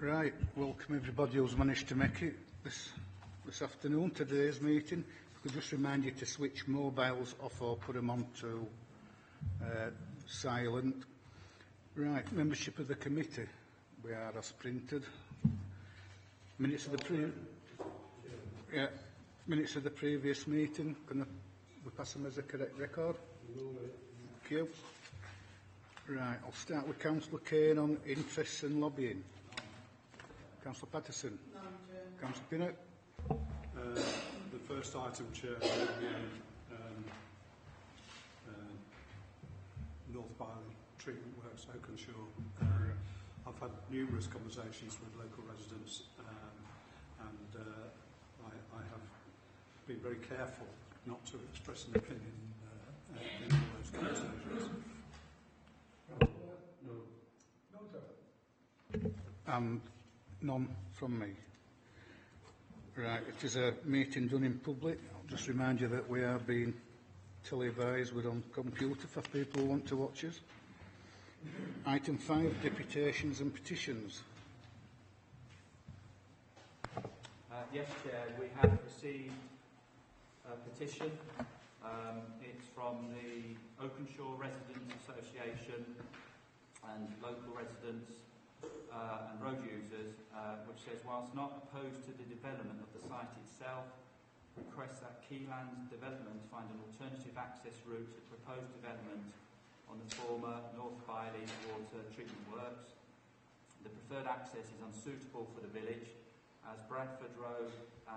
Right, welcome everybody who's managed to make it this afternoon, today's meeting. If I could just remind you to switch mobiles off or put them on to silent. Right, membership of the committee. We are as printed. Minutes of the minutes of the previous meeting. Can we pass them as a correct record? Thank you. Right, I'll start with Councillor Kane on interests and lobbying. Councillor Patterson. No, Councillor Pinnock. The first item, Chair, North Byron treatment works, Oakenshaw. I've had numerous conversations with local residents and I have been very careful not to express an opinion in those conversations. And none from me. Right, it is a meeting done in public. I'll just remind you that we are being televised. We're on computer for people who want to watch us. Item 5, deputations and petitions. Yes, Chair, we have received a petition. It's from the Oakenshaw Residents Association and local residents and road users, which says, whilst not opposed to the development of the site itself, requests that Keyland Development find an alternative access route to proposed development on the former North Byley water treatment works. The preferred access is unsuitable for the village, as Bradford Road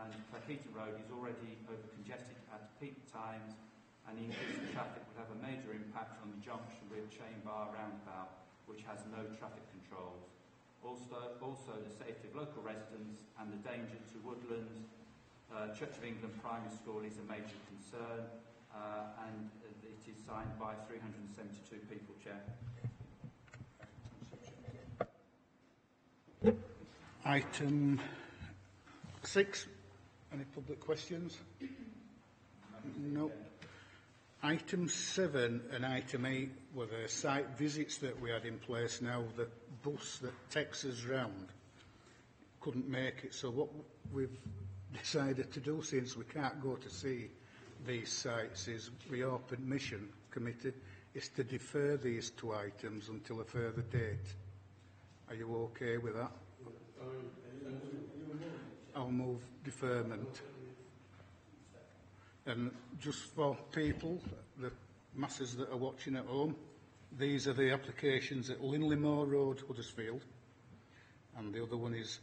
and Clackheaton Road is already over-congested at peak times, and the increase in traffic would have a major impact on the junction with Chain Bar roundabout, which has no traffic controls. Also the safety of local residents and the danger to Woodlands Church of England Primary School is a major concern, and it is signed by 372 people, Chair. Item 6. Any public questions? No. Item 7 and item 8 were the site visits that we had in place. Now the bus that takes us round couldn't make it, so what we've decided to do, since we can't go to see these sites, is our permission committee is to defer these 2 items until a further date. Are you okay with that? I'll move deferment. And just for people, the masses that are watching at home, these are the applications at Linleymore Road, Huddersfield, and the other one is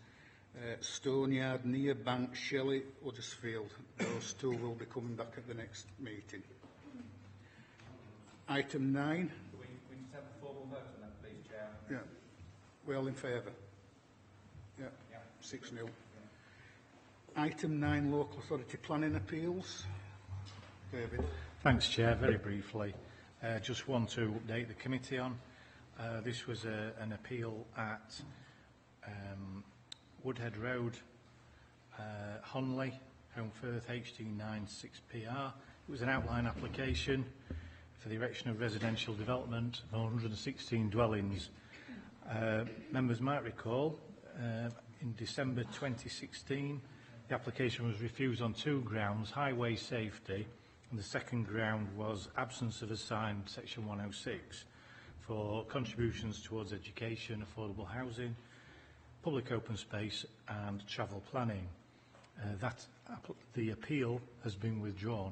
Stoneyard, Near Bank, Shelley, Huddersfield. Those 2 will be coming back at the next meeting. Item 9. We just have a formal vote on that, please, Chair. Yeah. We all in favour? Yeah. 6-0. Yeah. Item 9, local authority planning appeals. David. Thanks, Chair. Very briefly, just want to update the committee on. This was an appeal at Woodhead Road, Honley, Holmfirth, HD96PR. It was an outline application for the erection of residential development of 116 dwellings. Members might recall, in December 2016, the application was refused on 2 grounds: highway safety, and the second ground was absence of a signed Section 106 for contributions towards education, affordable housing, public open space and travel planning. The appeal has been withdrawn.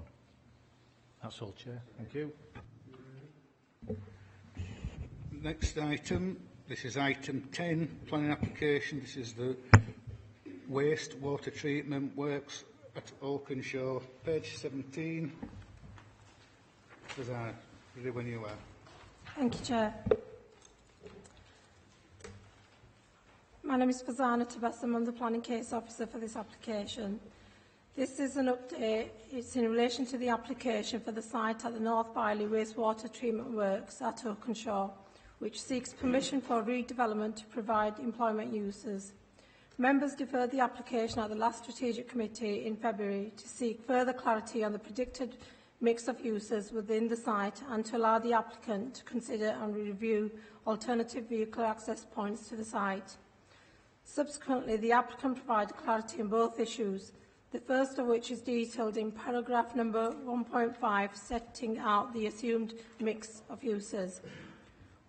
That's all, Chair. Thank you. Next item, this is item 10, planning application. This is the waste water treatment works at Oakenshaw, page 17. Susanna, ready when you are. Thank you, Chair. My name is Fazana Tabassum. I'm the Planning Case Officer for this application. This is an update. It's in relation to the application for the site at the North Byley Wastewater Treatment Works at Oakenshaw, which seeks permission for redevelopment to provide employment uses. Members deferred the application at the last Strategic Committee in February to seek further clarity on the predicted mix of uses within the site and to allow the applicant to consider and review alternative vehicle access points to the site. Subsequently, the applicant provided clarity in both issues, the first of which is detailed in paragraph number 1.5, setting out the assumed mix of uses.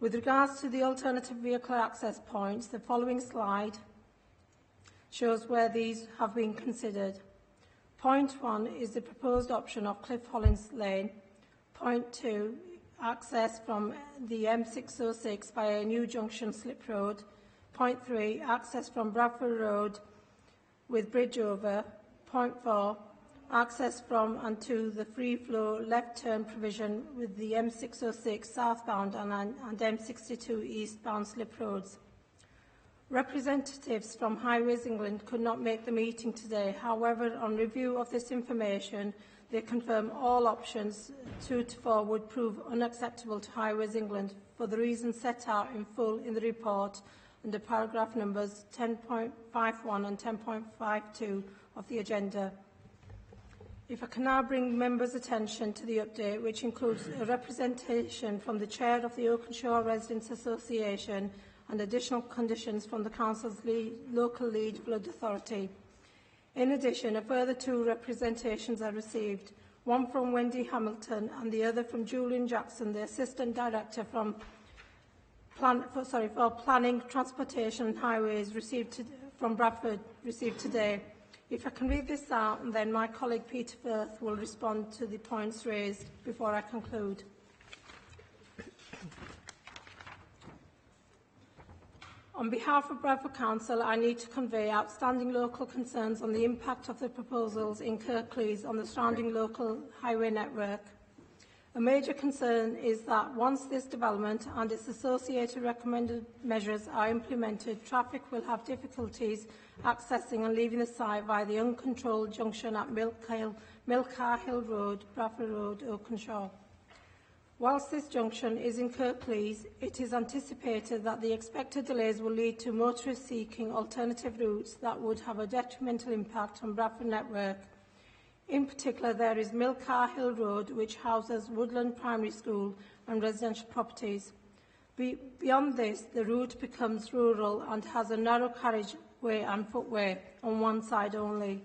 With regards to the alternative vehicle access points, the following slide shows where these have been considered. Point 1 is the proposed option of Cliff Hollins Lane. Point 2, access from the M606 via New Junction Slip Road. Point 3, access from Bradford Road with bridge over. Point 4, access from and to the free flow left turn provision with the M606 southbound and M62 eastbound slip roads. Representatives from Highways England could not make the meeting today. However, on review of this information, they confirm all options 2 to 4 would prove unacceptable to Highways England for the reasons set out in full in the report under paragraph numbers 10.51 and 10.52 of the agenda. If I can now bring members' attention to the update, which includes a representation from the Chair of the Oakenshaw Residents Association and additional conditions from the Council's local lead flood authority. In addition, a further 2 representations are received, one from Wendy Hamilton and the other from Julian Jackson, the Assistant Director for Planning, Transportation and Highways from Bradford, received today. If I can read this out, and then my colleague Peter Firth will respond to the points raised before I conclude. On behalf of Bradford Council, I need to convey outstanding local concerns on the impact of the proposals in Kirklees on the surrounding local highway network. A major concern is that once this development and its associated recommended measures are implemented, traffic will have difficulties accessing and leaving the site via the uncontrolled junction at Milcar Hill Road, Bradford Road, Oakenshaw. Whilst this junction is in Kirklees, it is anticipated that the expected delays will lead to motorists seeking alternative routes that would have a detrimental impact on Bradford network. In particular, there is Milcar Hill Road, which houses Woodland Primary School and residential properties. Beyond this, the route becomes rural and has a narrow carriageway and footway on one side only.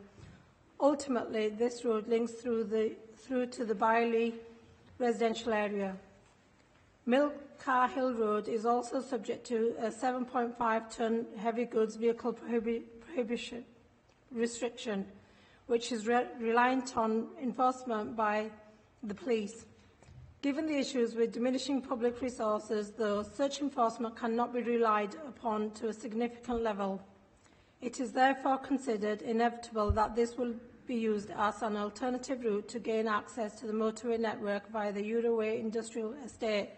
Ultimately, this road links through to the Bailey residential area. Milcar Hill Road is also subject to a 7.5-tonne heavy goods vehicle prohibition restriction, which is reliant on enforcement by the police. Given the issues with diminishing public resources, though, such enforcement cannot be relied upon to a significant level. It is therefore considered inevitable that this will be used as an alternative route to gain access to the motorway network via the Euroway Industrial Estate,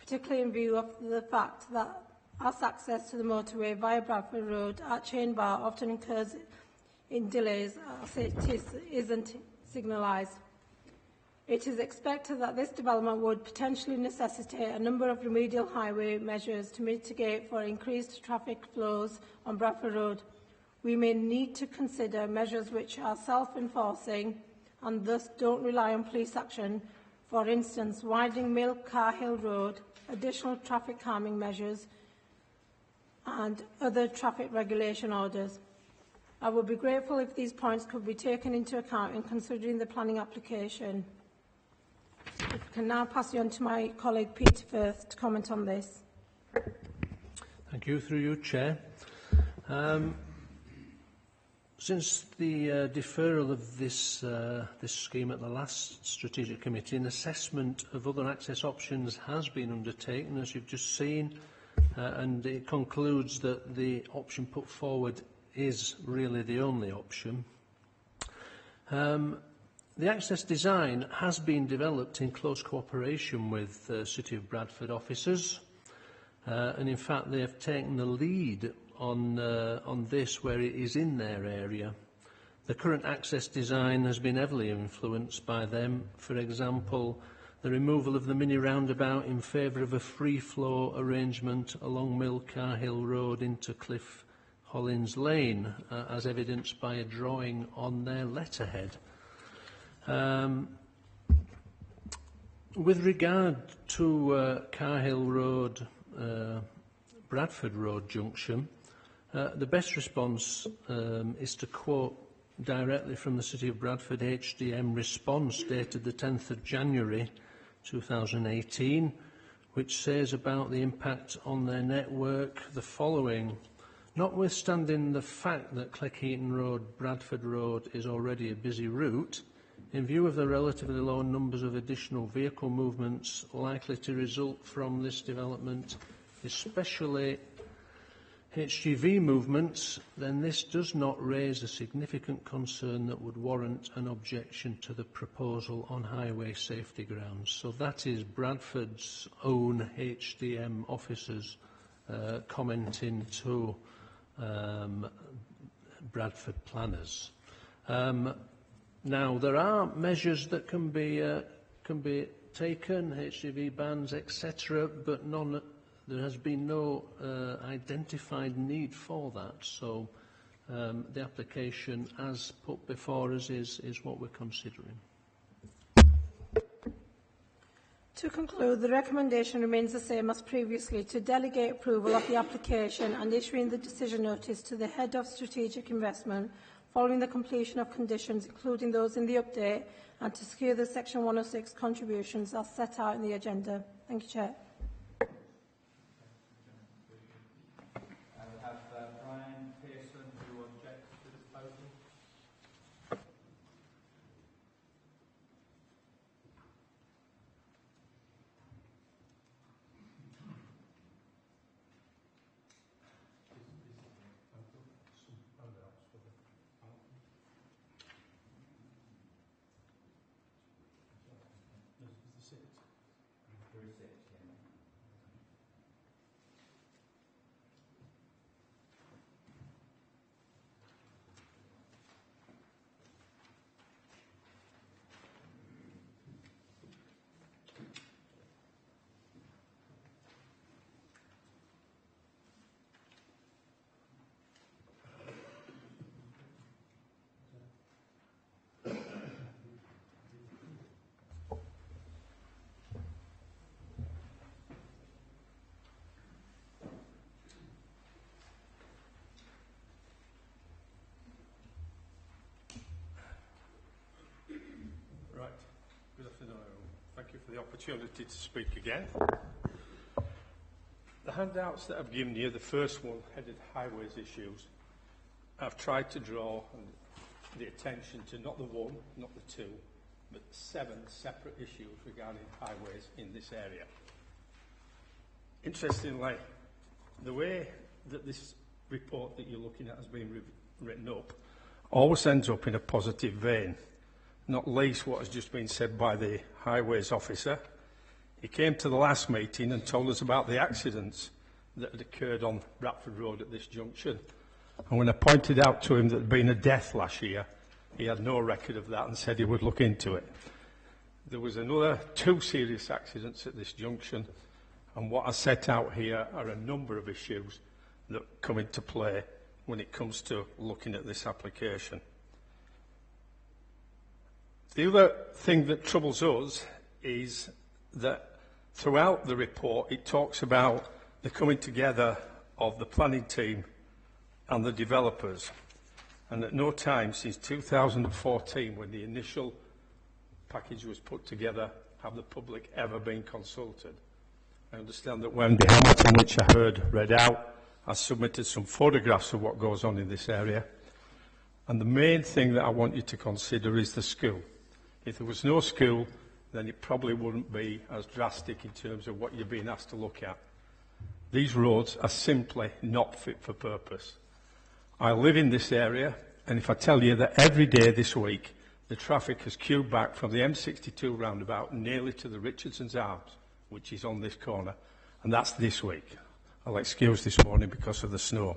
particularly in view of the fact that as access to the motorway via Bradford Road at Chain Bar often occurs in delays as it isn't signalised. It is expected that this development would potentially necessitate a number of remedial highway measures to mitigate for increased traffic flows on Bradford Road. We may need to consider measures which are self-enforcing and thus don't rely on police action, for instance, widening Milcar Hill Road, additional traffic calming measures and other traffic regulation orders. I would be grateful if these points could be taken into account in considering the planning application. If I can now pass you on to my colleague Peter Firth to comment on this. Thank you. Through you, Chair. Since the deferral of this scheme at the last Strategic Committee, an assessment of other access options has been undertaken, as you've just seen, and it concludes that the option put forward is really the only option. The access design has been developed in close cooperation with City of Bradford officers, and in fact they have taken the lead on this where it is in their area. The current access design has been heavily influenced by them. For example, the removal of the mini roundabout in favour of a free flow arrangement along Milcar Hill Road into Cliff Hollins Lane, as evidenced by a drawing on their letterhead. With regard to Carhill Road, Bradford Road junction, The best response is to quote directly from the City of Bradford HDM response dated the 10th of January 2018, which says about the impact on their network the following. Notwithstanding the fact that Cleckheaton Road, Bradford Road is already a busy route, in view of the relatively low numbers of additional vehicle movements likely to result from this development, especially HGV movements, then this does not raise a significant concern that would warrant an objection to the proposal on highway safety grounds. So that is Bradford's own HDM officers commenting to Bradford planners. Now, there are measures that can be taken, HGV bans, etc., but there has been no identified need for that. So the application as put before us is what we're considering. To conclude, the recommendation remains the same as previously, to delegate approval of the application and issuing the decision notice to the Head of Strategic Investment following the completion of conditions, including those in the update, and to secure the Section 106 contributions as set out in the agenda. Thank you, Chair. We have Brian Pearson, who objects to the proposal. Right. Good afternoon. Thank you for the opportunity to speak again. The handouts that I've given you, the first one headed highways issues, I've tried to draw the attention to not the one, not the two, but 7 separate issues regarding highways in this area. Interestingly, the way that this report that you're looking at has been written up always ends up in a positive vein. Not least what has just been said by the highways officer. He came to the last meeting and told us about the accidents that had occurred on Bradford Road at this junction. And when I pointed out to him that there had been a death last year, he had no record of that and said he would look into it. There was another 2 serious accidents at this junction, and what I set out here are a number of issues that come into play when it comes to looking at this application. The other thing that troubles us is that throughout the report it talks about the coming together of the planning team and the developers, and at no time since 2014, when the initial package was put together, have the public ever been consulted. I understand that when the Hamilton, which I heard read out, I submitted some photographs of what goes on in this area, and the main thing that I want you to consider is the school. If there was no school, then it probably wouldn't be as drastic in terms of what you're being asked to look at. These roads are simply not fit for purpose. I live in this area, and if I tell you that every day this week, the traffic has queued back from the M62 roundabout nearly to the Richardson's Arms, which is on this corner, and that's this week. I'll excuse this morning because of the snow.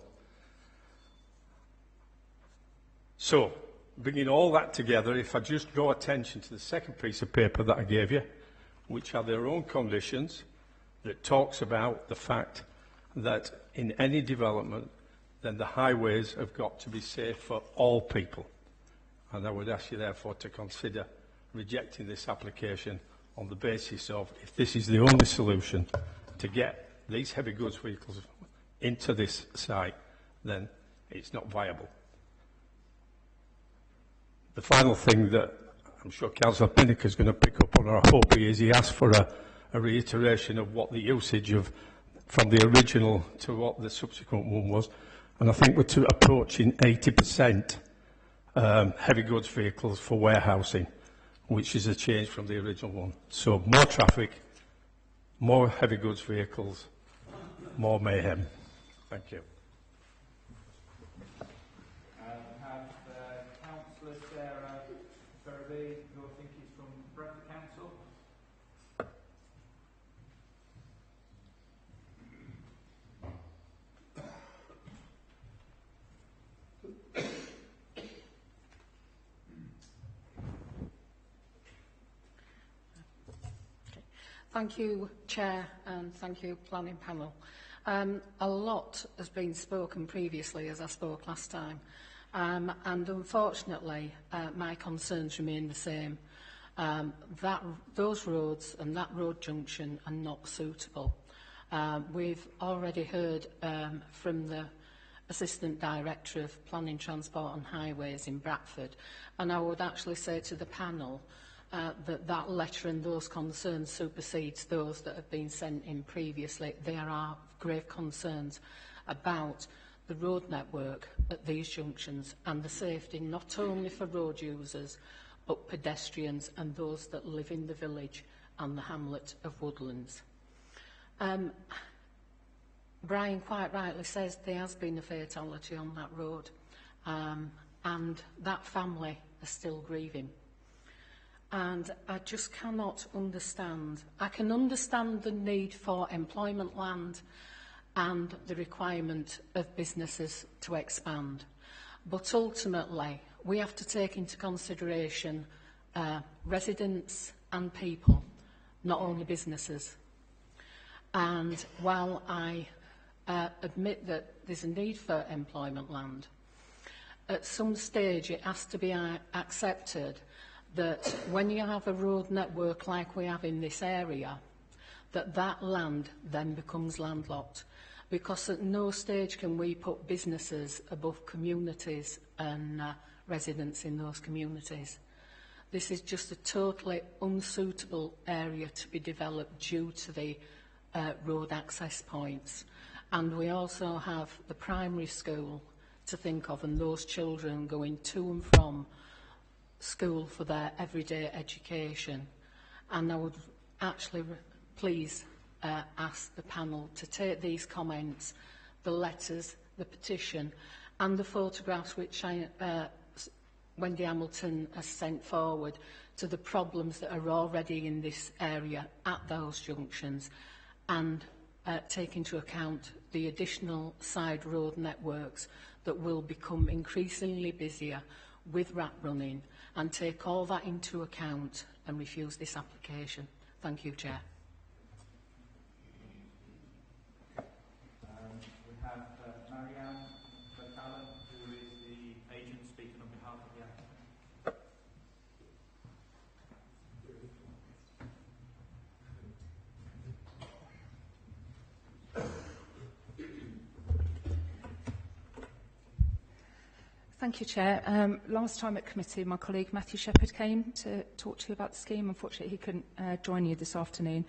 So, bringing all that together, if I just draw attention to the second piece of paper that I gave you, which are their own conditions, that talks about the fact that in any development, then the highways have got to be safe for all people. And I would ask you, therefore, to consider rejecting this application on the basis of, if this is the only solution to get these heavy goods vehicles into this site, then it's not viable. The final thing that I'm sure Councillor Pinnock is going to pick up on, or I hope he is, he asked for a reiteration of what the usage of from the original to what the subsequent one was. And I think we're approaching 80% heavy goods vehicles for warehousing, which is a change from the original one. So more traffic, more heavy goods vehicles, more mayhem. Thank you. Have Councillor Sarah Ferraby, who I think is from Bradford Council. Thank you, Chair, and thank you, Planning Panel. A lot has been spoken previously, as I spoke last time, and unfortunately, my concerns remain the same. Those roads and that road junction are not suitable. We've already heard from the Assistant Director of Planning, Transport and Highways in Bradford, and I would actually say to the panel that letter and those concerns supersedes those that have been sent in previously. There are grave concerns about the road network at these junctions and the safety not only for road users but pedestrians and those that live in the village and the hamlet of Woodlands. Brian quite rightly says there has been a fatality on that road, and that family are still grieving. And I just cannot understand. I can understand the need for employment land and the requirement of businesses to expand. But ultimately, we have to take into consideration residents and people, not only businesses. And while I admit that there's a need for employment land, at some stage it has to be accepted that when you have a road network like we have in this area, that land then becomes landlocked, because at no stage can we put businesses above communities and residents in those communities. This is just a totally unsuitable area to be developed due to the road access points. And we also have the primary school to think of, and those children going to and from school for their everyday education. And I would actually please ask the panel to take these comments, the letters, the petition and the photographs which Wendy Hamilton has sent forward to the problems that are already in this area at those junctions, and take into account the additional side road networks that will become increasingly busier with rat running, and take all that into account and refuse this application. Thank you, Chair. We have Marianne Bacallan, who is the agent speaking on behalf of the applicant. Thank you, Chair. Last time at committee, my colleague Matthew Shepherd came to talk to you about the scheme. Unfortunately, he couldn't join you this afternoon,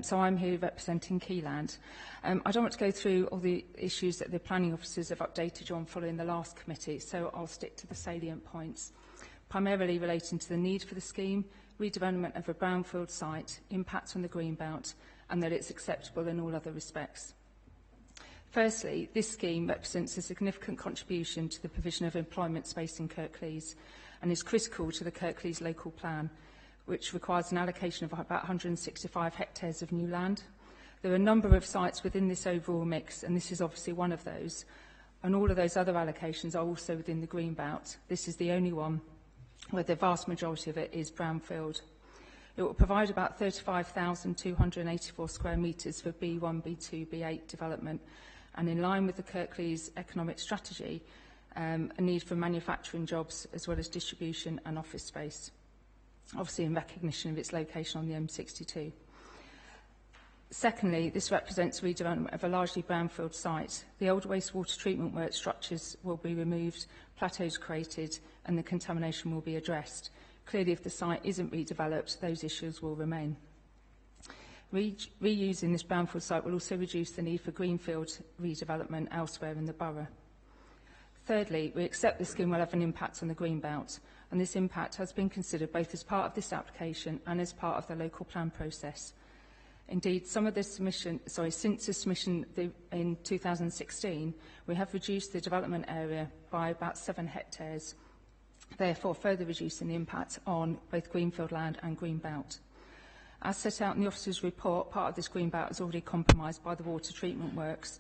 so I'm here representing Keyland. I don't want to go through all the issues that the planning officers have updated you on following the last committee, so I'll stick to the salient points, primarily relating to the need for the scheme, redevelopment of a brownfield site, impact on the greenbelt, and that it's acceptable in all other respects. Firstly, this scheme represents a significant contribution to the provision of employment space in Kirklees and is critical to the Kirklees local plan, which requires an allocation of about 165 hectares of new land. There are a number of sites within this overall mix, and this is obviously one of those, and all of those other allocations are also within the greenbelt. This is the only one where the vast majority of it is brownfield. It will provide about 35,284 square metres for B1, B2, B8 development, and in line with the Kirklees economic strategy, a need for manufacturing jobs as well as distribution and office space, obviously in recognition of its location on the M62. Secondly, this represents redevelopment of a largely brownfield site. The old wastewater treatment work structures will be removed, plateaus created, and the contamination will be addressed. Clearly, if the site isn't redeveloped, those issues will remain. Reusing this brownfield site will also reduce the need for greenfield redevelopment elsewhere in the borough. Thirdly, we accept the scheme will have an impact on the green belt, and this impact has been considered both as part of this application and as part of the local plan process. Indeed, since the submission in 2016, we have reduced the development area by about 7 hectares, therefore further reducing the impact on both greenfield land and green belt. As set out in the officer's report, part of this green belt is already compromised by the water treatment works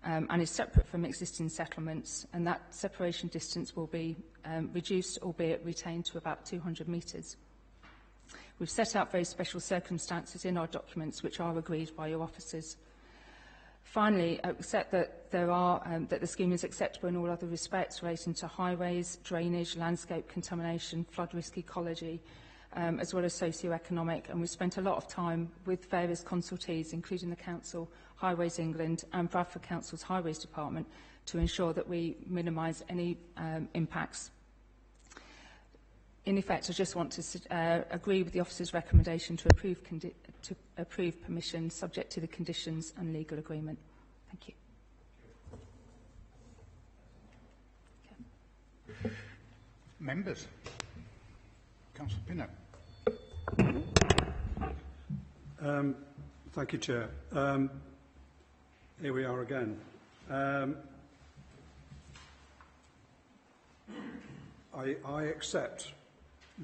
and is separate from existing settlements, and that separation distance will be reduced, albeit retained, to about 200 metres. We've set out very special circumstances in our documents which are agreed by your officers. Finally, accept that that the scheme is acceptable in all other respects relating to highways, drainage, landscape contamination, flood risk ecology, as well as socio-economic, and we've spent a lot of time with various consultees, including the Council, Highways England and Bradford Council's Highways Department, to ensure that we minimise any impacts. In effect, I just want to agree with the officer's recommendation to approve permission subject to the conditions and legal agreement. Thank you. Okay. Members. Councillor Pinnock. Thank you, Chair. Here we are again. I accept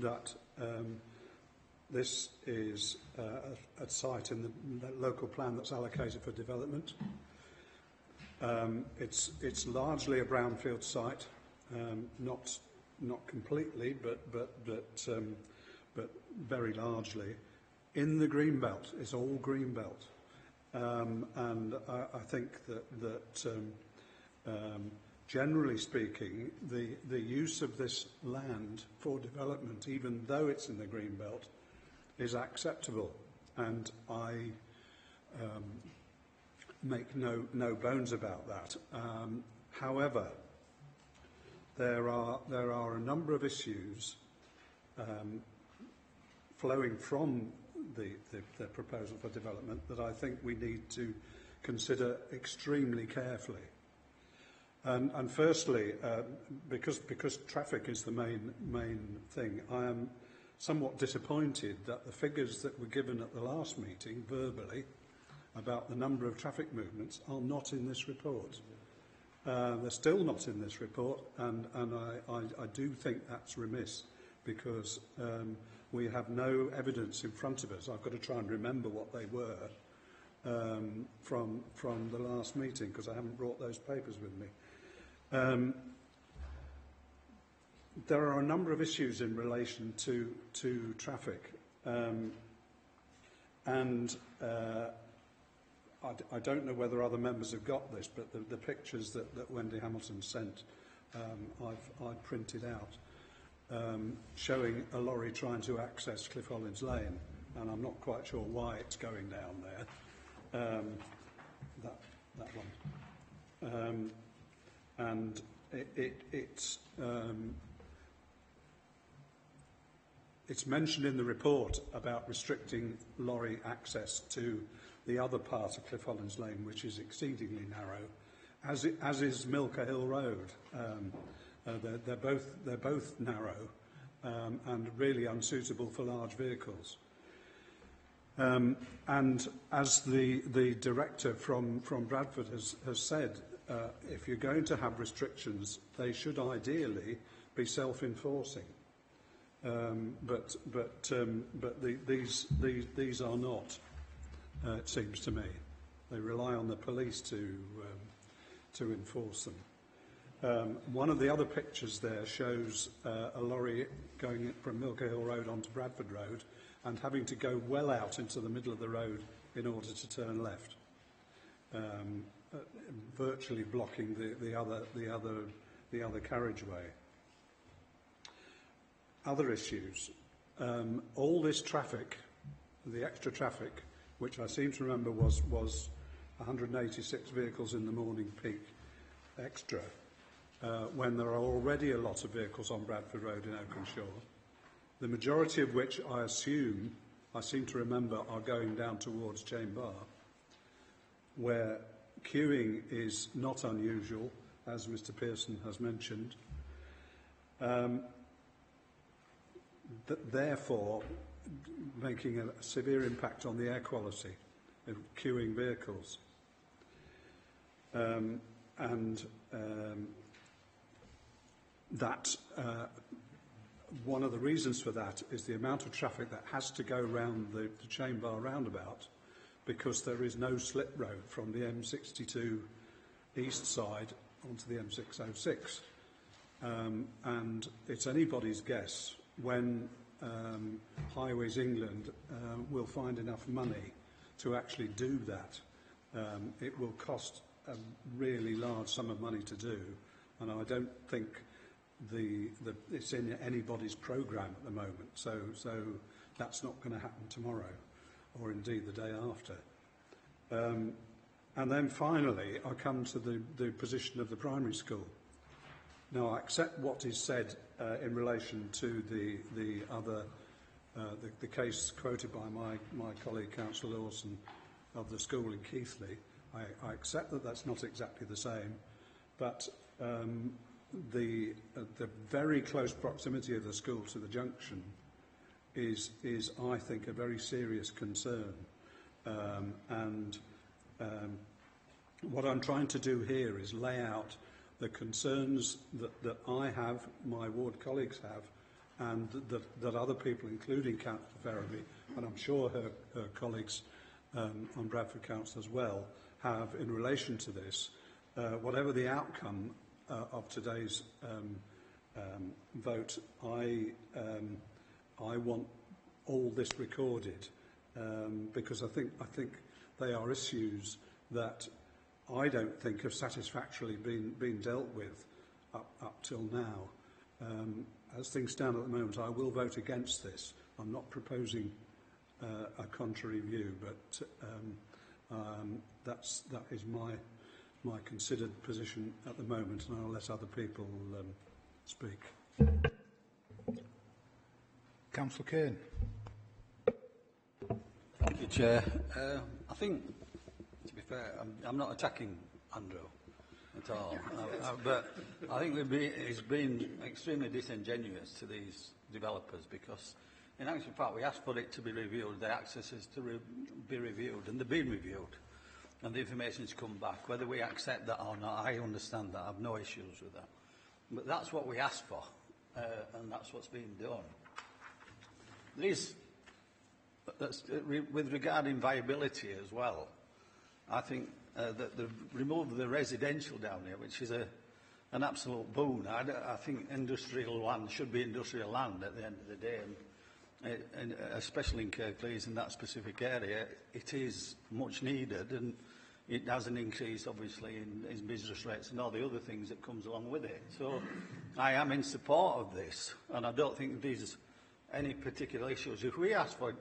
that this is a site in the local plan that's allocated for development. It's largely a brownfield site, not completely, but very largely. In the green belt, it's all green belt, and I think that generally speaking, the use of this land for development, even though it's in the green belt, is acceptable, and I make no bones about that. However, there are a number of issues flowing from the proposal for development that I think we need to consider extremely carefully. And firstly, because traffic is the main thing, I am somewhat disappointed that the figures that were given at the last meeting verbally about the number of traffic movements are not in this report. They're still not in this report, and I do think that's remiss, because we have no evidence in front of us. I've got to try and remember what they were from the last meeting, because I haven't brought those papers with me. There are a number of issues in relation to traffic, and I don't know whether other members have got this, but the pictures that Wendy Hamilton sent, I've printed out, showing a lorry trying to access Cliff Hollins Lane, and I'm not quite sure why it's going down there. That one. And it's mentioned in the report about restricting lorry access to the other part of Cliff Hollins Lane, which is exceedingly narrow, as is Milker Hill Road. They're both narrow and really unsuitable for large vehicles. And as the director from Bradford has said, if you're going to have restrictions, they should ideally be self-enforcing. But these are not. It seems to me they rely on the police to enforce them. One of the other pictures there shows a lorry going from Milker Hill Road onto Bradford Road and having to go well out into the middle of the road in order to turn left, virtually blocking the other carriageway. Other issues. All this traffic, the extra traffic, which I seem to remember was 186 vehicles in the morning peak extra, when there are already a lot of vehicles on Bradford Road in Oakenshaw, the majority of which I seem to remember are going down towards Chain Bar, where queuing is not unusual, as Mr Pearson has mentioned. Therefore, making a severe impact on the air quality of queuing vehicles. One of the reasons for that is the amount of traffic that has to go round the Chain Bar roundabout, because there is no slip road from the M62 east side onto the M606. And it's anybody's guess when Highways England will find enough money to actually do that. It will cost a really large sum of money to do, and I don't think it's in anybody's programme at the moment. So that's not going to happen tomorrow, or indeed the day after. And then finally, I come to the position of the primary school. Now, I accept what is said in relation to the other, the case quoted by my colleague, Councillor Lawson, of the school in Keighley. I accept that that's not exactly the same, but the very close proximity of the school to the junction is I think, a very serious concern. What I'm trying to do here is lay out the concerns that I have, my ward colleagues have, and that other people, including Councillor Ferraby, and I'm sure her colleagues on Bradford Council as well, have in relation to this. Whatever the outcome of today's vote, I want all this recorded, because I think they are issues that I don't think have satisfactorily been dealt with up till now. As things stand at the moment, I will vote against this. I'm not proposing a contrary view, but that is my considered position at the moment, and I'll let other people speak. Councillor Kane. Thank you, Chair. I think, to be fair, I'm not attacking Andrew at all, but I think it's been extremely disingenuous to these developers, because in actual fact we asked for it to be reviewed, the accesses to be reviewed, and they've been reviewed, and the information's come back. Whether we accept that or not, I understand that, I have no issues with that. But that's what we asked for, and that's what's been done. With regarding viability as well, I think that they've removed the residential down here, which is an absolute boon. I think industrial land should be industrial land at the end of the day, and especially in Kirklees, in that specific area, it is much needed, and it has an increase, obviously, in business rates and all the other things that comes along with it. So I am in support of this, and I don't think there's any particular issues. If we ask for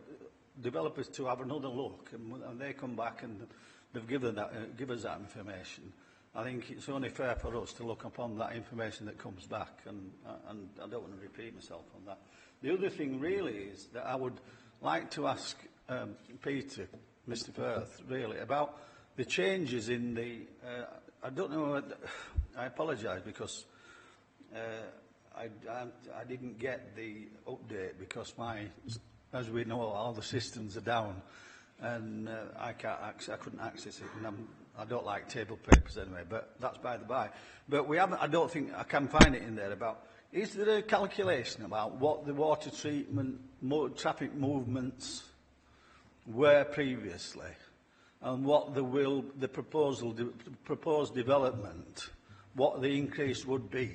developers to have another look, and they come back and they've give us that information, I think it's only fair for us to look upon that information that comes back, and I don't want to repeat myself on that. The other thing really is that I would like to ask Peter, Mr Firth, really, about the changes in the... I don't know, I apologise, because I didn't get the update, because as we know, all the systems are down, and I couldn't access it, and I don't like table papers anyway, but that's by the by. But we haven't, I don't think I can find it in there about, is there a calculation about what the water treatment traffic movements were previously, and what the proposed development, what the increase would be?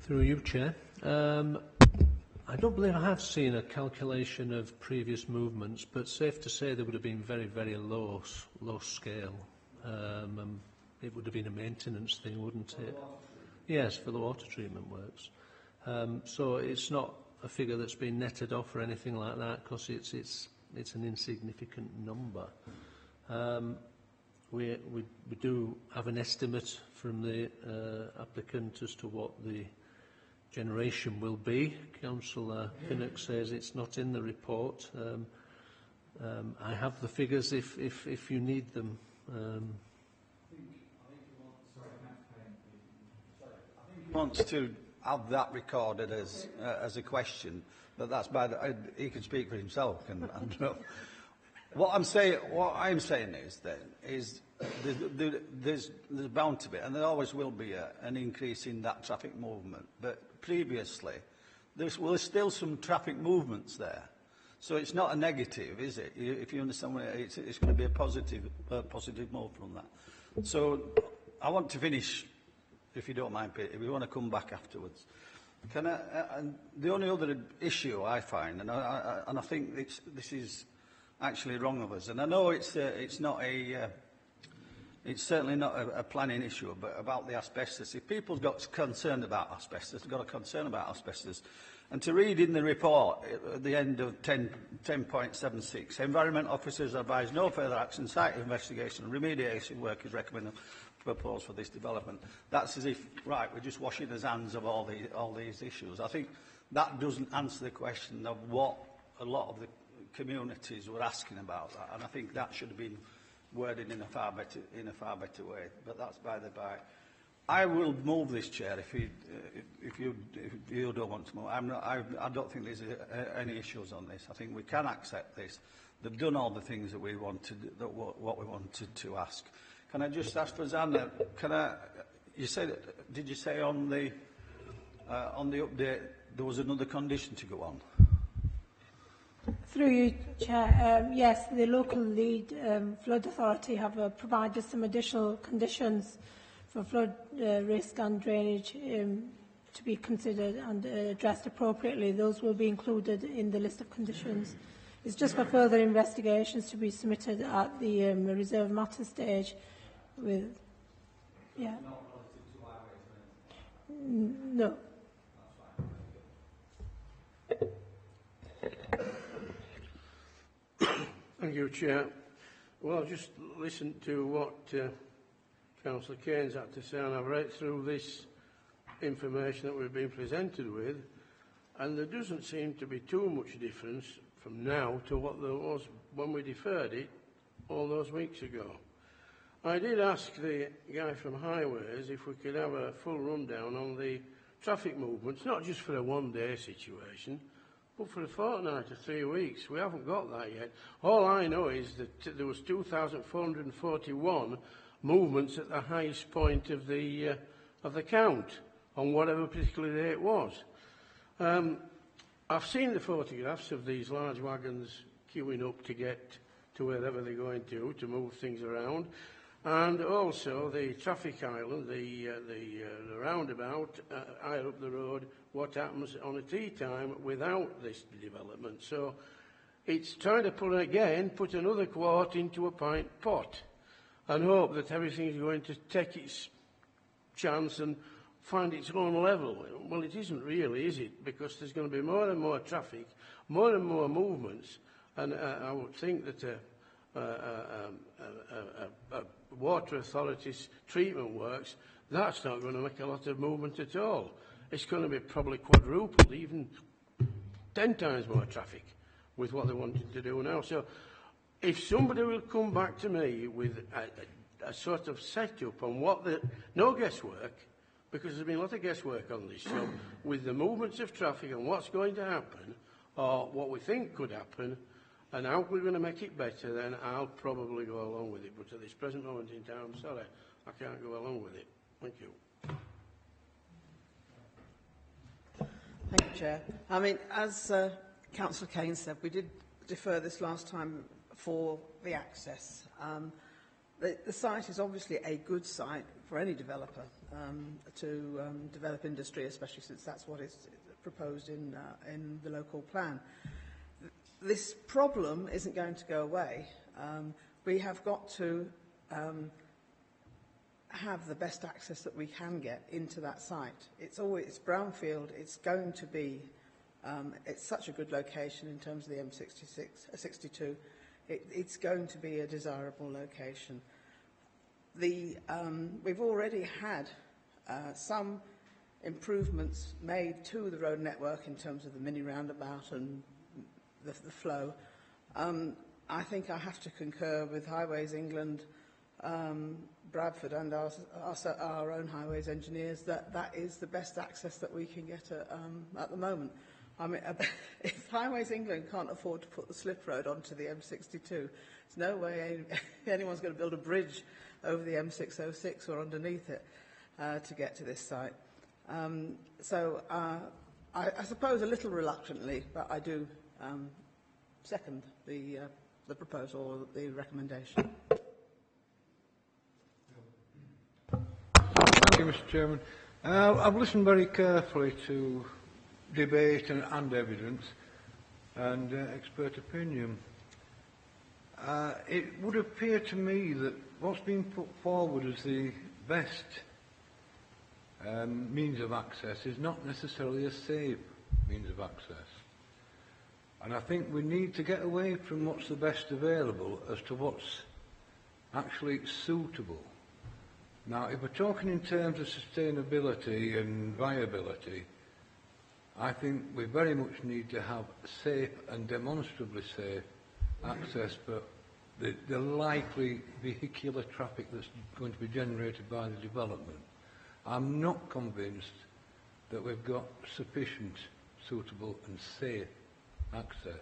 Through you, Chair. I don't believe I have seen a calculation of previous movements, but safe to say they would have been very, very low scale. It would have been a maintenance thing, wouldn't it? Yes, for the water treatment works. So it's not a figure that's been netted off or anything like that, because it's an insignificant number. We do have an estimate from the applicant as to what the generation will be. Councillor Pinnock says it's not in the report. I have the figures if you need them. He wants to have that recorded as a question, but that's by the, he can speak for himself. And what I'm saying is there's bound to be, and there always will be, an increase in that traffic movement. But previously, there were still some traffic movements there, so it's not a negative, is it? If you understand what it's going to be a positive move from that. So I want to finish, if you don't mind, Peter. If you want to come back afterwards. And the only other issue I find, and I think this is actually wrong of us, and I know it's not a, it's certainly not a planning issue, but about the asbestos. If people's got concerned about asbestos, they've got a concern about asbestos. And to read in the report at the end of 10.76, environment officers advise no further action, site investigation and remediation work is recommended proposed for this development. That's as if, right, we're just washing his hands of all these issues. I think that doesn't answer the question of what a lot of the communities were asking about that, and I think that should have been worded in a far better way. But that's by the by. I will move this, Chair, if you don't want to move. I don't think there's any issues on this. I think we can accept this. They've done all the things that we wanted, what we wanted to ask. Can I just ask for Zana? Did you say on the update there was another condition to go on? Through you, Chair. Yes, the local lead flood authority have provided some additional conditions for flood risk and drainage to be considered and addressed appropriately. Those will be included in the list of conditions. It's just for further investigations to be submitted at the reserve matter stage. With, yeah. No. Thank you, Chair. Well, I've just listened to what Councillor Keynes had to say, and I've read through this information that we've been presented with, and there doesn't seem to be too much difference from now to what there was when we deferred it all those weeks ago. I did ask the guy from Highways if we could have a full rundown on the traffic movements, not just for a one-day situation, but for a fortnight or 3 weeks. We haven't got that yet. All I know is that there was 2,441 movements at the highest point of the count on whatever particular day it was. I've seen the photographs of these large wagons queuing up to get to wherever they're going to move things around. And also the traffic island, the roundabout higher up the road, what happens on a tea time without this development. So it's trying to put another quart into a pint pot and hope that everything is going to take its chance and find its own level. Well, it isn't really, is it? Because there's going to be more and more traffic, more and more movements, and I would think that water authority's treatment works, that's not going to make a lot of movement at all. It's going to be probably quadrupled, even 10 times more traffic with what they wanted to do now. So if somebody will come back to me with a sort of setup on what no guesswork, because there's been a lot of guesswork on this, so with the movements of traffic and what's going to happen, or what we think could happen, and how we're going to make it better, then I'll probably go along with it. But at this present moment in time, I'm sorry, I can't go along with it. Thank you. Thank you, Chair. I mean, as Councillor Kane said, we did defer this last time for the access. The site is obviously a good site for any developer to develop industry, especially since that's what is proposed in the local plan. This problem isn't going to go away. We have got to have the best access that we can get into that site. It's brownfield. It's going to be. It's such a good location in terms of the M62. It's going to be a desirable location. We've already had some improvements made to the road network in terms of the mini roundabout and the flow. I think I have to concur with Highways England, Bradford and our own highways engineers that is the best access that we can get at the moment. I mean, if Highways England can't afford to put the slip road onto the M62, there's no way anyone's going to build a bridge over the M606 or underneath it to get to this site. So I suppose a little reluctantly, but I do second the proposal or the recommendation. Thank you, Mr. Chairman. I've listened very carefully to debate and evidence and expert opinion. It would appear to me that what's been put forward as the best means of access is not necessarily a safe means of access. And I think we need to get away from what's the best available as to what's actually suitable. Now, if we're talking in terms of sustainability and viability, I think we very much need to have safe and demonstrably safe access for the likely vehicular traffic that's going to be generated by the development. I'm not convinced that we've got sufficient, suitable and safe access.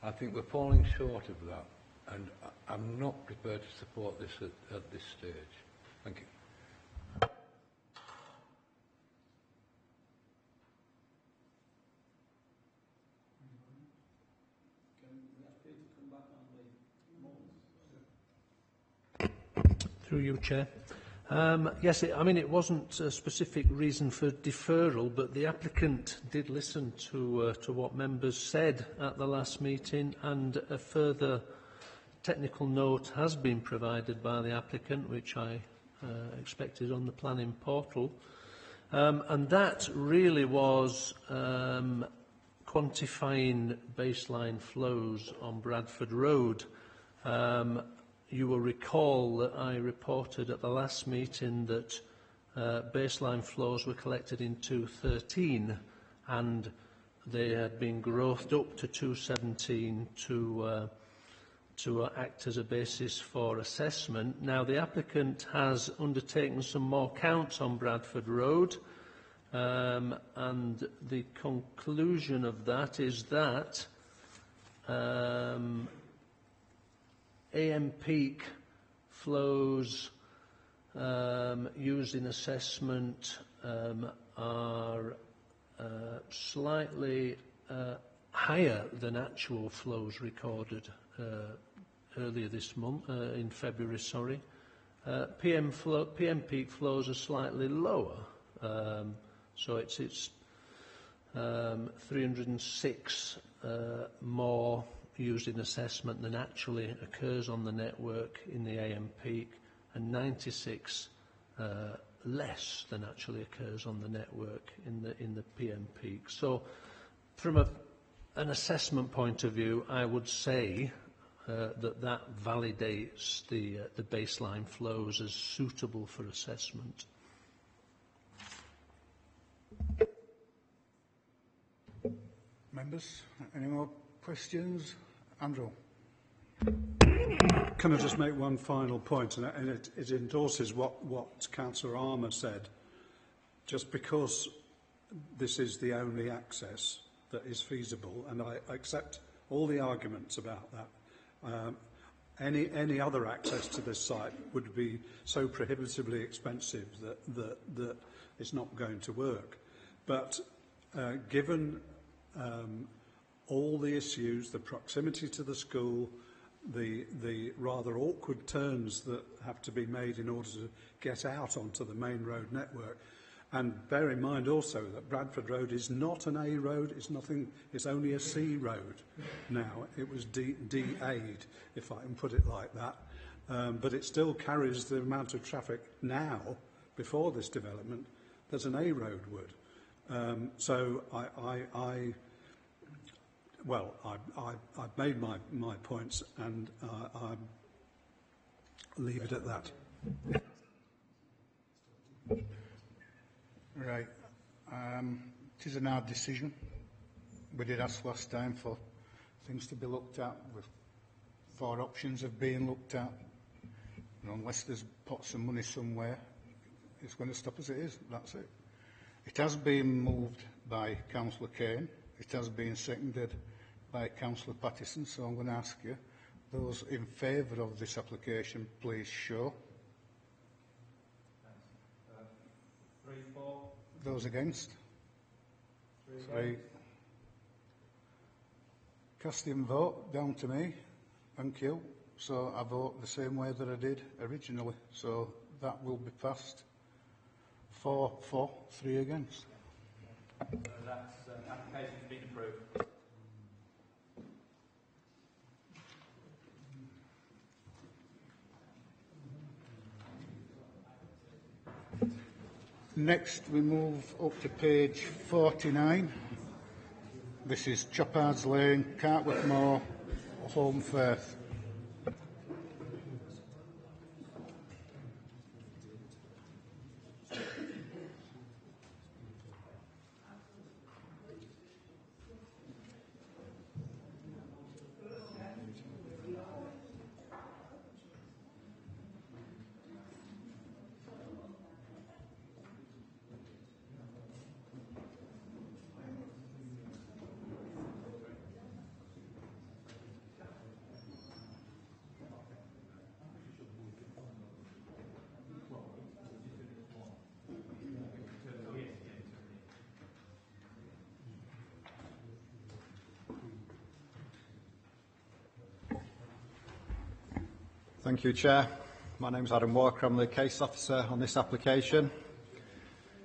I think we're falling short of that, and I'm not prepared to support this at this stage. Thank you. Through you, Chair. Yes, it wasn't a specific reason for deferral, but the applicant did listen to what members said at the last meeting, and a further technical note has been provided by the applicant, which I expected on the planning portal. And that really was quantifying baseline flows on Bradford Road. You will recall that I reported at the last meeting that baseline flows were collected in 2013, and they had been growthed up to 2017 to act as a basis for assessment. Now, the applicant has undertaken some more counts on Bradford Road, and the conclusion of that is that AM peak flows used in assessment are slightly higher than actual flows recorded earlier this month, in February, sorry. PM peak flows are slightly lower, so it's 306 more used in assessment than actually occurs on the network in the AM peak, and 96 less than actually occurs on the network in the PM peak. So, from an assessment point of view, I would say that validates the baseline flows as suitable for assessment. Members, any more questions? Andrew. Can I just make one final point, and it endorses what Councillor Armour said. Just because this is the only access that is feasible, and I accept all the arguments about that, any other access to this site would be so prohibitively expensive that it's not going to work. But given all the issues, the proximity to the school, the rather awkward turns that have to be made in order to get out onto the main road network. And bear in mind also that Bradford Road is not an A road, it's only a C road now. It was D-A'd, if I can put it like that. but it still carries the amount of traffic now, before this development, that an A road would. So I've made my points, and I leave it at that. Right. It is an hard decision. We did ask last time for things to be looked at, with 4 options of being looked at. And unless there's pots of money somewhere, it's going to stop as it is. That's it. It has been moved by Councillor Kane. It has been seconded by Councillor Pattison. So I'm going to ask you, those in favour of this application, please show. 3, 4. Those against? 3. Casting vote down to me. Thank you. So I vote the same way that I did originally. So that will be passed. 4 for, 3 against. That's application's been approved. Next, we move up to page 49. This is Chopard's Lane, Cartwick Moor, Home Firth. Thank you, Chair. My name is Adam Walker. I'm the case officer on this application.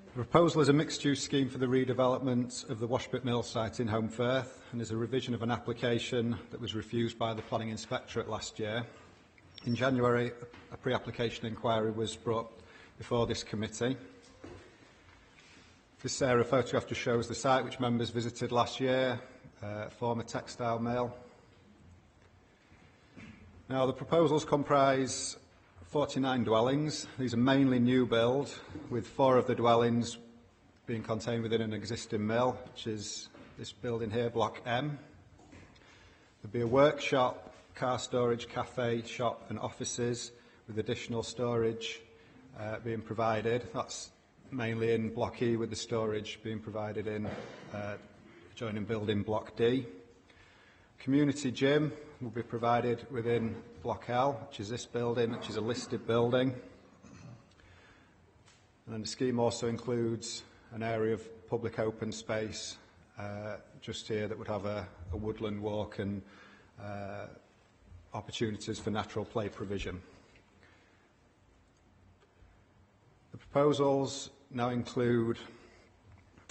The proposal is a mixed-use scheme for the redevelopment of the Washpit Mill site in Home Firth and is a revision of an application that was refused by the Planning Inspectorate last year. In January, a pre-application inquiry was brought before this committee. This photograph just shows the site which members visited last year, former textile mill. Now, the proposals comprise 49 dwellings. These are mainly new build, with 4 of the dwellings being contained within an existing mill, which is this building here, Block M. There'll be a workshop, car storage, cafe, shop and offices, with additional storage being provided. That's mainly in Block E, with the storage being provided in adjoining building Block D. Community gym will be provided within Block L, which is this building, which is a listed building. And then the scheme also includes an area of public open space just here that would have a woodland walk and opportunities for natural play provision. The proposals now include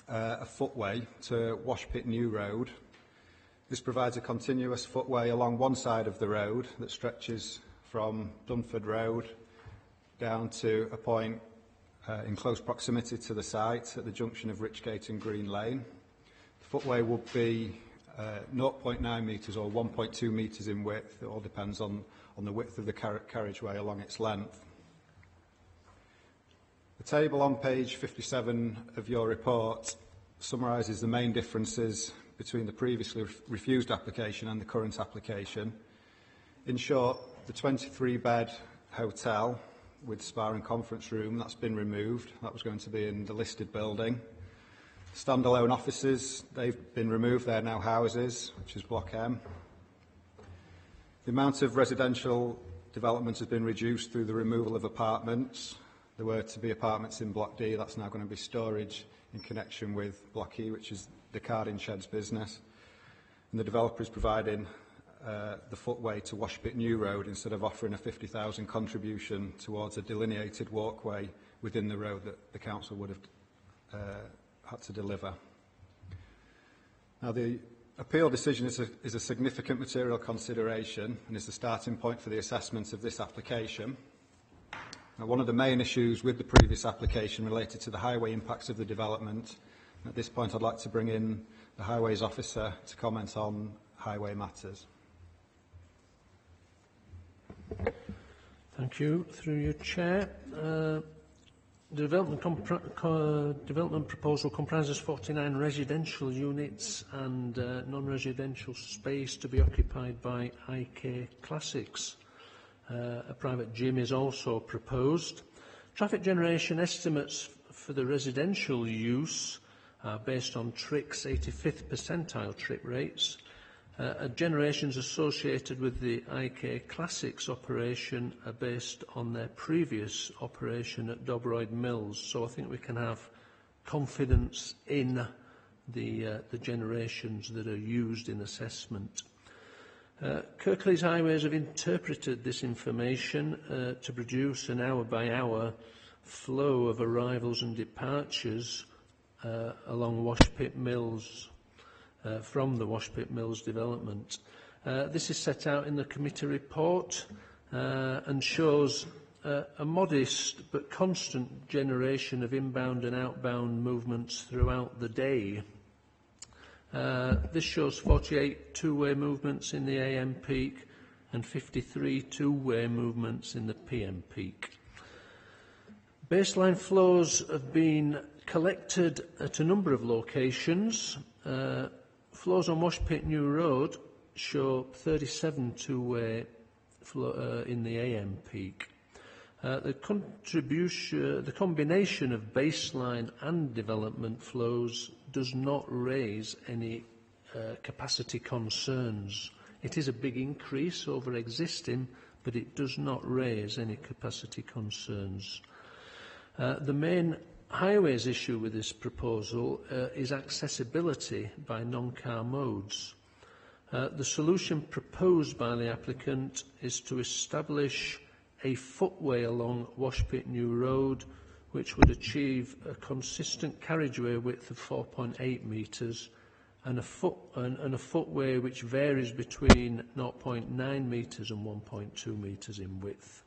a footway to Washpit New Road. This provides a continuous footway along one side of the road that stretches from Dunford Road down to a point in close proximity to the site at the junction of Richgate and Green Lane. The footway will be 0.9 metres or 1.2 metres in width. It all depends on the width of the carriageway along its length. The table on page 57 of your report summarises the main differences between the previously refused application and the current application. In short, the 23-bed hotel with spa and conference room, that's been removed. That was going to be in the listed building. Standalone offices, they've been removed. They're now houses, which is Block M. The amount of residential development has been reduced through the removal of apartments. There were to be apartments in Block D. That's now going to be storage in connection with Block E, which is the carding sheds business. And the developer is providing the footway to Washpit New Road instead of offering a 50,000 contribution towards a delineated walkway within the road that the council would have had to deliver. Now, the appeal decision is a significant material consideration and is the starting point for the assessment of this application. Now, one of the main issues with the previous application related to the highway impacts of the development. At this point, I'd like to bring in the Highways Officer to comment on highway matters. Thank you. Through your chair. The development proposal comprises 49 residential units and non-residential space to be occupied by IK Classics. A private gym is also proposed. Traffic generation estimates for the residential use are based on TRIC's 85th percentile trip rates. Generations associated with the IK Classics operation are based on their previous operation at Dobroyd Mills, so I think we can have confidence in the generations that are used in assessment. Kirklees Highways have interpreted this information to produce an hour-by-hour flow of arrivals and departures along Washpit Mills, from the Washpit Mills development. This is set out in the committee report and shows a modest but constant generation of inbound and outbound movements throughout the day. This shows 48 two-way movements in the AM peak and 53 two-way movements in the PM peak. Baseline flows have been collected at a number of locations. Flows on Washpit New Road show 37 two-way in the AM peak. The combination of baseline and development flows does not raise any capacity concerns. It is a big increase over existing, but it does not raise any capacity concerns. The main highways issue with this proposal is accessibility by non-car modes. The solution proposed by the applicant is to establish a footway along Washpit New Road, which would achieve a consistent carriageway width of 4.8 metres and a footway which varies between 0.9 metres and 1.2 metres in width.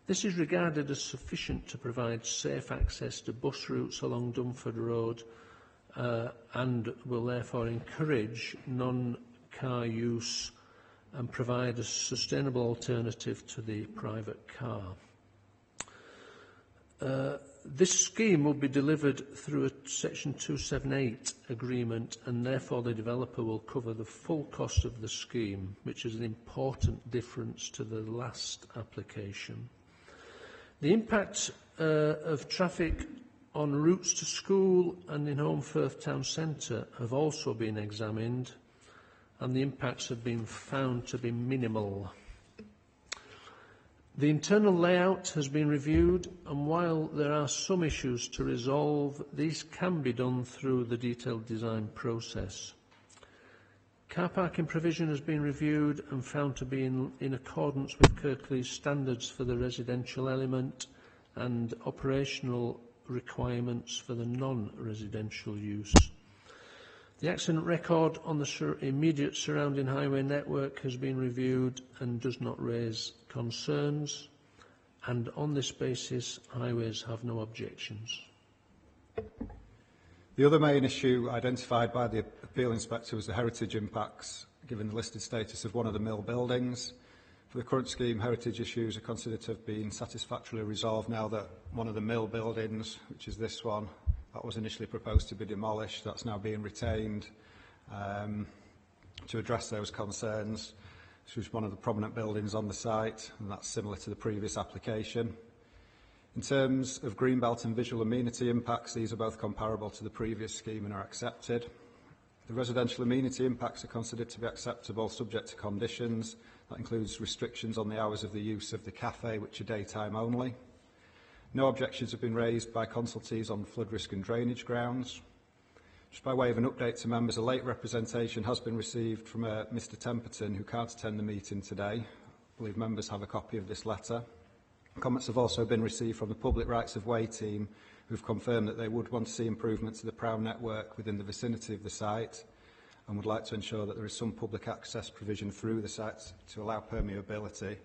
This is regarded as sufficient to provide safe access to bus routes along Dunford Road and will therefore encourage non-car use and provide a sustainable alternative to the private car. This scheme will be delivered through a Section 278 agreement, and therefore the developer will cover the full cost of the scheme, which is an important difference to the last application. The impact of traffic on routes to school and in Holmfirth Town Centre have also been examined, and the impacts have been found to be minimal. The internal layout has been reviewed, and while there are some issues to resolve, these can be done through the detailed design process. Car parking provision has been reviewed and found to be in accordance with Kirklees standards for the residential element and operational requirements for the non-residential use. The accident record on the immediate surrounding highway network has been reviewed and does not raise concerns, and on this basis, highways have no objections. The other main issue identified by the appeal inspector was the heritage impacts, given the listed status of one of the mill buildings. For the current scheme, heritage issues are considered to have been satisfactorily resolved now that one of the mill buildings, which is this one, that was initially proposed to be demolished. That's now being retained to address those concerns. This was one of the prominent buildings on the site, and that's similar to the previous application. In terms of greenbelt and visual amenity impacts, these are both comparable to the previous scheme and are accepted. The residential amenity impacts are considered to be acceptable subject to conditions. That includes restrictions on the hours of the use of the cafe, which are daytime only. No objections have been raised by consultees on flood risk and drainage grounds. Just by way of an update to members, a late representation has been received from Mr Temperton, who can't attend the meeting today. I believe members have a copy of this letter. Comments have also been received from the Public Rights of Way team, who have confirmed that they would want to see improvements to the Prow network within the vicinity of the site, and would like to ensure that there is some public access provision through the site to allow permeability.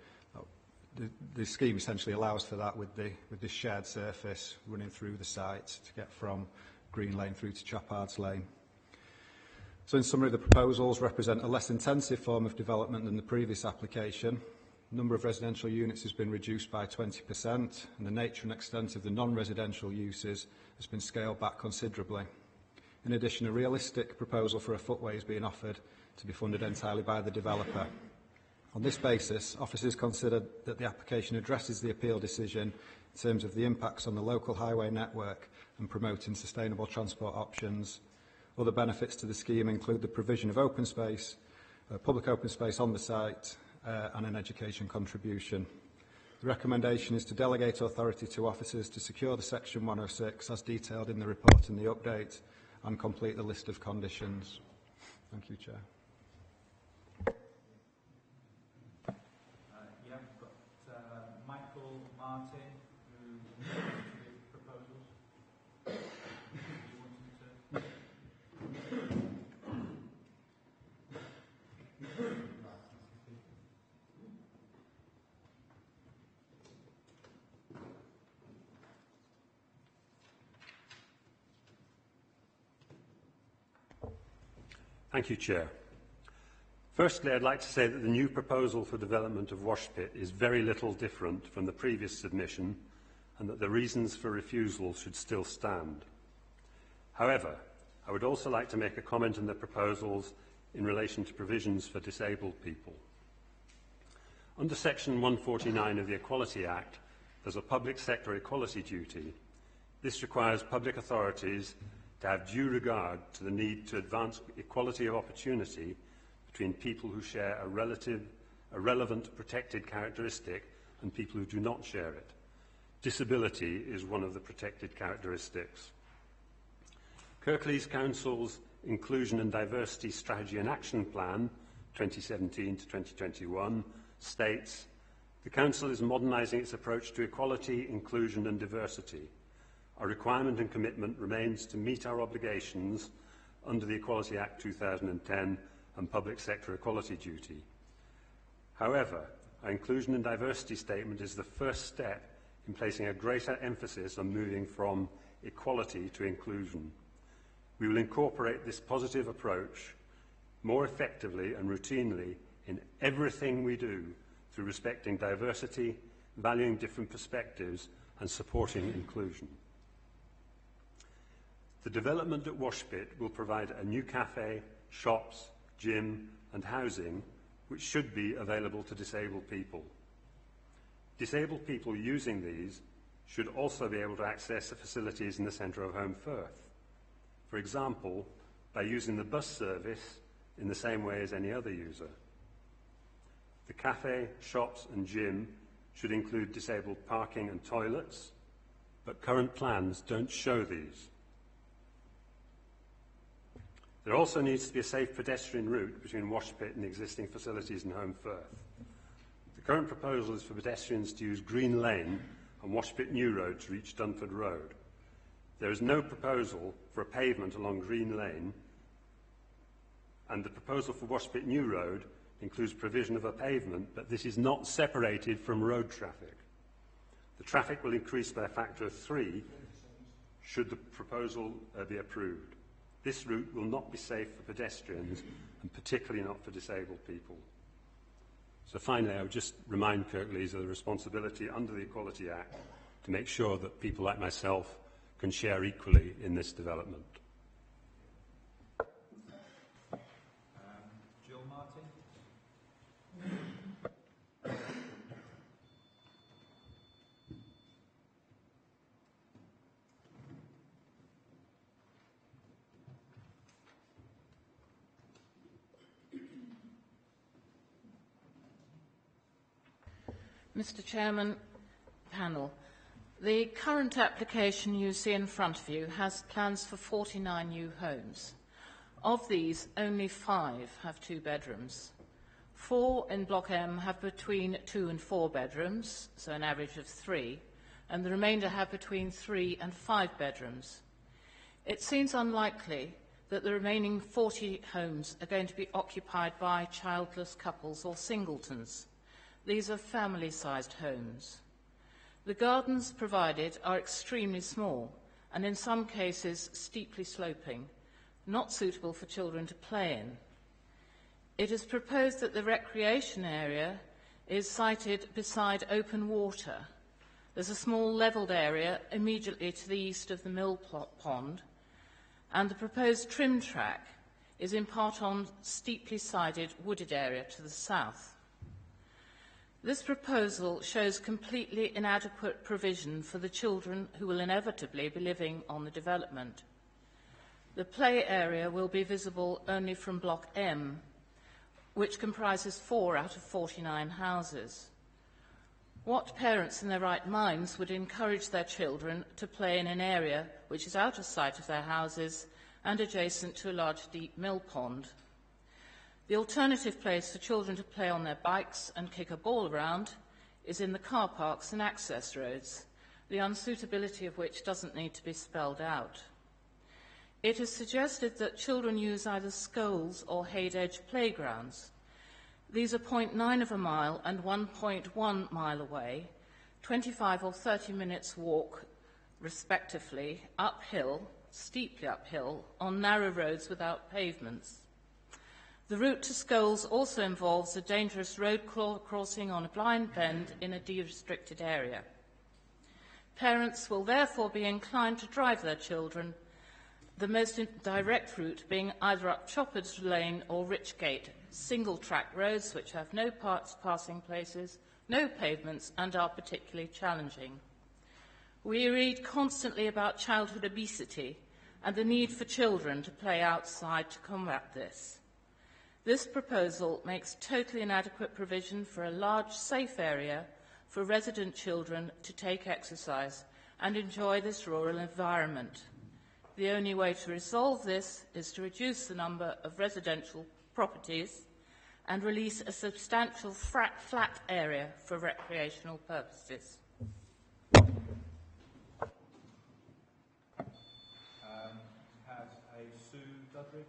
The scheme essentially allows for that with this shared surface running through the site to get from Green Lane through to Chappards Lane. So in summary, the proposals represent a less intensive form of development than the previous application. The number of residential units has been reduced by 20%, and the nature and extent of the non-residential uses has been scaled back considerably. In addition, a realistic proposal for a footway is being offered to be funded entirely by the developer. On this basis, officers considered that the application addresses the appeal decision in terms of the impacts on the local highway network and promoting sustainable transport options. Other benefits to the scheme include the provision of open space, public open space on the site, and an education contribution. The recommendation is to delegate authority to officers to secure the Section 106 as detailed in the report and the update and complete the list of conditions. Thank you, Chair. Yeah, we've got Michael Martin, who introduced the proposals. You wanted to... Thank you, Chair. Firstly, I'd like to say that the new proposal for development of Washpit is very little different from the previous submission and that the reasons for refusal should still stand. However, I would also like to make a comment on the proposals in relation to provisions for disabled people. Under Section 149 of the Equality Act, there's a public sector equality duty. This requires public authorities to have due regard to the need to advance equality of opportunity between people who share a relevant protected characteristic and people who do not share it. Disability is one of the protected characteristics. Kirklees Council's Inclusion and Diversity Strategy and Action Plan 2017 to 2021 states, "The Council is modernising its approach to equality, inclusion and diversity. Our requirement and commitment remains to meet our obligations under the Equality Act 2010 and Public Sector Equality Duty. However, our inclusion and diversity statement is the first step in placing a greater emphasis on moving from equality to inclusion. We will incorporate this positive approach more effectively and routinely in everything we do through respecting diversity, valuing different perspectives and supporting inclusion." The development at Washpit will provide a new cafe, shops, gym and housing which should be available to disabled people. Disabled people using these should also be able to access the facilities in the centre of Home Firth. For example, by using the bus service in the same way as any other user. The cafe, shops and gym should include disabled parking and toilets, but current plans don't show these. There also needs to be a safe pedestrian route between Washpit and the existing facilities in Home Firth. The current proposal is for pedestrians to use Green Lane and Washpit New Road to reach Dunford Road. There is no proposal for a pavement along Green Lane, and the proposal for Washpit New Road includes provision of a pavement, but this is not separated from road traffic. The traffic will increase by a factor of 3 should the proposal be approved. This route will not be safe for pedestrians and particularly not for disabled people. So finally, I would just remind Kirklees of the responsibility under the Equality Act to make sure that people like myself can share equally in this development. Jill Martin. Mr. Chairman, panel, the current application you see in front of you has plans for 49 new homes. Of these, only 5 have 2 bedrooms. 4 in Block M have between 2 and 4 bedrooms, so an average of 3, and the remainder have between 3 and 5 bedrooms. It seems unlikely that the remaining 40 homes are going to be occupied by childless couples or singletons. These are family-sized homes. The gardens provided are extremely small and in some cases steeply sloping, not suitable for children to play in. It is proposed that the recreation area is sited beside open water. There's a small levelled area immediately to the east of the mill pond, and the proposed trim track is in part on steeply sided wooded area to the south. This proposal shows completely inadequate provision for the children who will inevitably be living on the development. The play area will be visible only from Block M, which comprises 4 out of 49 houses. What parents in their right minds would encourage their children to play in an area which is out of sight of their houses and adjacent to a large deep mill pond? The alternative place for children to play on their bikes and kick a ball around is in the car parks and access roads, the unsuitability of which doesn't need to be spelled out. It is suggested that children use either Scholes or Hayed Edge playgrounds. These are 0.9 of a mile and 1.1 mile away, 25 or 30 minutes walk, respectively, uphill, steeply uphill, on narrow roads without pavements. The route to Scholes also involves a dangerous road crossing on a blind bend in a de-restricted area. Parents will therefore be inclined to drive their children, the most direct route being either up Choppers Lane or Richgate, single-track roads which have no passing places, no pavements, and are particularly challenging. We read constantly about childhood obesity and the need for children to play outside to combat this. This proposal makes totally inadequate provision for a large, safe area for resident children to take exercise and enjoy this rural environment. The only way to resolve this is to reduce the number of residential properties and release a substantial flat area for recreational purposes. Has a Sue Dudridge.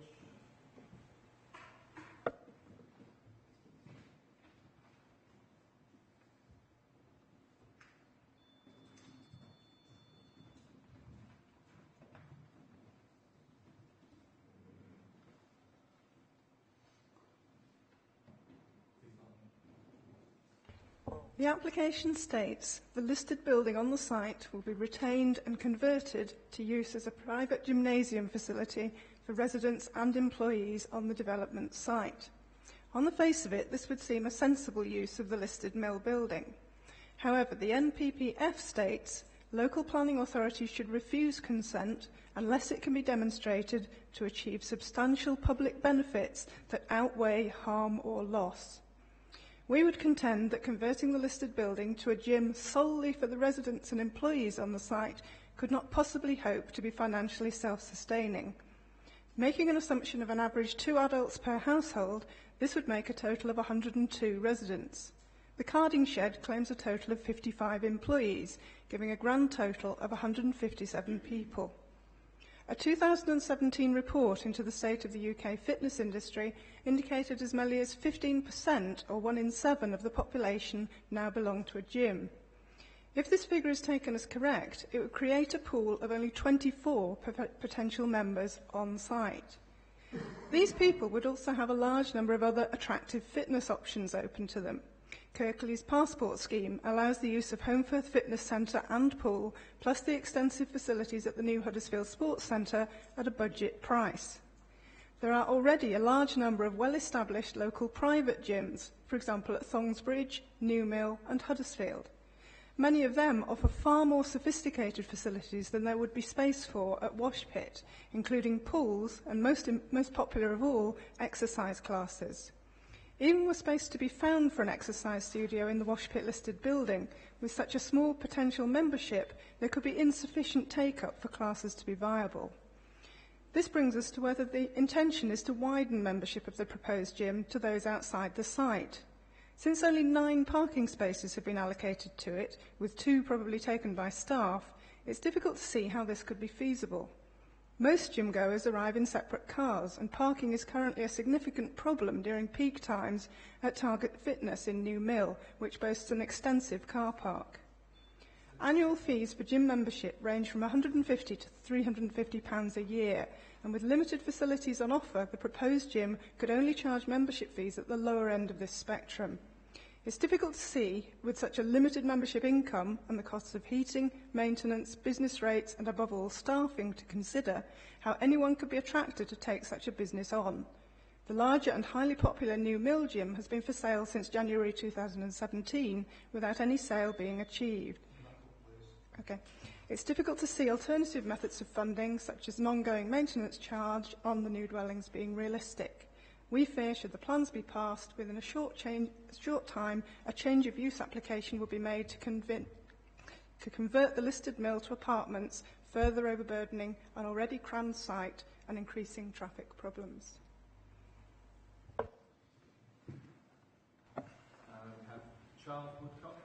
The application states the listed building on the site will be retained and converted to use as a private gymnasium facility for residents and employees on the development site. On the face of it, this would seem a sensible use of the listed mill building. However, the NPPF states local planning authorities should refuse consent unless it can be demonstrated to achieve substantial public benefits that outweigh harm or loss. We would contend that converting the listed building to a gym solely for the residents and employees on the site could not possibly hope to be financially self-sustaining. Making an assumption of an average 2 adults per household, this would make a total of 102 residents. The carding shed claims a total of 55 employees, giving a grand total of 157 people. A 2017 report into the state of the UK fitness industry indicated as many as 15%, or 1 in 7, of the population now belong to a gym. If this figure is taken as correct, it would create a pool of only 24 potential members on site. These people would also have a large number of other attractive fitness options open to them. Kirklees' passport scheme allows the use of Holmfirth Fitness Centre and pool, plus the extensive facilities at the new Huddersfield Sports Centre at a budget price. There are already a large number of well-established local private gyms, for example at Thongsbridge, Newmill and Huddersfield. Many of them offer far more sophisticated facilities than there would be space for at Washpit, including pools and, most popular of all, exercise classes. Even were space to be found for an exercise studio in the Washpit listed building, with such a small potential membership, there could be insufficient take-up for classes to be viable. This brings us to whether the intention is to widen membership of the proposed gym to those outside the site. Since only 9 parking spaces have been allocated to it, with 2 probably taken by staff, it's difficult to see how this could be feasible. Most gym goers arrive in separate cars, and parking is currently a significant problem during peak times at Target Fitness in New Mill, which boasts an extensive car park. Annual fees for gym membership range from £150 to £350 a year, and with limited facilities on offer, the proposed gym could only charge membership fees at the lower end of this spectrum. It's difficult to see, with such a limited membership income and the costs of heating, maintenance, business rates and above all staffing to consider, how anyone could be attracted to take such a business on. The larger and highly popular New Mill Gym has been for sale since January 2017 without any sale being achieved. Okay. It's difficult to see alternative methods of funding, such as an ongoing maintenance charge on the new dwellings, being realistic. We fear, should the plans be passed, within a short time, a change of use application will be made to convert the listed mill to apartments, further overburdening an already crammed site and increasing traffic problems. We have Charles Woodcock.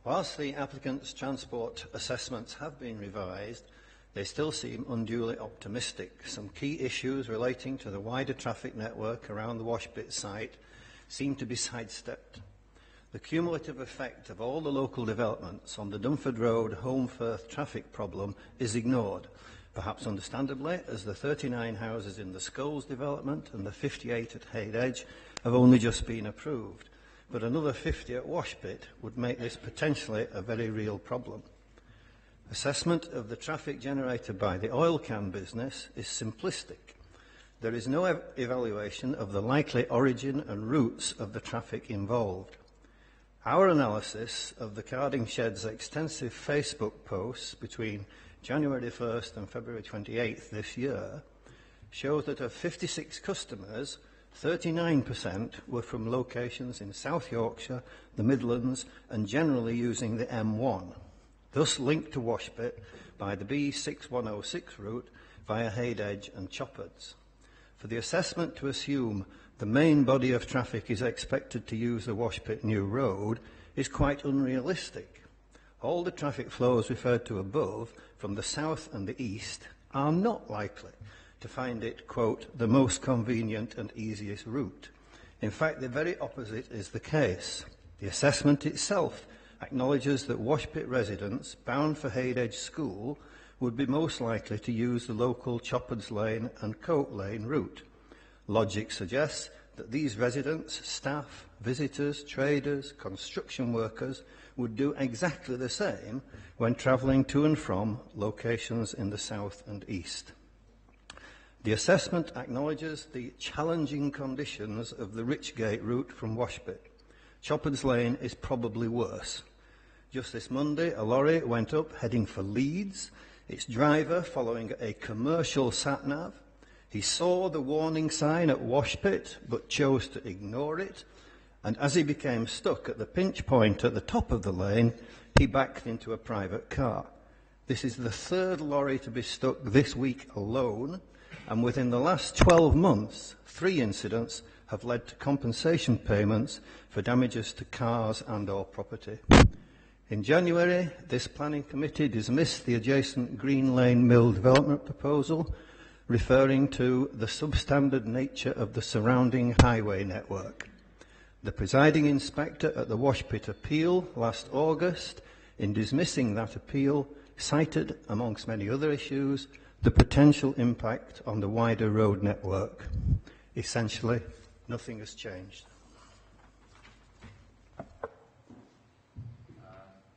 Whilst the applicant's transport assessments have been revised, they still seem unduly optimistic. Some key issues relating to the wider traffic network around the Washpit site seem to be sidestepped. The cumulative effect of all the local developments on the Dunford Road Holmfirth traffic problem is ignored, perhaps understandably, as the 39 houses in the Skulls development and the 58 at Hayed Edge have only just been approved. But another 50 at Washpit would make this potentially a very real problem. Assessment of the traffic generated by the oil can business is simplistic. There is no evaluation of the likely origin and routes of the traffic involved. Our analysis of the carding shed's extensive Facebook posts between January 1st and February 28th this year shows that of 56 customers, 39% were from locations in South Yorkshire, the Midlands, and generally using the M1, thus linked to Washpit by the B6106 route via Hayed Edge and Choppards. For the assessment to assume the main body of traffic is expected to use the Washpit New Road is quite unrealistic. All the traffic flows referred to above from the south and the east are not likely to find it, quote, the most convenient and easiest route. In fact, the very opposite is the case. The assessment itself acknowledges that Washpit residents bound for Hayed Edge School would be most likely to use the local Choppards Lane and Coat Lane route. Logic suggests that these residents, staff, visitors, traders, construction workers would do exactly the same when travelling to and from locations in the south and east. The assessment acknowledges the challenging conditions of the Richgate route from Washpit. Choppards Lane is probably worse. Just this Monday, a lorry went up heading for Leeds, its driver following a commercial sat-nav. He saw the warning sign at Washpit but chose to ignore it, and as he became stuck at the pinch point at the top of the lane, he backed into a private car. This is the third lorry to be stuck this week alone, and within the last 12 months, 3 incidents have led to compensation payments for damages to cars and or property. In January, this planning committee dismissed the adjacent Green Lane Mill development proposal, referring to the substandard nature of the surrounding highway network. The presiding inspector at the Washpit appeal last August, in dismissing that appeal, cited, amongst many other issues, the potential impact on the wider road network. Essentially, nothing has changed.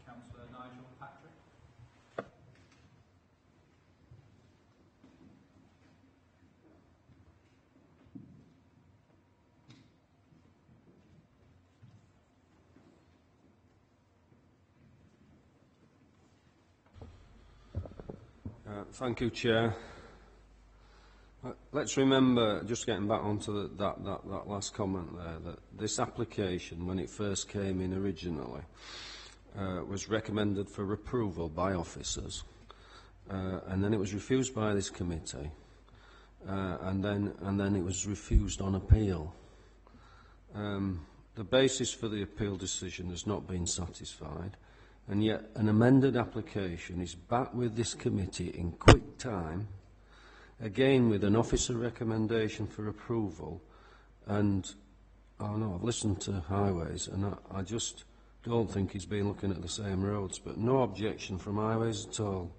Councillor Nigel Patrick. Thank you, Chair. Let's remember, just getting back onto that last comment there, that this application, when it first came in originally, was recommended for approval by officers, and then it was refused by this committee, and then it was refused on appeal. The basis for the appeal decision has not been satisfied, and yet an amended application is back with this committee in quick time, again with an officer recommendation for approval. And I've listened to Highways, and I just don't think he's been looking at the same roads, but no objection from Highways at all.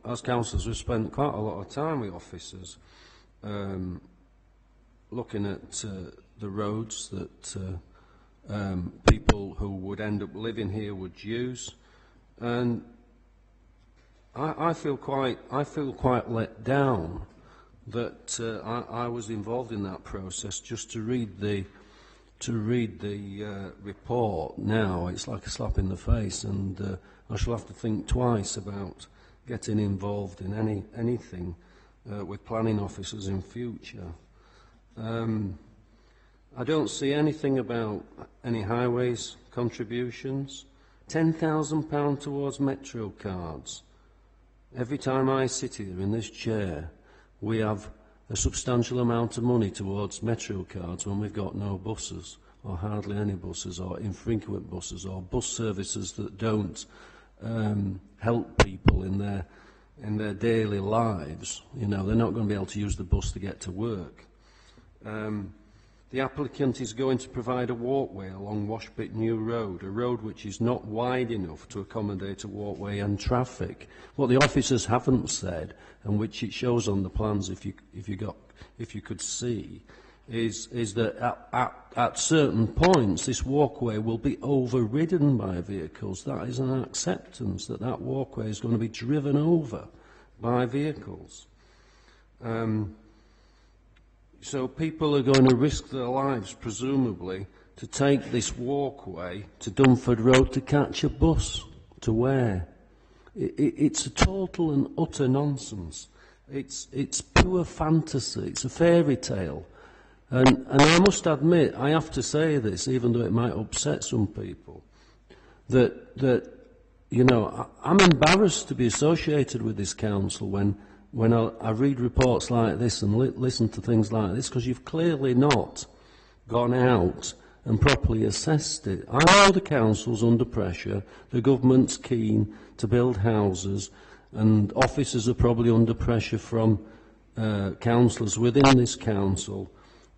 As councillors, we've spent quite a lot of time with officers looking at the roads that people who would end up living here would use, and I feel quite let down that I was involved in that process. Just to read the report now, it's like a slap in the face, and I shall have to think twice about getting involved in anything with planning officers in future. I don't see anything about any highways contributions. £10,000 towards Metro cards. Every time I sit here in this chair, we have a substantial amount of money towards Metro cards when we've got no buses, or hardly any buses, or infrequent buses, or bus services that don't help people in their daily lives. You know, they're not going to be able to use the bus to get to work. The applicant is going to provide a walkway along Washpit New Road, a road which is not wide enough to accommodate a walkway and traffic. What the officers haven't said, and which it shows on the plans if you could see, is that at certain points this walkway will be overridden by vehicles. That is an acceptance that walkway is going to be driven over by vehicles. So people are going to risk their lives, presumably, to take this walkway to Dunford Road to catch a bus. To where? It's a total and utter nonsense. It's pure fantasy. It's a fairy tale. And I must admit, I have to say this, even though it might upset some people, that you know, I'm embarrassed to be associated with this council when I read reports like this and listen to things like this, because you've clearly not gone out and properly assessed it. I know the council's under pressure, the government's keen to build houses, and officers are probably under pressure from councillors within this council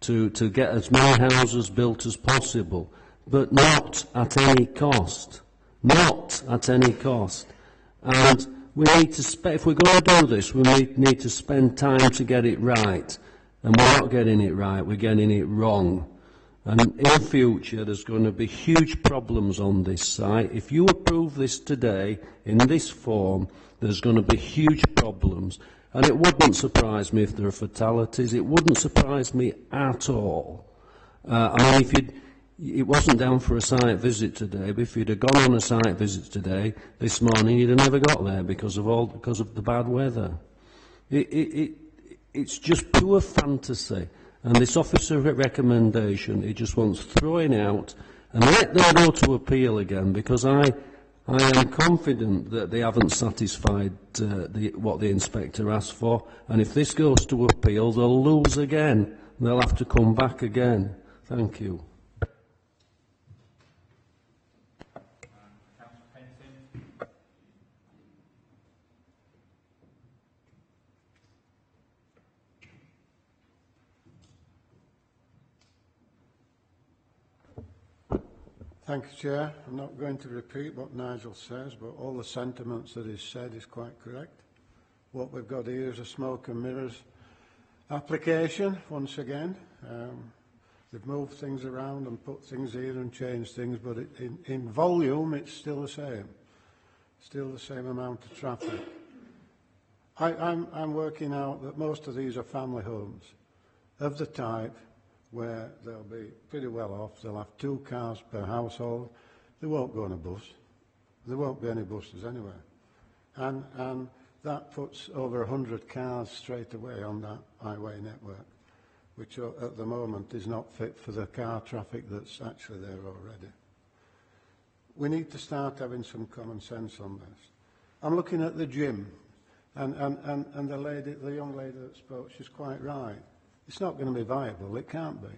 to get as many houses built as possible, but not at any cost. Not at any cost. And we need to if we're going to do this, we need to spend time to get it right. And we're not getting it right, we're getting it wrong. And in future, there's going to be huge problems on this site. If you approve this today, in this form, there's going to be huge problems. And it wouldn't surprise me if there are fatalities. It wouldn't surprise me at all. I mean, it wasn't down for a site visit today, but if you'd have gone on a site visit today, this morning, you'd have never got there because of the bad weather. It's just pure fantasy. And this officer recommendation, he just wants throwing out, and let them go to appeal again, because I am confident that they haven't satisfied what the inspector asked for, and if this goes to appeal, they'll lose again. They'll have to come back again. Thank you. Thank you, Chair. I'm not going to repeat what Nigel says, but all the sentiments that he's said is quite correct. What we've got here is a smoke and mirrors application, once again. They've moved things around and put things here and changed things, but in volume, it's still the same. Still the same amount of traffic. I'm working out that most of these are family homes of the type where they'll be pretty well off. They'll have 2 cars per household. They won't go on a bus. There won't be any buses anywhere. And that puts over 100 cars straight away on that highway network, which at the moment is not fit for the car traffic that's actually there already. we need to start having some common sense on this. I'm looking at the gym, and the young lady that spoke, she's quite right. It's not going to be viable. It can't be.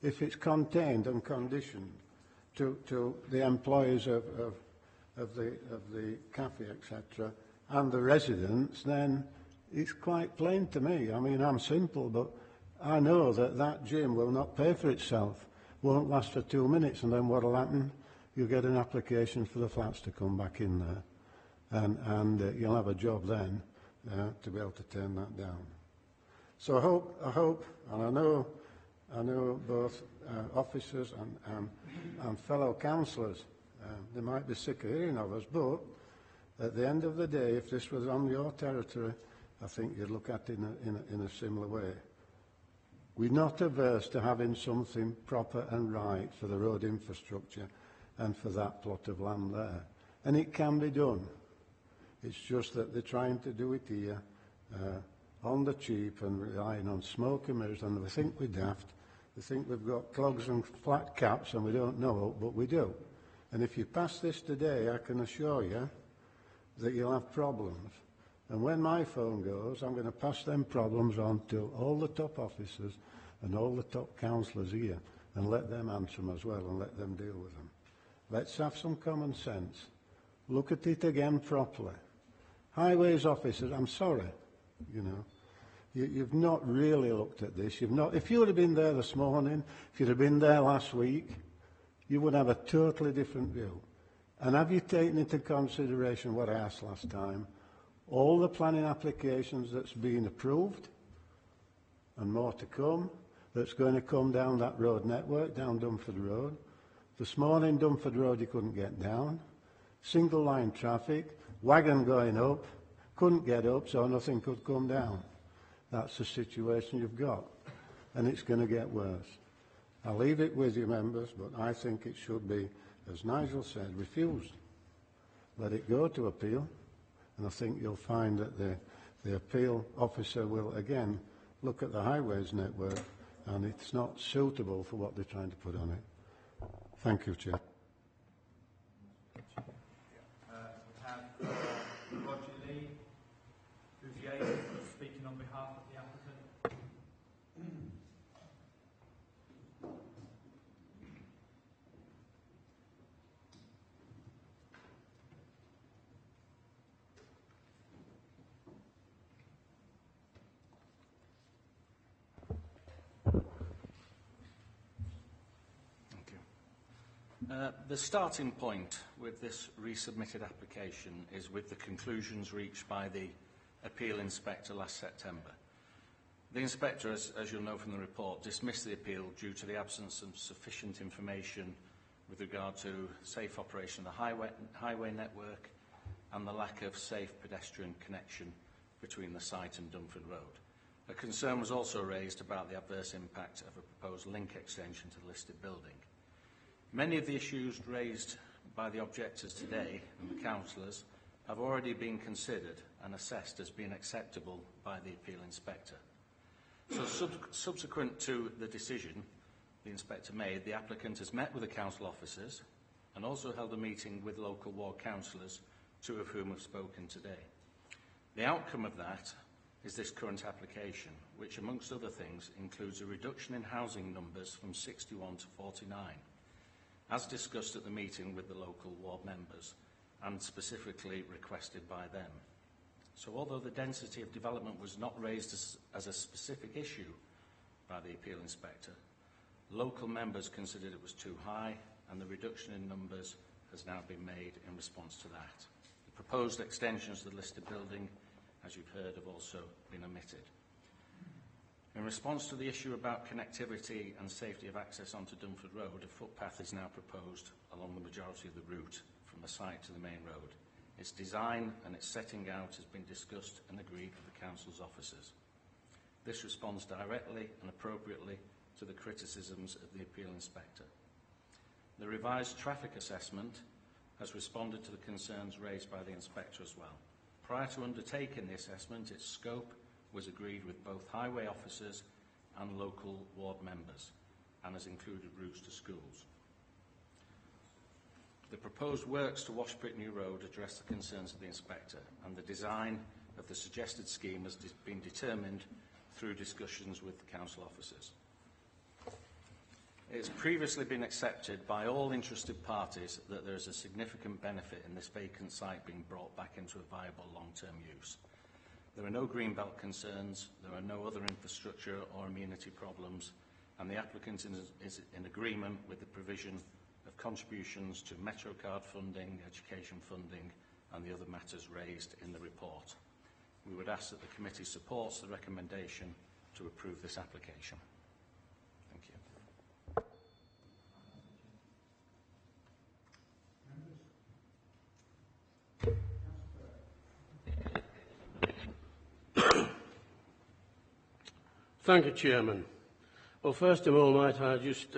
If it's contained and conditioned to the employees of the cafe, etc., and the residents, then it's quite plain to me. I mean, I'm simple, but I know that that gym will not pay for itself, won't last for 2 minutes, and then what will happen? You'll get an application for the flats to come back in there, and you'll have a job then to be able to turn that down. So I hope, and I know both officers and fellow councillors, they might be sick of hearing of us, but at the end of the day, if this was on your territory, I think you'd look at it in a similar way. We're not averse to having something proper and right for the road infrastructure and for that plot of land there. And it can be done. It's just that they're trying to do it here on the cheap and relying on smoke and mirrors, and we think we're daft. We think we've got clogs and flat caps and we don't know, but we do. And if you pass this today, I can assure you that you'll have problems. And when my phone goes, I'm going to pass them problems on to all the top officers and all the top councillors here and let them answer them as well and let them deal with them. Let's have some common sense. Look at it again properly. Highways officers, I'm sorry, you know. You've not really looked at this. If you would have been there this morning, if you'd have been there last week, you would have a totally different view. And have you taken into consideration what I asked last time? All the planning applications that's been approved, and more to come, that's going to come down that road network, down Dumford Road. This morning, Dumford Road you couldn't get down. Single line traffic, wagon going up, couldn't get up, so nothing could come down. That's the situation you've got, and it's going to get worse. I'll leave it with you, members, but I think it should be, as Nigel said, refused. Let it go to appeal, and I think you'll find that the appeal officer will, again, look at the highways network, and it's not suitable for what they're trying to put on it. Thank you, Chair. We have Roger Lee, who's speaking on behalf of the applicant. The starting point with this resubmitted application is with the conclusions reached by the appeal inspector last September. The inspector, as you'll know from the report, dismissed the appeal due to the absence of sufficient information with regard to safe operation of the highway network and the lack of safe pedestrian connection between the site and Dumford Road. A concern was also raised about the adverse impact of a proposed link extension to the listed building. Many of the issues raised by the objectors today and the councillors have already been considered and assessed as being acceptable by the appeal inspector. So subsequent to the decision the inspector made, the applicant has met with the council officers and also held a meeting with local ward councillors, 2 of whom have spoken today. The outcome of that is this current application, which amongst other things includes a reduction in housing numbers from 61 to 49. As discussed at the meeting with the local ward members and specifically requested by them. So although the density of development was not raised as a specific issue by the appeal inspector, local members considered it was too high, and the reduction in numbers has now been made in response to that. The proposed extensions to the listed building, as you've heard, have also been omitted. In response to the issue about connectivity and safety of access onto Dumford Road, a footpath is now proposed along the majority of the route from the site to the main road. Its design and its setting out has been discussed and agreed with the council's officers. This responds directly and appropriately to the criticisms of the appeal inspector. The revised traffic assessment has responded to the concerns raised by the inspector as well. Prior to undertaking the assessment, its scope was agreed with both highway officers and local ward members and has included routes to schools. The proposed works to Washpit New Road address the concerns of the inspector, and the design of the suggested scheme has been determined through discussions with the council officers. It has previously been accepted by all interested parties that there is a significant benefit in this vacant site being brought back into a viable long-term use. There are no greenbelt concerns, there are no other infrastructure or amenity problems, and the applicant is in agreement with the provision of contributions to MetroCard funding, education funding, and the other matters raised in the report. We would ask that the committee supports the recommendation to approve this application. Thank you. Thank you, Chairman. Well, first of all, might I just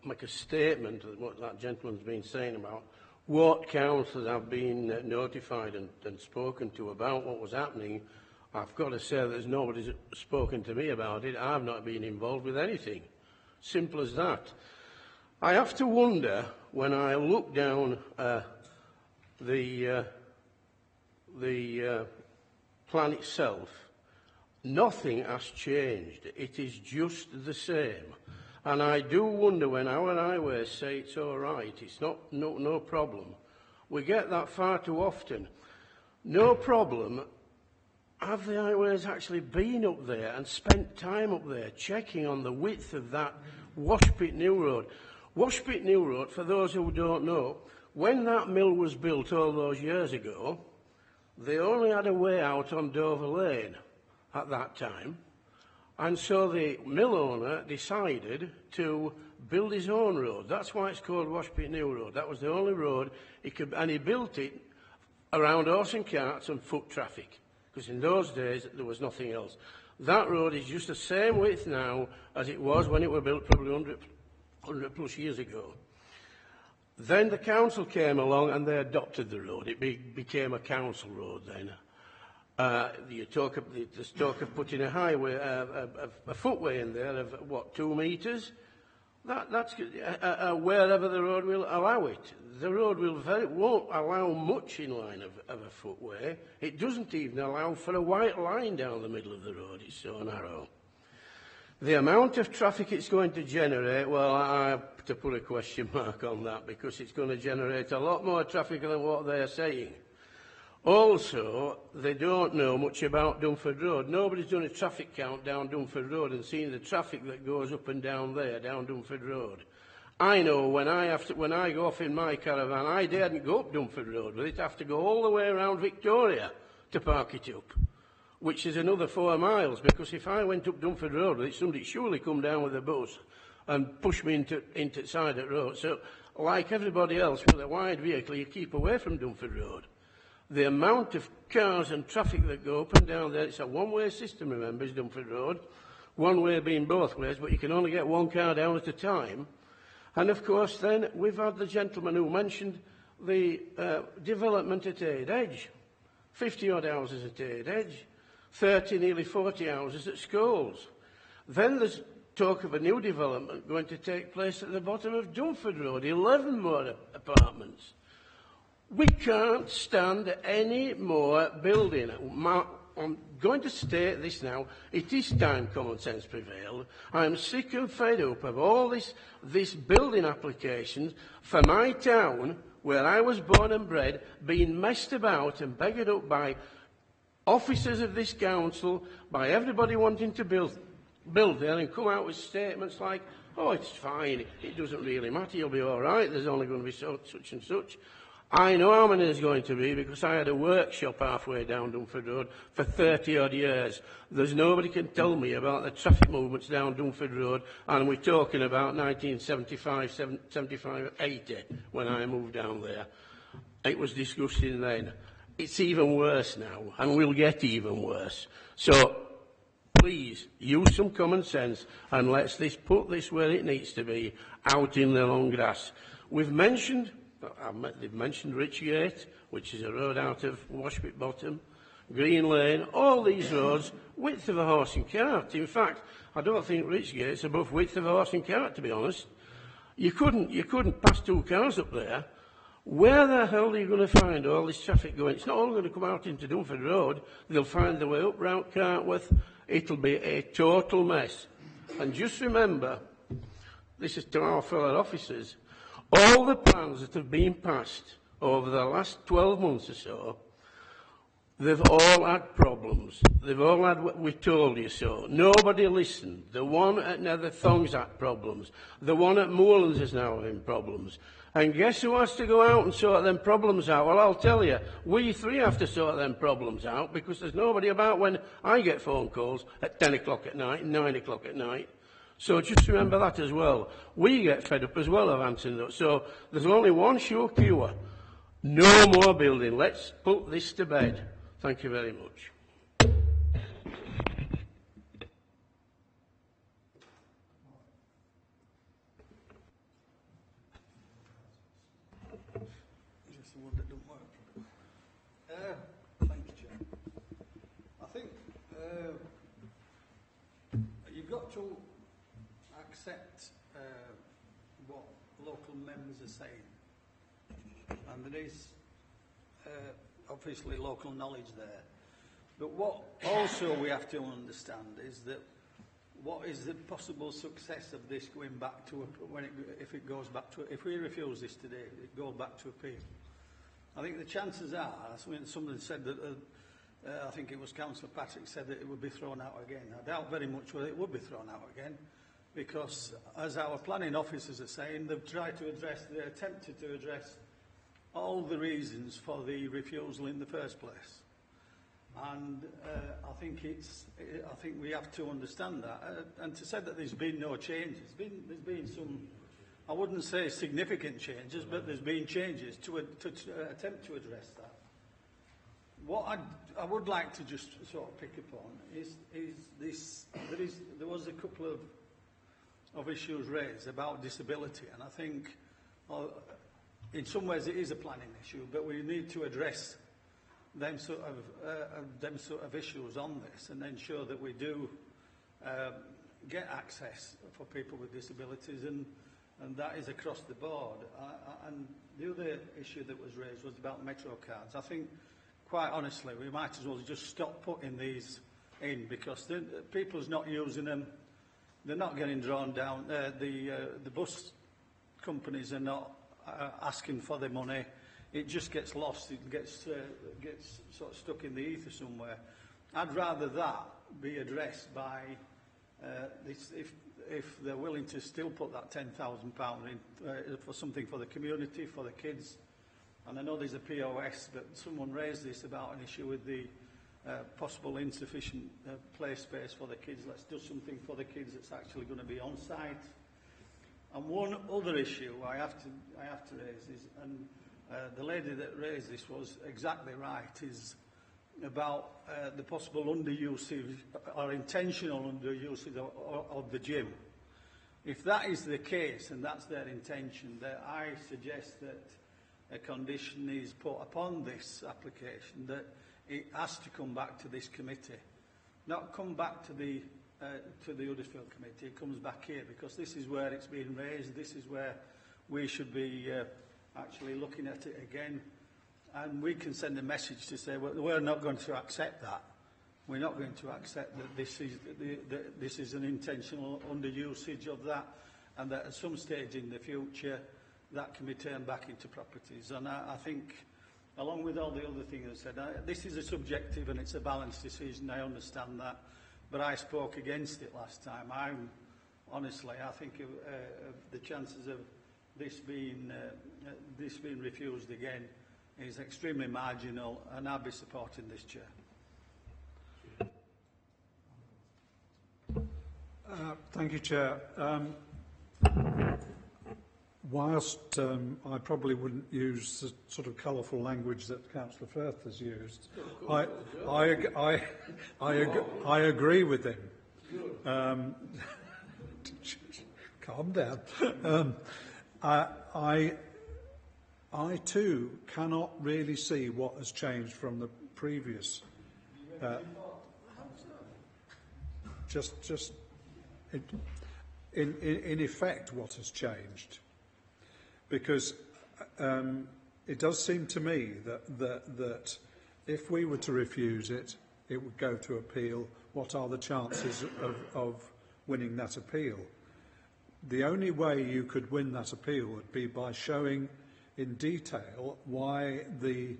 make a statement of what that gentleman's been saying about what councillors have been notified and spoken to about what was happening. I've got to say that there's nobody's spoken to me about it. I've not been involved with anything. Simple as that. I have to wonder, when I look down the plan itself, nothing has changed. It is just the same. And I do wonder when our highways say it's all right, it's no problem. We get that far too often. No problem. Have the highways actually been up there and spent time up there checking on the width of that Washpit New Road? Washpit New Road, for those who don't know, when that mill was built all those years ago, they only had a way out on Dover Lane at that time. And so the mill owner decided to build his own road. That's why it's called Washpit New Road. That was the only road he could, and he built it around horse and carts and foot traffic, because in those days there was nothing else. That road is just the same width now as it was when it was built probably 100 plus years ago. Then the council came along and they adopted the road. It became a council road then. There's talk of putting a highway, a footway in there of, what, 2 metres? That's wherever the road will allow it. The road won't allow much in line of a footway. It doesn't even allow for a white line down the middle of the road. It's so narrow. The amount of traffic it's going to generate, well, I have to put a question mark on that, because it's going to generate a lot more traffic than what they're saying. Also, they don't know much about Dunford Road. Nobody's done a traffic count down Dunford Road and seen the traffic that goes up and down there, down Dunford Road. I know when I go off in my caravan, I daren't go up Dunford Road, but I'd have to go all the way around Victoria to park it up, which is another 4 miles, because if I went up Dunford Road, somebody'd surely come down with a bus and push me into the side of the road. So, like everybody else with a wide vehicle, you keep away from Dunford Road. The amount of cars and traffic that go up and down there, it's a one-way system, remember, is Dunford Road. One way being both ways, but you can only get one car down at a time. And of course then, we've had the gentleman who mentioned the development at Aid Edge. 50-odd houses at Aid Edge, 30, nearly 40 houses at Scholes. Then there's talk of a new development going to take place at the bottom of Dunford Road, 11 more apartments. We can't stand any more building. I'm going to state this now. It is time common sense prevailed. I'm sick and fed up of all this building applications for my town, where I was born and bred, being messed about and begged up by officers of this council, by everybody wanting to build there, and come out with statements like, oh, it's fine, it doesn't really matter, you'll be all right, there's only going to be such and such. I know how many there's going to be, because I had a workshop halfway down Dunford Road for 30-odd years. There's nobody can tell me about the traffic movements down Dunford Road, and we're talking about 1975, 75, 80, when I moved down there. It was disgusting then. It's even worse now, and will get even worse. So, please, use some common sense, and let's put this where it needs to be, out in the long grass. They've mentioned Richgate, which is a road out of Washpit Bottom, Green Lane, all these roads, width of a horse and cart. In fact, I don't think Richgate's above width of a horse and cart, to be honest. You couldn't pass 2 cars up there. Where the hell are you going to find all this traffic going? It's not all going to come out into Dunford Road. They'll find their way up round Cartworth. It'll be a total mess. And just remember, this is to our fellow officers, all the plans that have been passed over the last 12 months or so, they've all had problems. They've all had "we told you so." Nobody listened. The one at Netherthong's had problems. The one at Moorlands is now having problems. And guess who has to go out and sort them problems out? Well, I'll tell you, we three have to sort them problems out because there's nobody about when I get phone calls at 10 o'clock at night, 9 o'clock at night. So just remember that as well. We get fed up as well of answering those. So there's only one sure cure. No more building. Let's put this to bed. Thank you very much. Just the one that doesn't work. Thank you, Chair. I think you've got to accept what local members are saying, and there is obviously local knowledge there. But what also we have to understand is that what is the possible success of this going back to if it goes back to, if we refuse this today, it goes back to appeal. I think the chances are, somebody said that I think it was Councillor Patrick said that it would be thrown out again. I doubt very much whether it would be thrown out again, because as our planning officers are saying, they've tried to address, they attempted to address all the reasons for the refusal in the first place. And I think we have to understand that. And to say that there's been no changes, there's been some, I wouldn't say significant changes, but there's been changes to attempt to address that. What I would like to just sort of pick upon is this. There was a couple of issues raised about disability, and I think in some ways it is a planning issue, but we need to address them sort of issues on this and ensure that we do get access for people with disabilities, and that is across the board. And the other issue that was raised was about Metro cards. I think, quite honestly, we might as well just stop putting these in, because people's not using them. They're not getting drawn down. The bus companies are not asking for their money. It just gets lost. It gets sort of stuck in the ether somewhere. I'd rather that be addressed by this, if they're willing to still put that £10,000 in for something for the community, for the kids. And I know there's a POS, but someone raised this about an issue with the possible insufficient play space for the kids. Let's do something for the kids that's actually going to be on site. And one other issue I have to raise is, and the lady that raised this was exactly right, is about the possible underusage or intentional underusage of the gym. If that is the case and that's their intention, then I suggest that a condition is put upon this application that it has to come back to this committee, not come back to the Huddersfield committee. It comes back here, because this is where it's being raised. This is where we should be actually looking at it again, and we can send a message to say, well, we're not going to accept that. We're not going to accept that this is an intentional underusage of that, and that at some stage in the future that can be turned back into properties. And I think, along with all the other things I said, this is a subjective and it's a balanced decision. I understand that, but I spoke against it last time. Honestly, I think the chances of this being refused again is extremely marginal, and I'll be supporting this, Chair. Thank you, Chair. Whilst I probably wouldn't use the sort of colourful language that Councillor Firth has used, I agree with him. Calm down. I too cannot really see what has changed from the previous. Just in effect, what has changed? Because it does seem to me that if we were to refuse it, it would go to appeal. What are the chances of winning that appeal? The only way you could win that appeal would be by showing in detail why the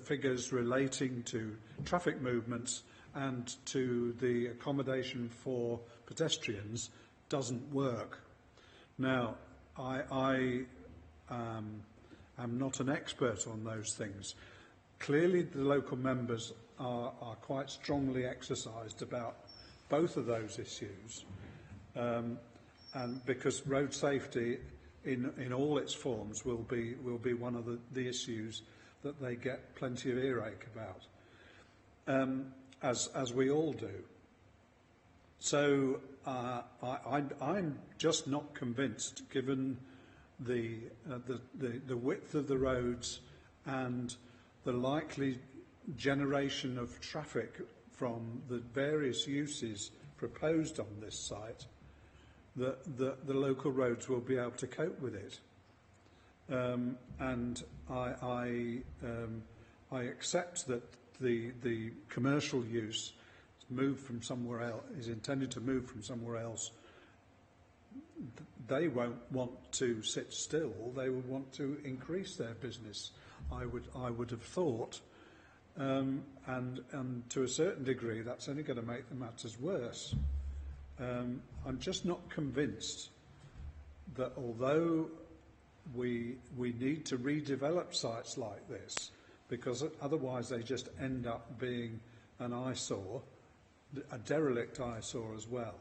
figures relating to traffic movements and to the accommodation for pedestrians doesn't work. Now, I am not an expert on those things. Clearly, the local members are quite strongly exercised about both of those issues, and because road safety in all its forms will be one of the issues that they get plenty of earache about, as we all do. So I'm just not convinced, given the width of the roads and the likely generation of traffic from the various uses proposed on this site, that the local roads will be able to cope with it. And I accept that the commercial use moved from somewhere else, is intended to move from somewhere else. They won't want to sit still. They would want to increase their business, I would have thought, and to a certain degree, that's only going to make the matters worse. I'm just not convinced that although we need to redevelop sites like this, because otherwise they just end up being an eyesore, a derelict eyesore as well,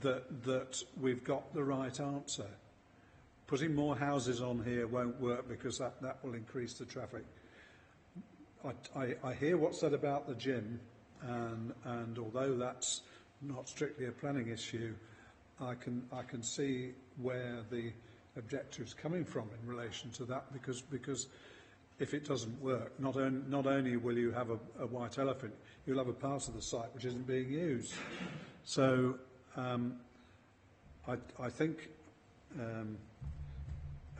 that we've got the right answer. Putting more houses on here won't work because that will increase the traffic. I hear what's said about the gym, and although that's not strictly a planning issue, I can see where the objector is coming from in relation to that, because if it doesn't work, not only will you have a white elephant, you'll have a part of the site which isn't being used. So I think,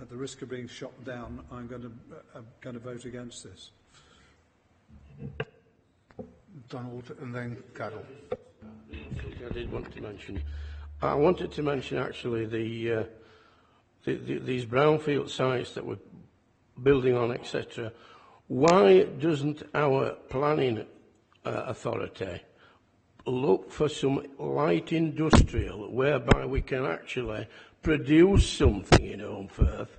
at the risk of being shot down, I'm going to vote against this. Donald and then Carol. I did want to mention. I wanted to mention actually these brownfield sites that we're building on, etc. Why doesn't our planning authority look for some light industrial whereby we can actually produce something in Holmfirth?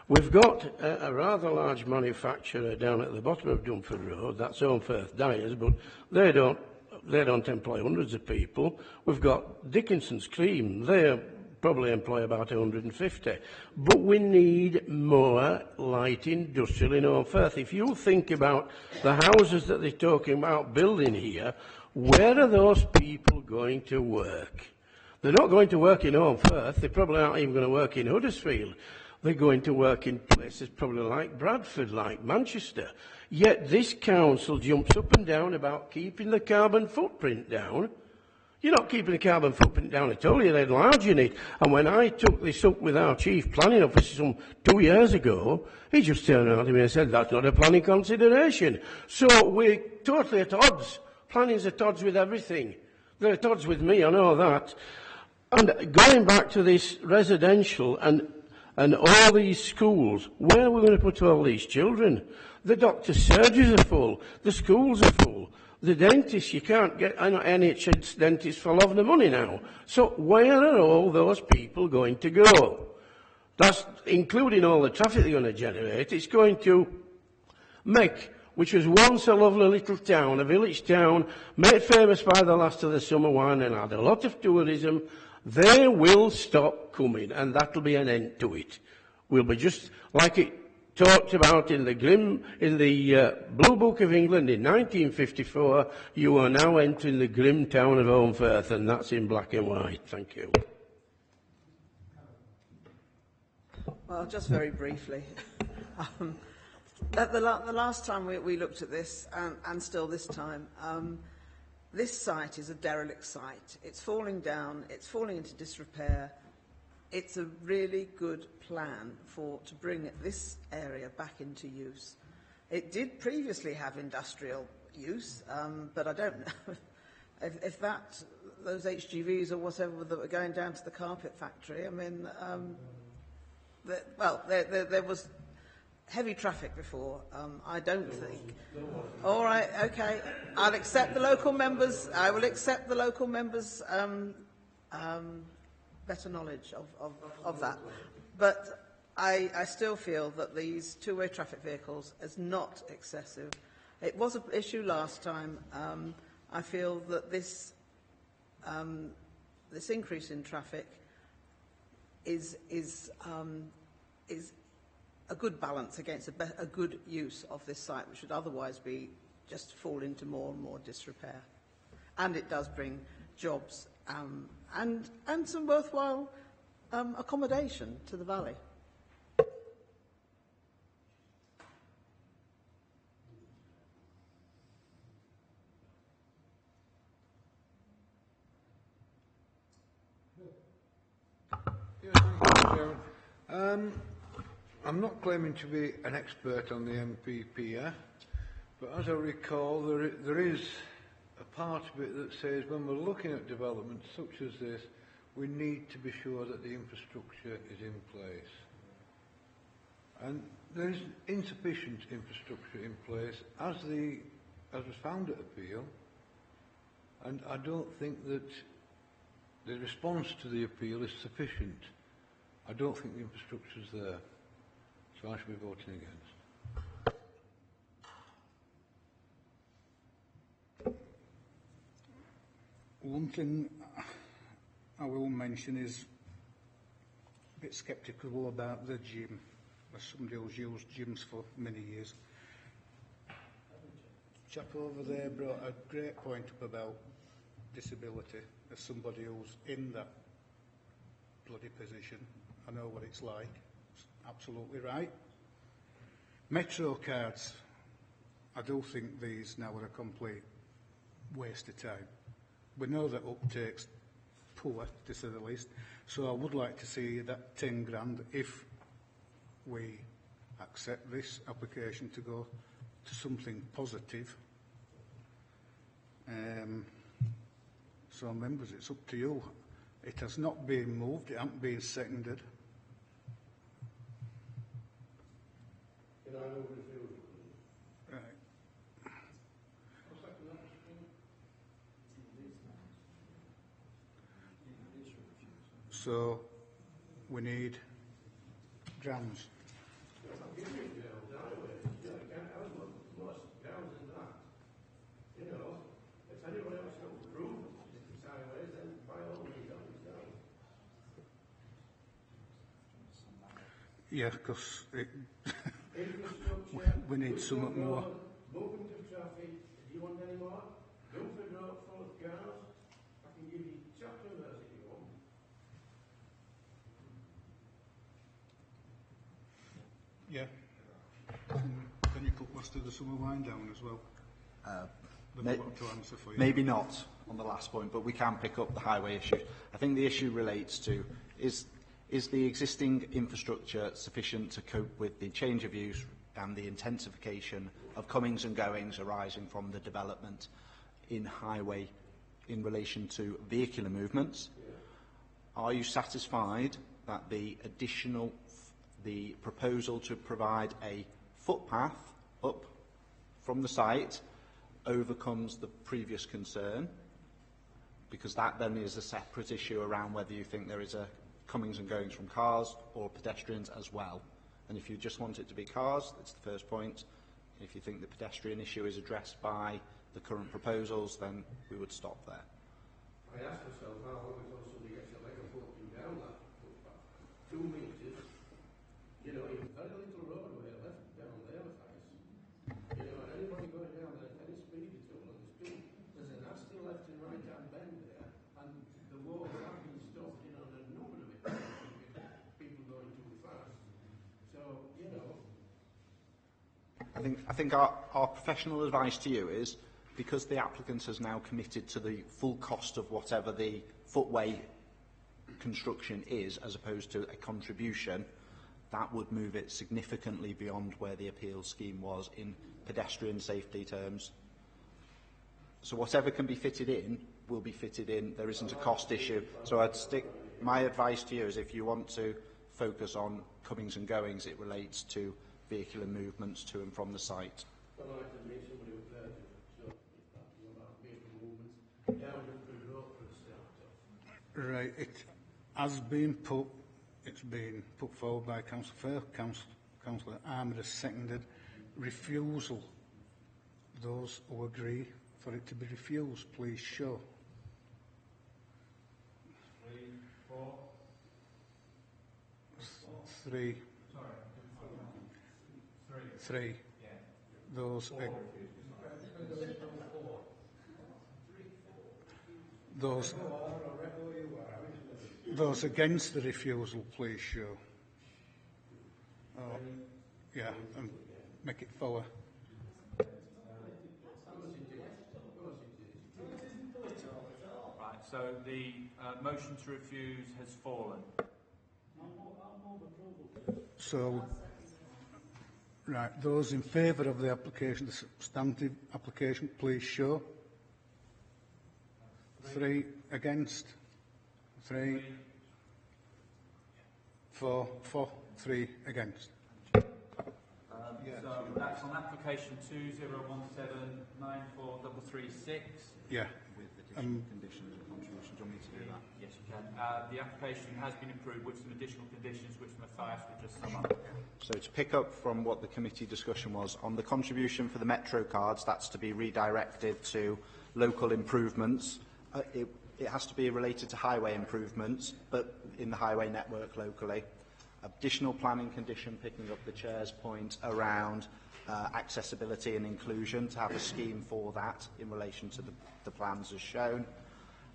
We've got a rather large manufacturer down at the bottom of Dunford Road, that's Holmfirth Dyers, but they don't employ hundreds of people. We've got Dickinson's Cream, they probably employ about 150. But we need more light industrial in Holmfirth. If you think about the houses that they're talking about building here, where are those people going to work? They're not going to work in Holmfirth, they probably aren't even going to work in Huddersfield. They're going to work in places probably like Bradford, like Manchester. Yet this council jumps up and down about keeping the carbon footprint down. You're not keeping the carbon footprint down at all, you're enlarging it. And when I took this up with our chief planning officer some 2 years ago, he just turned around to me and said, that's not a planning consideration. So we're totally at odds. Planning's at odds with everything. They're at odds with me, I know that. And going back to this residential and all these schools, where are we going to put all these children? The doctor's surgeries are full, the schools are full, the dentists, you can't get NHS dentists for love of the money now. So where are all those people going to go? That's including all the traffic they're going to generate. It's going to make, which was once a lovely little town, a village town, made famous by the last of the summer wine and had a lot of tourism. They will stop coming, and that'll be an end to it. We'll be just like it talked about in the Blue Book of England in 1954. You are now entering the grim town of Holmfirth, and that's in black and white. Thank you. Well, just very briefly. The last time we looked at this, and still this time, this site is a derelict site. It's falling down, it's falling into disrepair. it's a really good plan to bring this area back into use. It did previously have industrial use, but I don't know if those HGVs or whatever that were going down to the carpet factory. I mean, there was heavy traffic before. I don't think. All right, okay. I'll accept the local members. I will accept the local members' better knowledge of that. But I still feel that these two-way traffic vehicles is not excessive. It was an issue last time. I feel that this increase in traffic is a good balance against a good use of this site, which would otherwise be just fall into more and more disrepair. And it does bring jobs and some worthwhile accommodation to the valley. I'm not claiming to be an expert on the MPPF, but as I recall, there is a part of it that says when we're looking at developments such as this, we need to be sure that the infrastructure is in place. And there's insufficient infrastructure in place as was found at appeal, and I don't think that the response to the appeal is sufficient. I don't think the infrastructure is there, so I should be voting against. One thing I will mention is a bit sceptical about the gym, as somebody who's used gyms for many years. Chap over there brought a great point up about disability, as somebody who's in that bloody position. I know what it's like. It's absolutely right. Metro cards, I do think these now are a complete waste of time. We know that uptake's poor, to say the least, so I would like to see that 10 grand if we accept this application to go to something positive. So members, it's up to you. It has not been moved, it hasn't been seconded. Right. So we need drams. Yeah, because we need something more. Movement of traffic. Do you want any more? Dumford Road full of cars. I can give you chocolate those if you want. Yeah. Can you put West of the Summer Wine down as well? To answer for you. Maybe not on the last point, but we can pick up the highway issue. I think the issue relates to is the existing infrastructure sufficient to cope with the change of use and the intensification of comings and goings arising from the development in highway in relation to vehicular movements? Are you satisfied that the proposal to provide a footpath up from the site overcomes the previous concern? Because that then is a separate issue around whether you think there is a comings and goings from cars or pedestrians as well. And if you just want it to be cars, that's the first point. If you think the pedestrian issue is addressed by the current proposals, then we would stop there. I asked myself how long until somebody gets a leg of walking down that footpath. 2 metres, you know, you've got a little roadway left down there, Matthias. You know, and anybody going down there at any speed at all, there's a nasty left and right hand bend there, and the walls have been stopped, you know, and a number of it, people going too fast. So, you know. I think our professional advice to you is, because the applicant has now committed to the full cost of whatever the footway construction is, as opposed to a contribution, that would move it significantly beyond where the appeal scheme was in pedestrian safety terms. So whatever can be fitted in will be fitted in. There isn't a cost issue. So I'd stick. My advice to you is, if you want to focus on comings and goings, it relates to vehicular movements to and from the site. Right, it has been put. It's been put forward by Councillor Fair. Councillor Armour has seconded. Refusal. Those who agree for it to be refused, please show. 3, 4. 3. Sorry. 3. Yeah. Those against the refusal, please show. Oh, yeah, and make it 4. Right, so the motion to refuse has fallen. So, right, those in favour of the application, the substantive application, please show. 3 against. 3. 4. 3 against. So that's on application 20179436. Yeah. With additional conditions and contributions. Do you want me to do that? Yes, you can. The application has been approved with some additional conditions, which Matthias will just sum up. So to pick up from what the committee discussion was, on the contribution for the Metro cards, that's to be redirected to local improvements. It has to be related to highway improvements, but in the highway network locally. Additional planning condition, picking up the Chair's point around accessibility and inclusion, to have a scheme for that in relation to the plans as shown.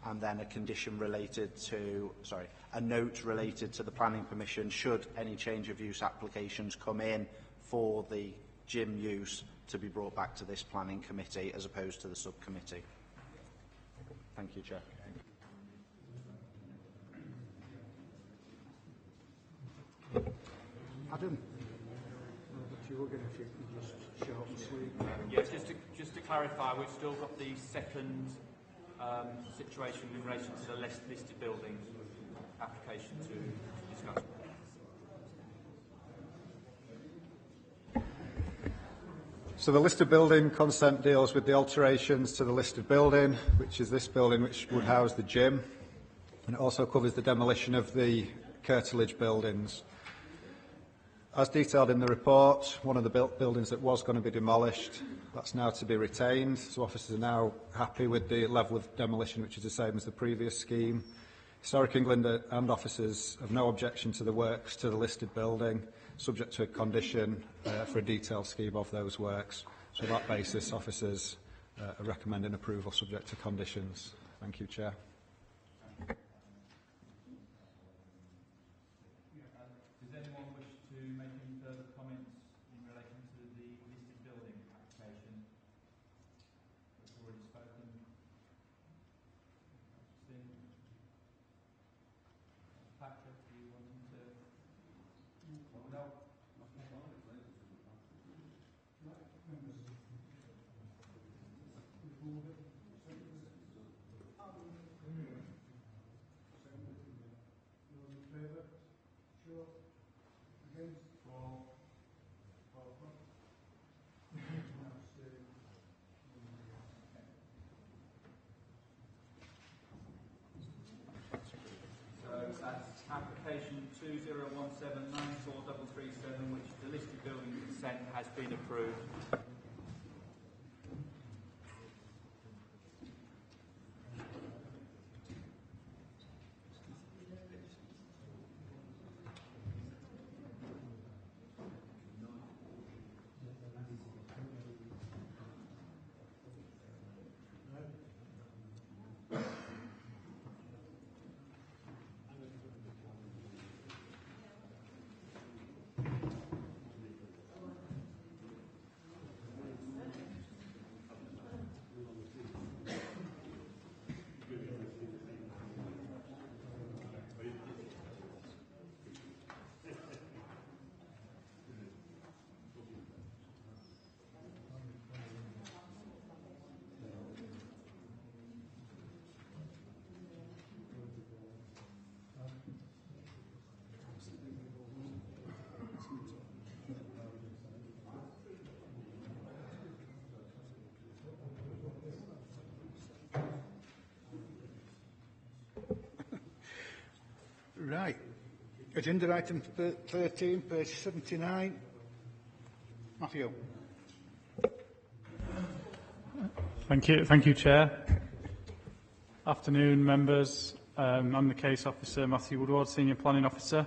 And then a condition related to, a note related to the planning permission should any change of use applications come in for the gym use to be brought back to this planning committee as opposed to the subcommittee. Thank you, Chair. Adam, you were going to just show up and sweep. Yes, just to clarify, we've still got the second situation in relation to the listed buildings application to discuss. So the listed building consent deals with the alterations to the listed building, which is this building which would house the gym, and it also covers the demolition of the curtilage buildings. As detailed in the report, one of the buildings that was going to be demolished, that's now to be retained, so officers are now happy with the level of demolition, which is the same as the previous scheme. Historic England and officers have no objection to the works to the listed building, subject to a condition for a detailed scheme of those works. So on that basis, officers are recommending approval subject to conditions. Thank you, Chair. Does anyone wish to make any further comments in relation to the listed building application? We've already spoken. Patrick, do you want to? No. That's application 20179437, which the listed building consent has been approved. Right. Agenda item 13, page 79. Matthew. Thank you, Chair. Afternoon, members. I'm the case officer, Matthew Woodward, Senior Planning Officer.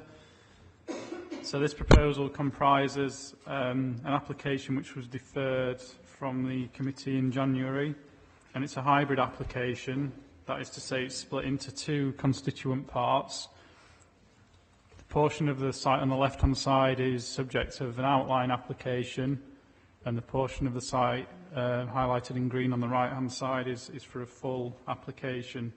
So this proposal comprises an application which was deferred from the committee in January, and it's a hybrid application. That is to say, it's split into two constituent parts. The portion of the site on the left-hand side is subject of an outline application, and the portion of the site highlighted in green on the right-hand side is for a full application.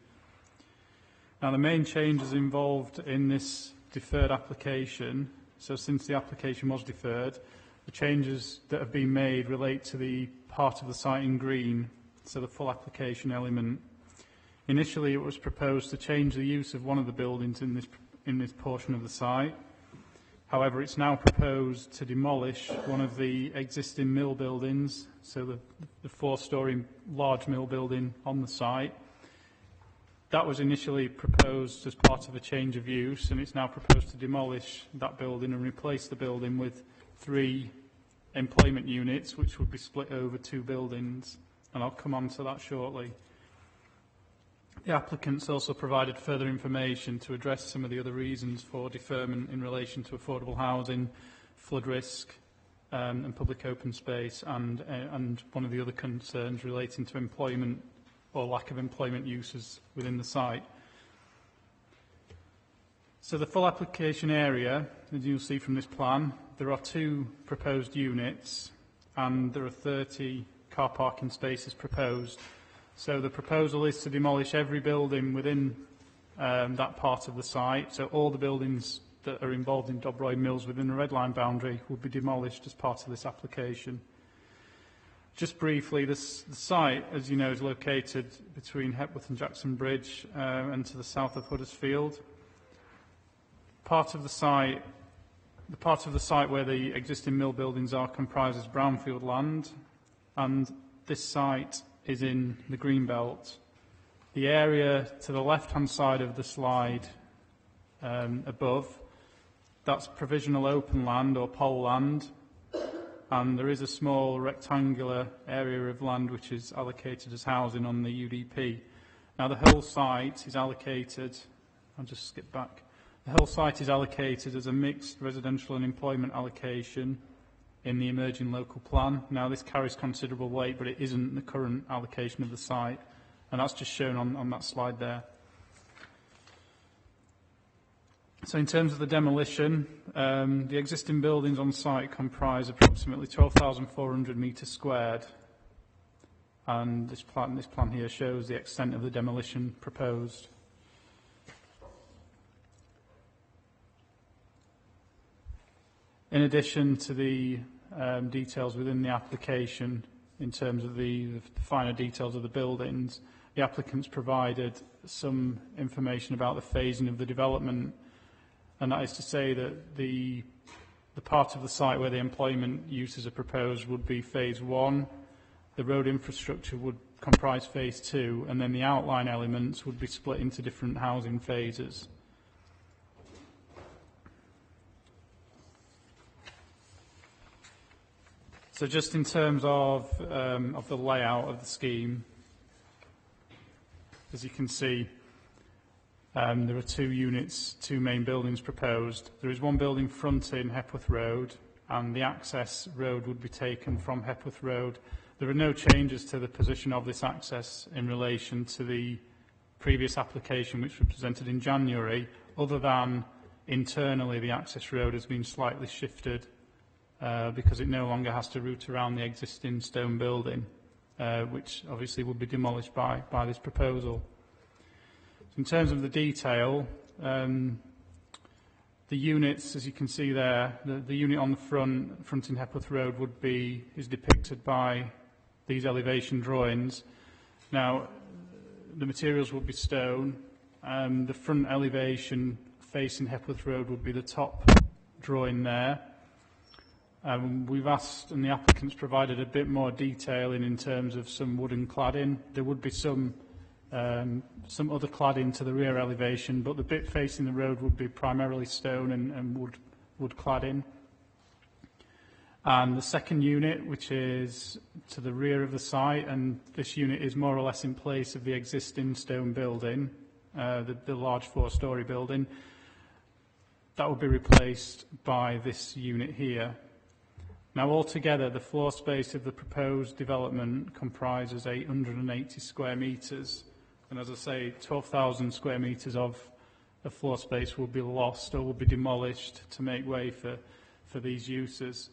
Now, the main changes involved in this deferred application, so since the application was deferred, the changes that have been made relate to the part of the site in green, so the full application element. Initially, it was proposed to change the use of one of the buildings in this portion of the site. However, it's now proposed to demolish one of the existing mill buildings, so the four-storey large mill building on the site. That was initially proposed as part of a change of use, and it's now proposed to demolish that building and replace the building with 3 employment units, which would be split over 2 buildings, and I'll come on to that shortly. The applicants also provided further information to address some of the other reasons for deferment in relation to affordable housing, flood risk, and public open space, and one of the other concerns relating to employment or lack of employment uses within the site. So the full application area, as you'll see from this plan, there are 2 proposed units and there are 30 car parking spaces proposed. So the proposal is to demolish every building within that part of the site. So all the buildings that are involved in Dobroyd Mills within the red line boundary will be demolished as part of this application. Just briefly, the site, as you know, is located between Hepworth and Jackson Bridge and to the south of Huddersfield. The part of the site where the existing mill buildings are comprises brownfield land, and this site is in the green belt. The area to the left-hand side of the slide above, that's provisional open land or pole land, and there is a small rectangular area of land which is allocated as housing on the UDP. Now the whole site is allocated, I'll just skip back, the whole site is allocated as a mixed residential and employment allocation in the emerging local plan. Now this carries considerable weight, but it isn't the current allocation of the site, and that's just shown on that slide there. So in terms of the demolition, the existing buildings on site comprise approximately 12,400 metres squared, and this plan here shows the extent of the demolition proposed. In addition to the details within the application, in terms of the finer details of the buildings, the applicants provided some information about the phasing of the development, and that is to say that the part of the site where the employment uses are proposed would be phase 1, the road infrastructure would comprise phase 2, and then the outline elements would be split into different housing phases. So just in terms of the layout of the scheme, as you can see, there are 2 units, 2 main buildings proposed. There is one building fronting Hepworth Road, and the access road would be taken from Hepworth Road. There are no changes to the position of this access in relation to the previous application which was presented in January, other than internally the access road has been slightly shifted because it no longer has to route around the existing stone building, which obviously will be demolished by this proposal. In terms of the detail, the units, as you can see there, the unit on the fronting Hepworth Road is depicted by these elevation drawings. Now, the materials would be stone. The front elevation facing Hepworth Road would be the top drawing there. We've asked, and the applicants provided a bit more detail in terms of some wooden cladding. There would be some some other cladding to the rear elevation, but the bit facing the road would be primarily stone and wood cladding. And the second unit, which is to the rear of the site, and this unit is more or less in place of the existing stone building, the large 4-storey building, that will be replaced by this unit here. Now, altogether, the floor space of the proposed development comprises 880 square metres. And as I say, 12,000 square metres of floor space will be lost or will be demolished to make way for these uses.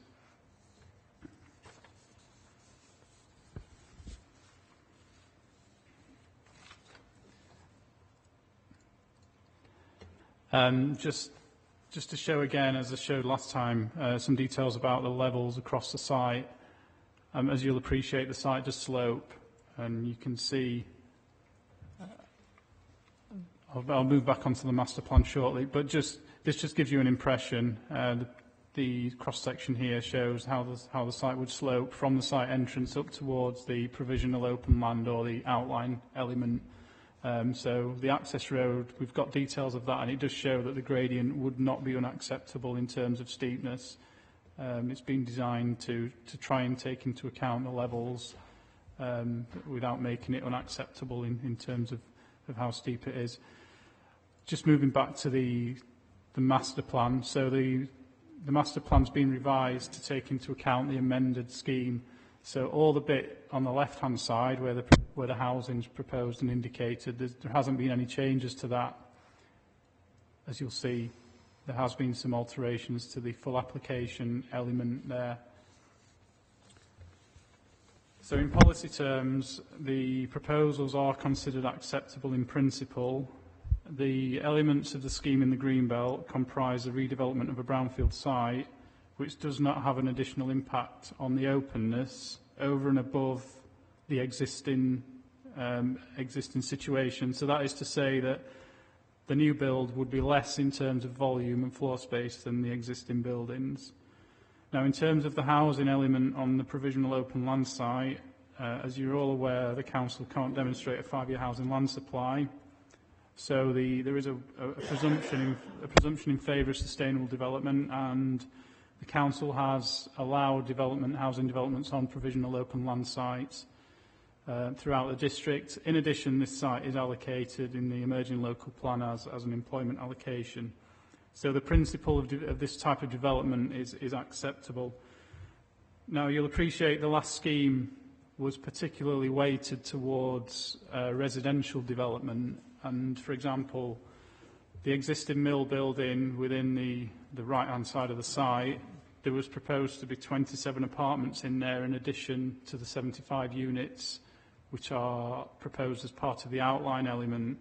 Just to show again, as I showed last time, some details about the levels across the site. As you'll appreciate, the site does slope, and you can see. I'll move back onto the master plan shortly, but this just gives you an impression. The cross section here shows how the site would slope from the site entrance up towards the provisional open land or the outline element. So the access road, we've got details of that, and it does show that the gradient would not be unacceptable in terms of steepness. It's been designed to try and take into account the levels without making it unacceptable in terms of how steep it is. Just moving back to the master plan. So the master plan's been revised to take into account the amended scheme. So all the bit on the left-hand side where the housing's proposed and indicated, there hasn't been any changes to that. As you'll see, there has been some alterations to the full application element there. So in policy terms, the proposals are considered acceptable in principle. The elements of the scheme in the Greenbelt comprise the redevelopment of a brownfield site, which does not have an additional impact on the openness over and above the existing situation. So that is to say that the new build would be less in terms of volume and floor space than the existing buildings. Now, in terms of the housing element on the provisional open land site, as you're all aware, the council can't demonstrate a 5-year housing land supply. So there is a presumption in favour of sustainable development, and the council has allowed housing developments on provisional open land sites throughout the district. In addition, this site is allocated in the emerging local plan as an employment allocation. So the principle of this type of development is acceptable. Now, you'll appreciate the last scheme was particularly weighted towards residential development. And, for example, the existing mill building within the right-hand side of the site, there was proposed to be 27 apartments in there in addition to the 75 units which are proposed as part of the outline element.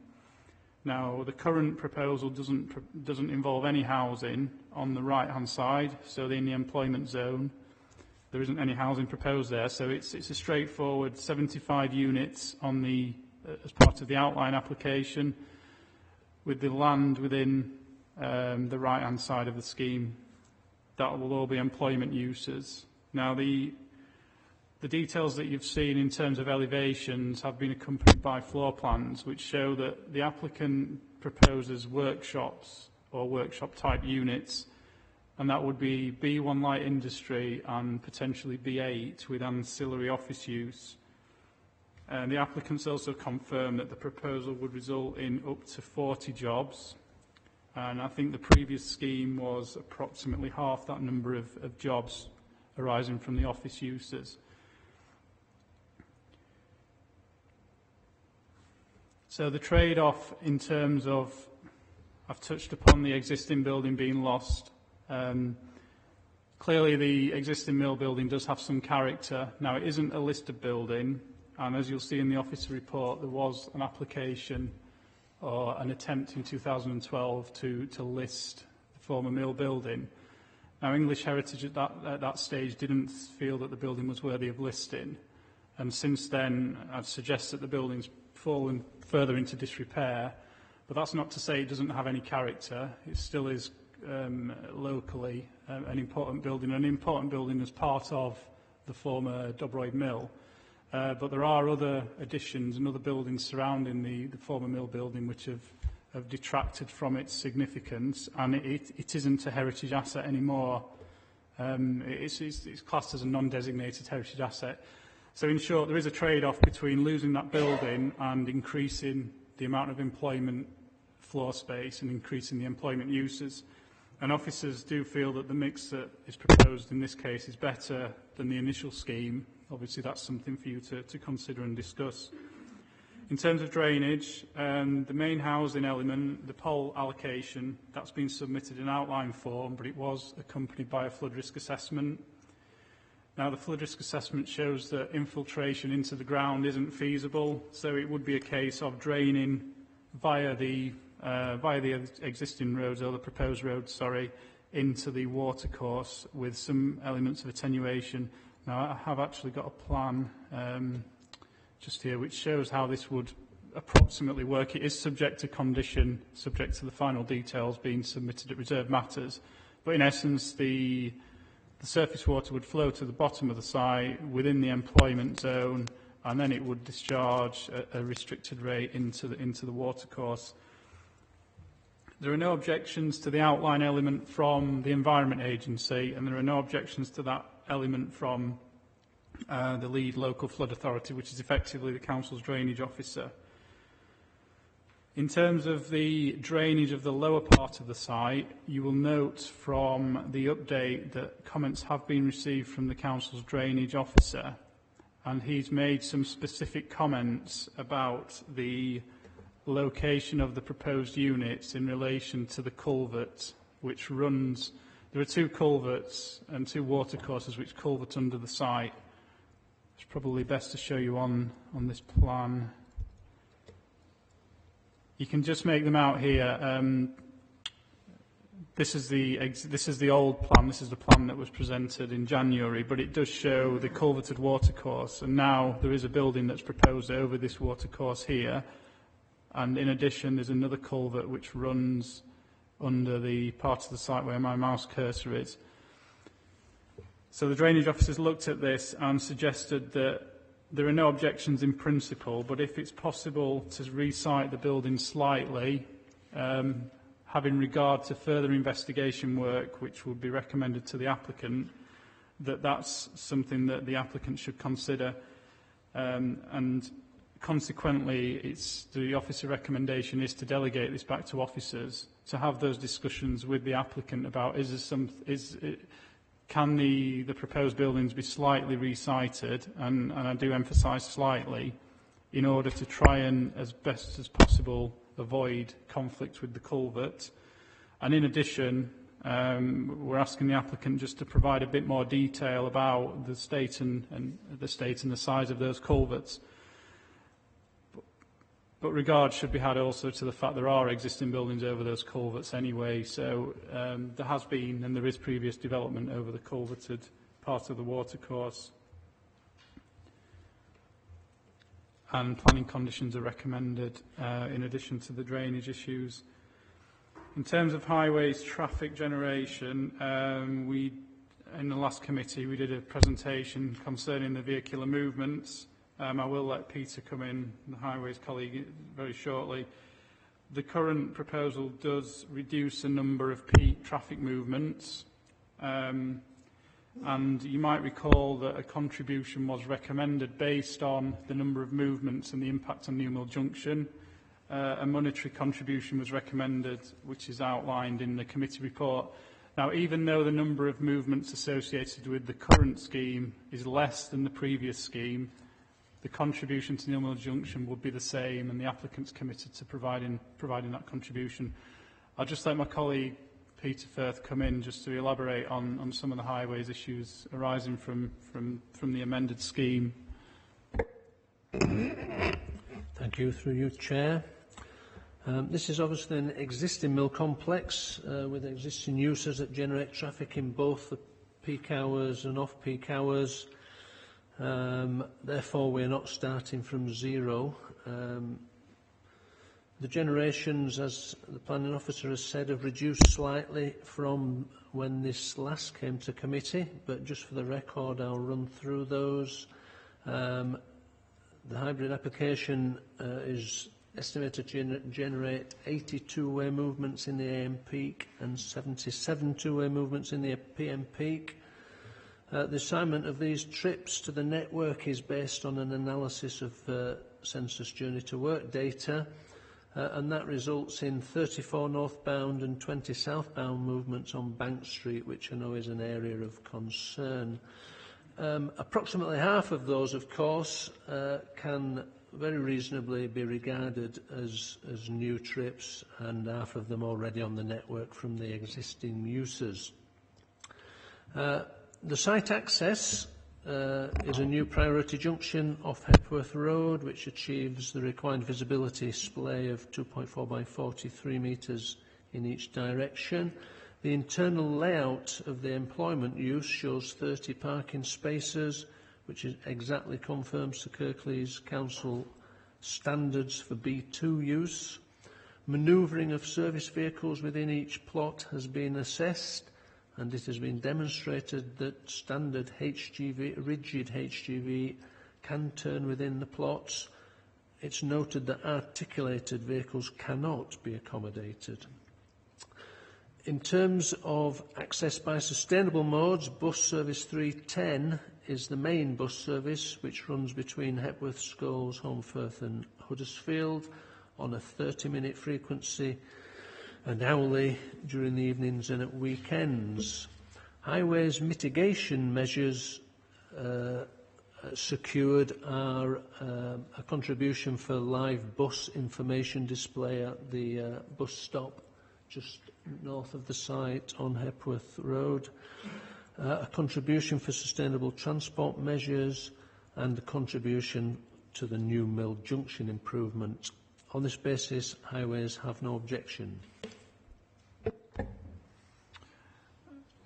Now, the current proposal doesn't involve any housing on the right-hand side, so in the employment zone. There isn't any housing proposed there, so it's a straightforward 75 units on as part of the outline application, with the land within the right-hand side of the scheme. That will all be employment uses. Now, the details that you've seen in terms of elevations have been accompanied by floor plans, which show that the applicant proposes workshops or workshop-type units, and that would be B1 light industry and potentially B8 with ancillary office use. And the applicants also confirm that the proposal would result in up to 40 jobs. And I think the previous scheme was approximately half that number of jobs arising from the office uses. So the trade-off in terms of, I've touched upon the existing building being lost. Clearly the existing mill building does have some character. Now, it isn't a listed building. And as you'll see in the officer report, there was an application or an attempt in 2012 to list the former mill building. Now, English Heritage at that stage didn't feel that the building was worthy of listing. And since then, I'd suggest that the building's fallen further into disrepair. But that's not to say it doesn't have any character. It still is locally an important building as part of the former Dobroyd Mill. But there are other additions and other buildings surrounding the former mill building which have detracted from its significance, and it isn't a heritage asset anymore. It's classed as a non-designated heritage asset. So in short, there is a trade-off between losing that building and increasing the amount of employment floor space and increasing the employment uses. And officers do feel that the mix that is proposed in this case is better than the initial scheme. Obviously, that's something for you to consider and discuss. In terms of drainage, the main housing element, the pole allocation, that's been submitted in outline form, but it was accompanied by a flood risk assessment. Now, the flood risk assessment shows that infiltration into the ground isn't feasible, so it would be a case of draining via the existing roads, or the proposed roads, sorry, into the watercourse with some elements of attenuation. Now, I have actually got a plan just here which shows how this would approximately work. It is subject to condition, subject to the final details being submitted at reserved matters. But in essence, the surface water would flow to the bottom of the site within the employment zone, and then it would discharge at a restricted rate into the watercourse. There are no objections to the outline element from the Environment Agency, and there are no objections to that element from the lead local flood authority, which is effectively the council's drainage officer. In terms of the drainage of the lower part of the site, you will note from the update that comments have been received from the council's drainage officer, and he's made some specific comments about the location of the proposed units in relation to the culvert which runs. There are two culverts and two watercourses which culvert under the site. It's probably best to show you on this plan. You can just make them out here. This is the old plan. This is the plan that was presented in January, but it does show the culverted watercourse, and now there is a building that's proposed over this watercourse here. And in addition, there's another culvert which runs under the part of the site where my mouse cursor is. So the drainage officers looked at this and suggested that there are no objections in principle, but if it's possible to resite the building slightly, having regard to further investigation work which would be recommended to the applicant, that's something that the applicant should consider. And consequently, the officer recommendation is to delegate this back to officers to have those discussions with the applicant about can the proposed buildings be slightly recited, and I do emphasise slightly, in order to try and, as best as possible, avoid conflict with the culvert. And in addition, we're asking the applicant just to provide a bit more detail about the state and the size of those culverts. But regard should be had also to the fact there are existing buildings over those culverts anyway, so there has been and there is previous development over the culverted part of the watercourse. And planning conditions are recommended in addition to the drainage issues. In terms of highways traffic generation, in the last committee we did a presentation concerning the vehicular movements. I will let Peter come in, the highways colleague, very shortly. The current proposal does reduce the number of peak traffic movements, and you might recall that a contribution was recommended based on the number of movements and the impact on New Mill Junction. A monetary contribution was recommended, which is outlined in the committee report. Now, even though the number of movements associated with the current scheme is less than the previous scheme, the contribution to New Mill Junction would be the same, and the applicant's committed to providing that contribution. I'll just let my colleague Peter Firth come in just to elaborate on some of the highways issues arising from the amended scheme. Thank you. Through you, Chair. This is obviously an existing mill complex with existing uses that generate traffic in both the peak hours and off-peak hours. Therefore, we're not starting from zero. The generations, as the planning officer has said, have reduced slightly from when this last came to committee, but just for the record, I'll run through those. The hybrid application is estimated to generate 80 two-way movements in the AM peak and 77 two-way movements in the PM peak. The assignment of these trips to the network is based on an analysis of census journey to work data, and that results in 34 northbound and 20 southbound movements on Bank Street, which I know is an area of concern. Approximately half of those, of course, can very reasonably be regarded as new trips, and half of them already on the network from the existing users. The site access is a new priority junction off Hepworth Road, which achieves the required visibility display of 2.4 by 43 metres in each direction. The internal layout of the employment use shows 30 parking spaces, which exactly confirms the Kirklees Council standards for B2 use. Manoeuvring of service vehicles within each plot has been assessed, and it has been demonstrated that standard rigid HGV can turn within the plots. It's noted that articulated vehicles cannot be accommodated. In terms of access by sustainable modes, bus service 310 is the main bus service which runs between Hepworth, Scholes, Holmfirth and Huddersfield on a 30-minute frequency and hourly during the evenings and at weekends. Highways mitigation measures secured are a contribution for live bus information display at the bus stop just north of the site on Hepworth Road, a contribution for sustainable transport measures, and a contribution to the new Mill Junction improvement. On this basis, Highways have no objection.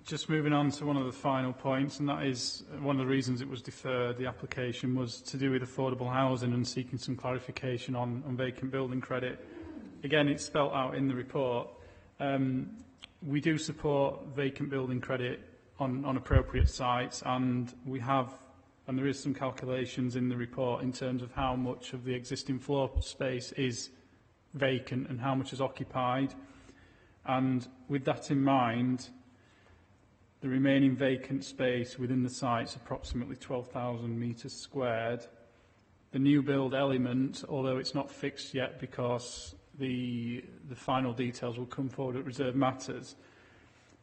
Just moving on to one of the final points, and that is one of the reasons it was deferred, the application, was to do with affordable housing and seeking some clarification on vacant building credit. Again, it's spelt out in the report. We do support vacant building credit on appropriate sites, and there is some calculations in the report in terms of how much of the existing floor space is vacant and how much is occupied. And with that in mind, the remaining vacant space within the site is approximately 12,000 metres squared. The new build element, although it's not fixed yet because the final details will come forward at reserve matters,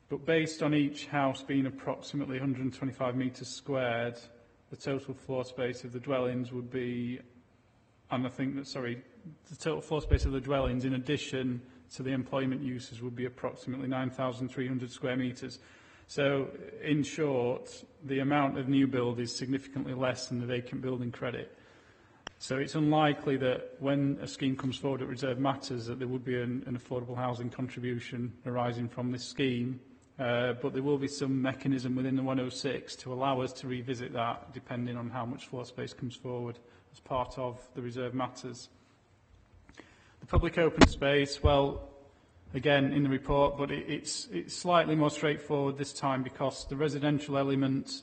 but based on each house being approximately 125 metres squared, the total floor space of the dwellings would be, and I think that, the total floor space of the dwellings in addition to the employment uses would be approximately 9,300 square metres. So, in short, the amount of new build is significantly less than the vacant building credit. So it's unlikely that when a scheme comes forward at reserve matters that there would be an affordable housing contribution arising from this scheme, but there will be some mechanism within the 106 to allow us to revisit that depending on how much floor space comes forward as part of the reserve matters. The public open space, well, again in the report, but it's slightly more straightforward this time because the residential element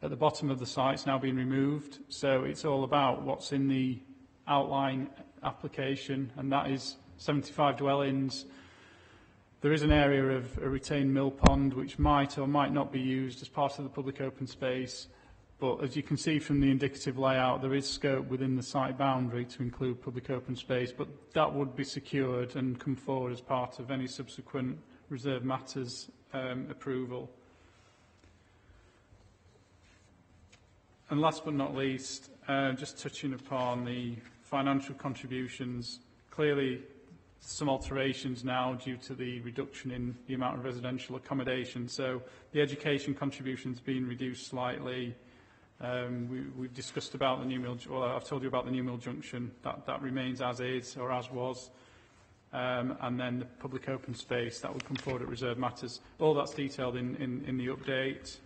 at the bottom of the site's now been removed, so it's all about what's in the outline application, and that is 75 dwellings. There is an area of a retained mill pond which might or might not be used as part of the public open space, but as you can see from the indicative layout, there is scope within the site boundary to include public open space, but that would be secured and come forward as part of any subsequent reserve matters approval. And last but not least, just touching upon the financial contributions, clearly some alterations now due to the reduction in the amount of residential accommodation. So the education contribution's been reduced slightly. We've discussed about the new mill, well, I've told you about the new mill junction, that remains as is or as was. And then the public open space, that will come forward at reserve matters. All that's detailed in the update.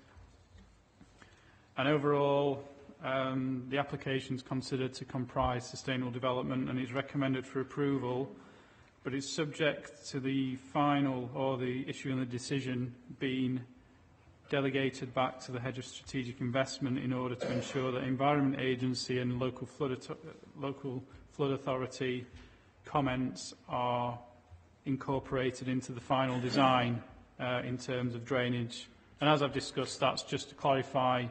And overall, the application is considered to comprise sustainable development and is recommended for approval, but it's subject to the final or the issue and the decision being delegated back to the Head of Strategic Investment in order to ensure that Environment Agency and local flood authority comments are incorporated into the final design in terms of drainage. And as I've discussed, that's just to clarify,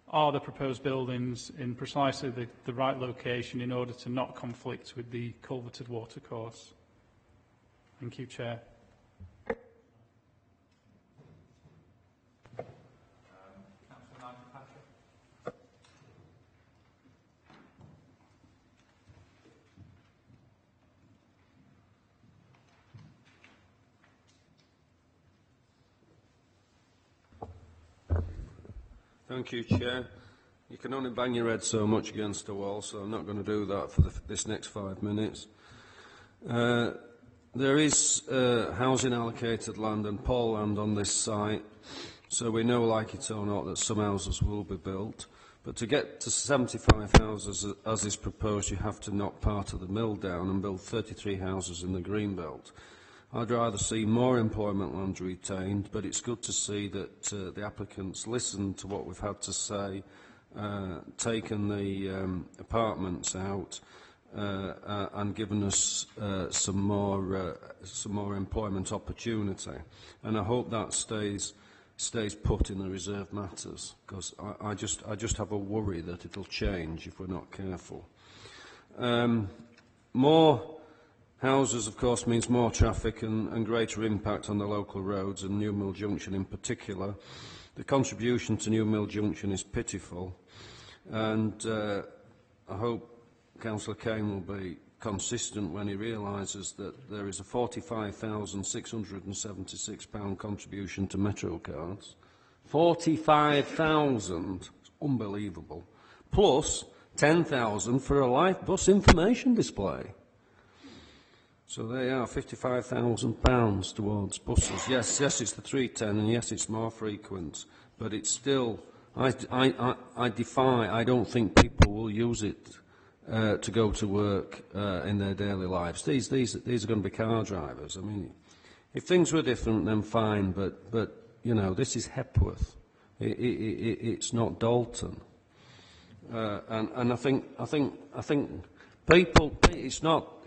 are the proposed buildings in precisely the right location in order to not conflict with the culverted watercourse? Thank you, Chair. Thank you, Chair. You can only bang your head so much against the wall, so I'm not going to do that for this next 5 minutes. There is housing allocated land and poor land on this site, so we know, like it or not, that some houses will be built. But to get to 75 houses, as is proposed, you have to knock part of the mill down and build 33 houses in the Greenbelt. I'd rather see more employment land retained, but it's good to see that the applicants listened to what we've had to say, taken the apartments out, and given us some more employment opportunity. And I hope that stays put in the reserved matters, because I just have a worry that it'll change if we're not careful. More houses, of course, means more traffic and greater impact on the local roads, and New Mill Junction in particular. The contribution to New Mill Junction is pitiful, and I hope Councillor Kane will be consistent when he realises that there is a £45,676 contribution to Metro cards. 45,000, unbelievable. Plus 10,000 for a live bus information display. So they are £55,000 towards buses. Yes, it's the 310, and yes, it's more frequent, but it's still, I don't think people will use it to go to work in their daily lives. These are going to be car drivers. I mean, if things were different, then fine, but you know, this is Hepworth. It's not Dalton, and I think people, it's not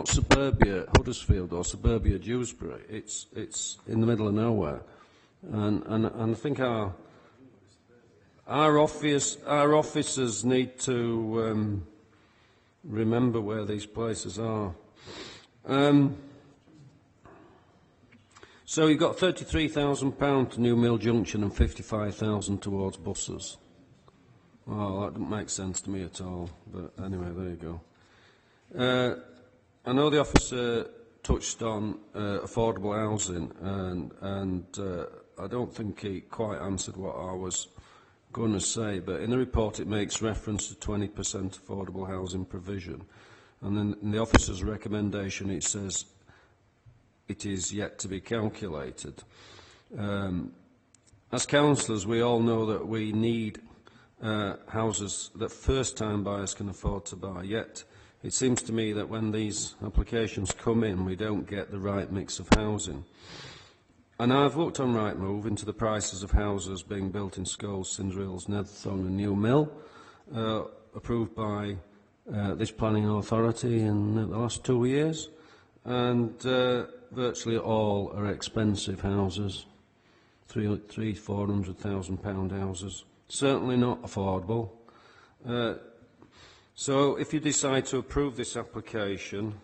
suburbia Huddersfield or suburbia Dewsbury. It's in the middle of nowhere, and I think our officers need to remember where these places are. So you've got £33,000 to New Mill Junction and £55,000 towards buses. Well, that doesn't make sense to me at all, but anyway, there you go. I know the officer touched on affordable housing, and I don't think he quite answered what I was going to say, but in the report it makes reference to 20% affordable housing provision, and then in the officer's recommendation it says it is yet to be calculated. As councillors, we all know that we need houses that first-time buyers can afford to buy, yet it seems to me that when these applications come in, we don't get the right mix of housing. And I've looked on Rightmove into the prices of houses being built in Scholes, Cinderilles, Netherthong and New Mill, approved by this planning authority in the last 2 years, and virtually all are expensive houses, £400,000 houses. Certainly not affordable. So if you decide to approve this application,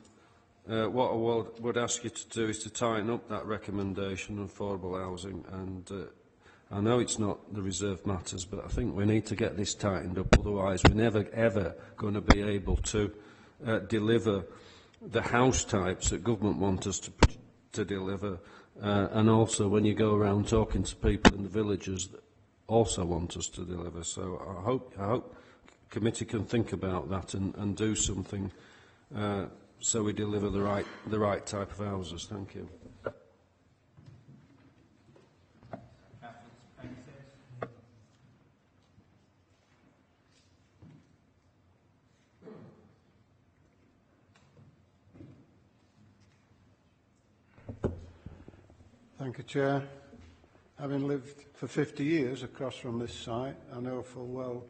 what I would ask you to do is to tighten up that recommendation on affordable housing, and I know it's not the reserved matters, but I think we need to get this tightened up, otherwise we're never ever going to be able to deliver the house types that government want us to deliver, and also when you go around talking to people in the villages that also want us to deliver. So I hope the committee can think about that and do something so we deliver the right type of houses. Thank you. Thank you, Chair. having lived for 50 years across from this site, I know full well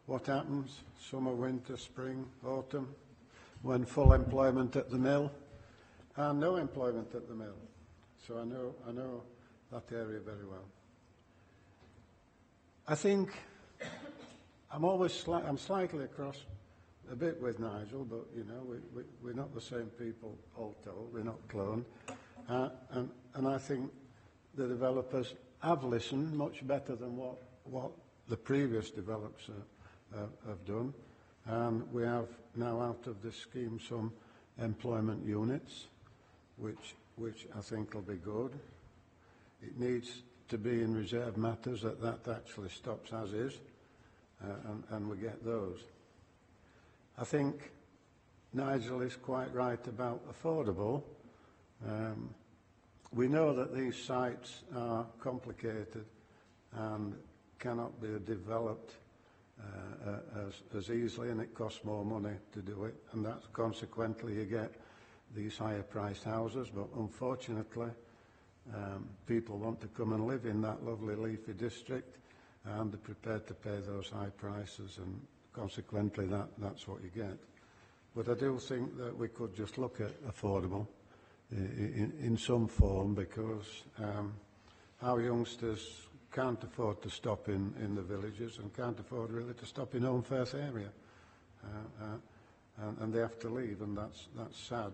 what happens summer, winter, spring, autumn, when full employment at the mill and no employment at the mill. So I know that area very well. I think I'm slightly across a bit with Nigel, but you know we're not the same people all told. We're not cloned, and I think the developers have listened much better than what the previous developers have done. And we have now out of this scheme some employment units, which I think will be good. It needs to be in reserve matters that actually stops as is, and we get those. I think Nigel is quite right about affordable. We know that these sites are complicated and cannot be developed as easily, and it costs more money to do it, and that's consequently you get these higher priced houses. But unfortunately, people want to come and live in that lovely leafy district, and they're prepared to pay those high prices, and consequently that's what you get. But I do think that we could just look at affordable in some form, because our youngsters can't afford to stop in the villages and can't afford really to stop in Home Firth area, and they have to leave, and that's sad.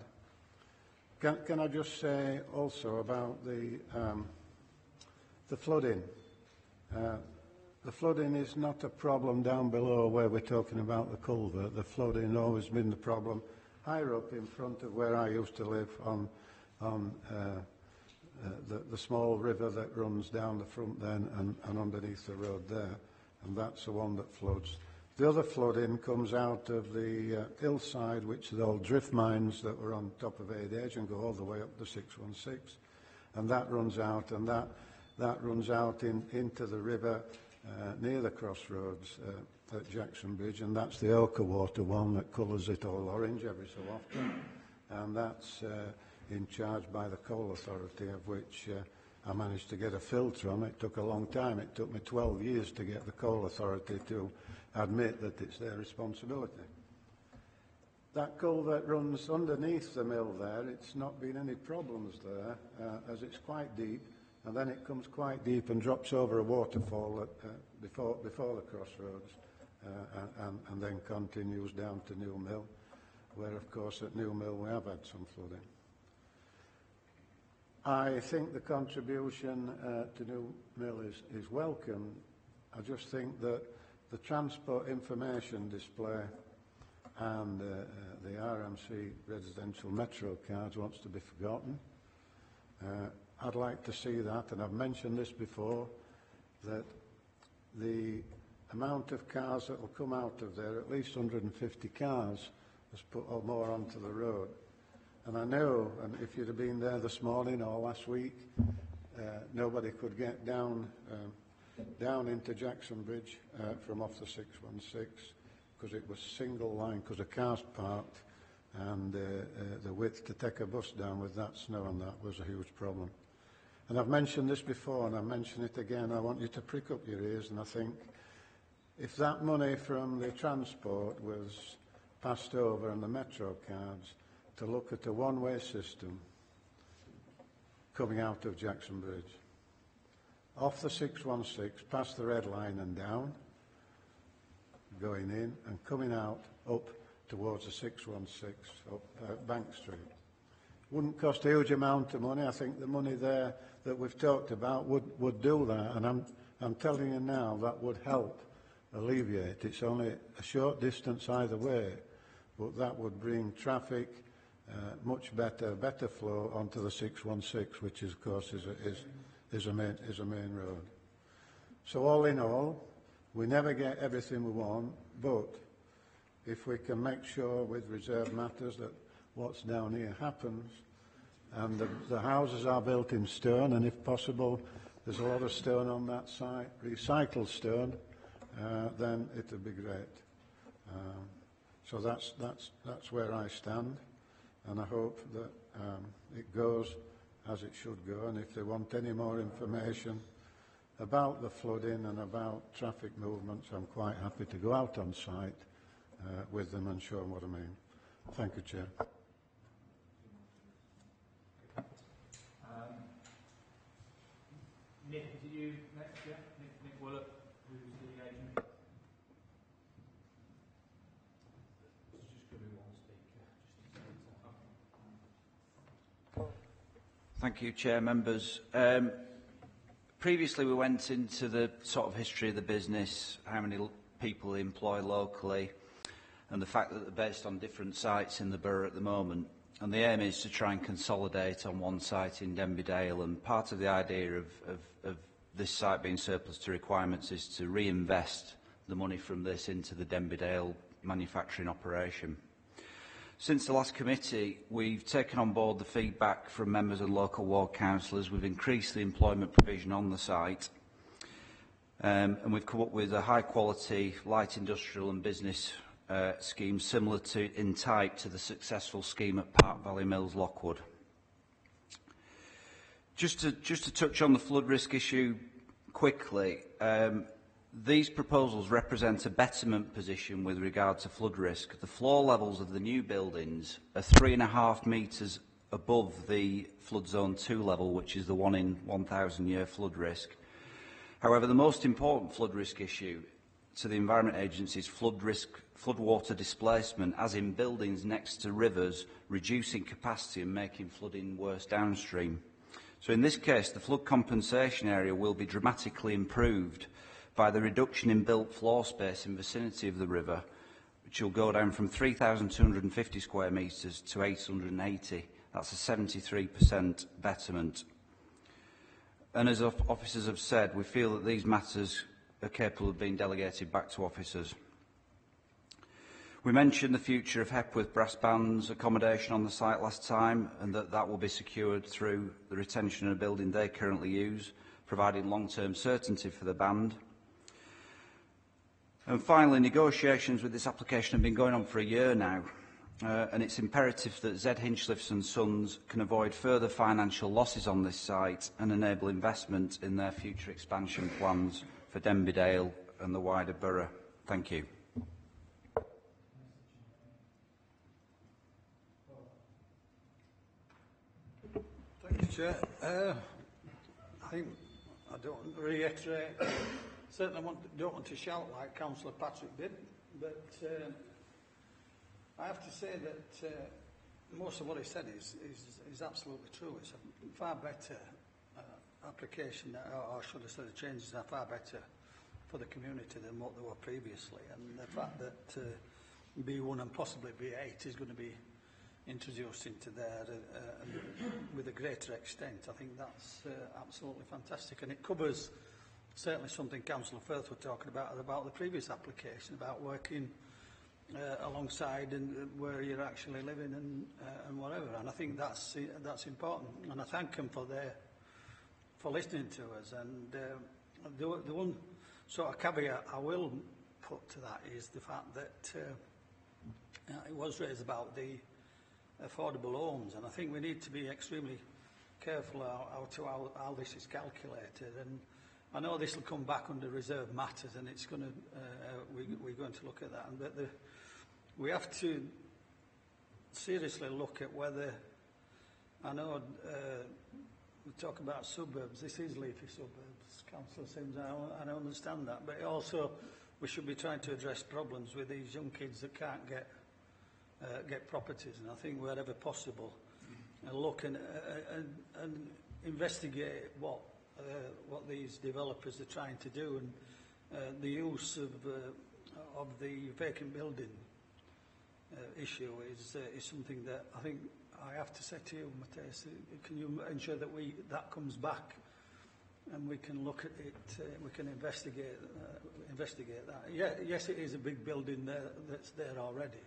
Can I just say also about the flooding? The flooding is not a problem down below where we're talking about the culvert. The flooding has always been the problem higher up in front of where I used to live on the small river that runs down the front then and underneath the road there, and that's the one that floods. The other flooding comes out of the hillside, which are the old drift mines that were on top of Adage and go all the way up the 616, and that runs out, and that runs out into the river near the crossroads at Jackson Bridge, and that's the Ochre Water one that colours it all orange every so often, and that's in charge by the Coal Authority, of which I managed to get a filter on. It took a long time. It took me 12 years to get the Coal Authority to admit that it's their responsibility. That culvert runs underneath the mill there. It's not been any problems there, as it's quite deep, and then it comes quite deep and drops over a waterfall before the crossroads, and then continues down to New Mill, where, of course, at New Mill we have had some flooding. I think the contribution to New Mill is welcome. I just think that the transport information display and the RMC residential metro cards wants to be forgotten. I'd like to see that, and I've mentioned this before, that the amount of cars that will come out of there, at least 150 cars, has put more onto the road. And I know, and if you'd have been there this morning or last week, nobody could get down into Jackson Bridge from off the 616, because it was single line, because the cars parked, and the width to take a bus down with that snow and that was a huge problem. And I've mentioned this before, and I mention it again. I want you to prick up your ears, and I think if that money from the transport was passed over and the metro cards to look at a one-way system coming out of Jackson Bridge, off the 616, past the red line and down, going in and coming out up towards the 616 up Bank Street. Wouldn't cost a huge amount of money. I think the money there that we've talked about would do that, and I'm telling you now that would help alleviate. It's only a short distance either way, but that would bring traffic much better flow onto the 616, which is, of course is a main road. So all in all, we never get everything we want, but if we can make sure with reserve matters that what's down here happens, and the houses are built in stone, and if possible there's a lot of stone on that site, recycled stone, then it would be great. So that's where I stand, and I hope that it goes as it should go, and if they want any more information about the flooding and about traffic movements, I'm quite happy to go out on site with them and show them what I mean. Thank you, Chair. Nick, do you next? Yeah, Nick Willett, who's the agent. There's just going to be one speaker. Thank you, Chair, members. Previously, we went into the sort of history of the business, how many people they employ locally, and the fact that they're based on different sites in the borough at the moment. And the aim is to try and consolidate on one site in Denbydale, and part of the idea of this site being surplus to requirements is to reinvest the money from this into the Denbydale manufacturing operation. Since the last committee, we've taken on board the feedback from members and local ward councillors. We've increased the employment provision on the site, and we've come up with a high-quality light industrial and business scheme similar to in type to the successful scheme at Park Valley Mills, Lockwood. Just to touch on the flood risk issue quickly, these proposals represent a betterment position with regard to flood risk. The floor levels of the new buildings are 3.5 metres above the flood zone 2 level, which is the 1 in 1,000 year flood risk. However, the most important flood risk issue to the Environment Agency is floodwater displacement, as in buildings next to rivers, reducing capacity and making flooding worse downstream. So in this case, the flood compensation area will be dramatically improved by the reduction in built floor space in vicinity of the river, which will go down from 3,250 square metres to 880. That's a 73% betterment. And as officers have said, we feel that these matters are capable of being delegated back to officers. We mentioned the future of Hepworth Brass Band's accommodation on the site last time, and that will be secured through the retention of a building they currently use, providing long-term certainty for the band. And finally, negotiations with this application have been going on for a year now, and it's imperative that Z Hinchliffe and Sons can avoid further financial losses on this site and enable investment in their future expansion plans for Denbydale and the wider borough. Thank you. Thank you, Chair. I think I don't reiterate. Certainly don't want to shout like Councillor Patrick did, but I have to say that most of what he said is absolutely true. It's a far better application, or should I say the changes are far better for the community than what they were previously. And the fact that B1 and possibly B8 is going to be introduced into there with a greater extent, I think that's absolutely fantastic. And it covers certainly something Councillor Firth was talking about the previous application, about working alongside and where you're actually living and whatever. And I think that's important. And I thank them for listening to us. And the one sort of caveat I will put to that is the fact that it was raised about the affordable homes, and I think we need to be extremely careful how this is calculated. And I know this will come back under reserve matters, and it's going to we're going to look at that. But we have to seriously look at whether, I know we talk about suburbs. This is leafy suburbs, Councillor Sims. I understand that, but also we should be trying to address problems with these young kids that can't get properties, and I think wherever possible, and look and investigate what these developers are trying to do, and the use of the vacant building issue is something that I think I have to say to you, Matthias. Can you ensure that that comes back and we can look at it, we can investigate that? Yeah, yes, it is a big building there that's there already.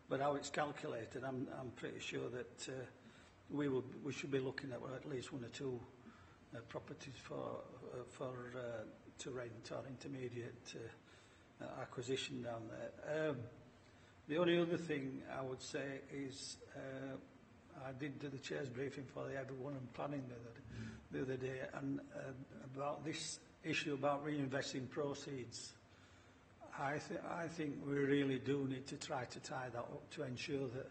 But how it's calculated, I'm pretty sure that we should be looking at least one or two properties to rent or intermediate acquisition down there. The only other thing I would say is I did do the chair's briefing for the everyone and planning the other day, and about this issue about reinvesting proceeds, I think we really do need to try to tie that up to ensure that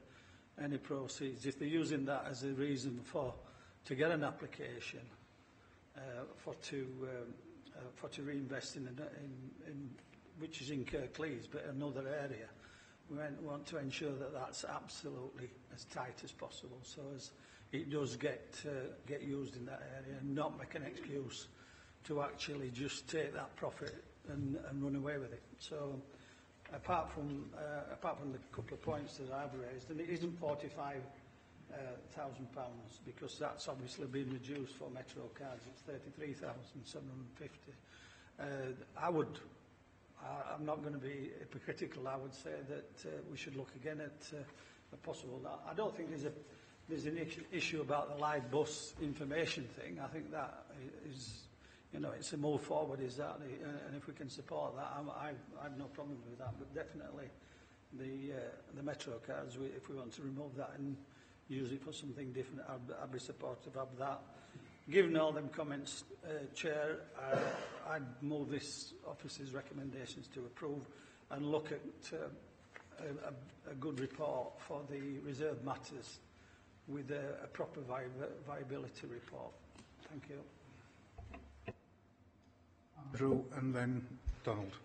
any proceeds, if they're using that as a reason to get an application, for to reinvest in which is in Kirklees, but another area, we want to ensure that that's absolutely as tight as possible, so as it does get used in that area, and not make an excuse to actually just take that profit and run away with it. So, apart from the couple of points that I've raised, and it isn't £45,000 because that's obviously been reduced for Metro cards. It's 33,750. I'm not going to be hypocritical. I would say that we should look again at a possible. I don't think there's an issue about the live bus information thing. I think that is, it's a move forward, is that, and if we can support that, I've no problem with that. But definitely, the Metro cards, if we want to remove that and use it for something different, I'd be supportive of that. Given all them comments, Chair, I'd move this office's recommendations to approve and look at a good report for the reserved matters with a proper viability report. Thank you. Andrew and then Donald.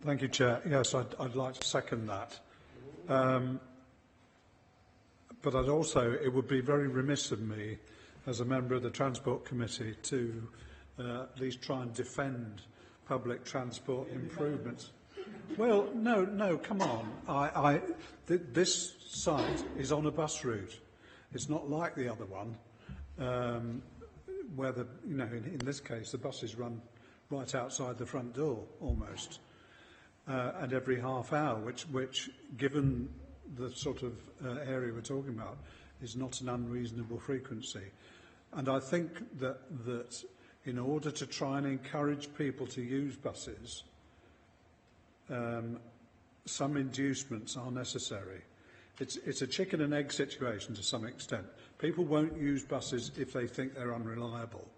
Thank you, Chair. Yes, I'd like to second that. But it would be very remiss of me as a member of the Transport Committee to at least try and defend public transport improvements. Well, no, come on. This site is on a bus route. It's not like the other one, where in this case the buses run right outside the front door almost, and every half hour, which given the sort of area we're talking about, is not an unreasonable frequency. And I think that in order to try and encourage people to use buses, some inducements are necessary. It's a chicken and egg situation to some extent. People won't use buses if they think they're unreliable.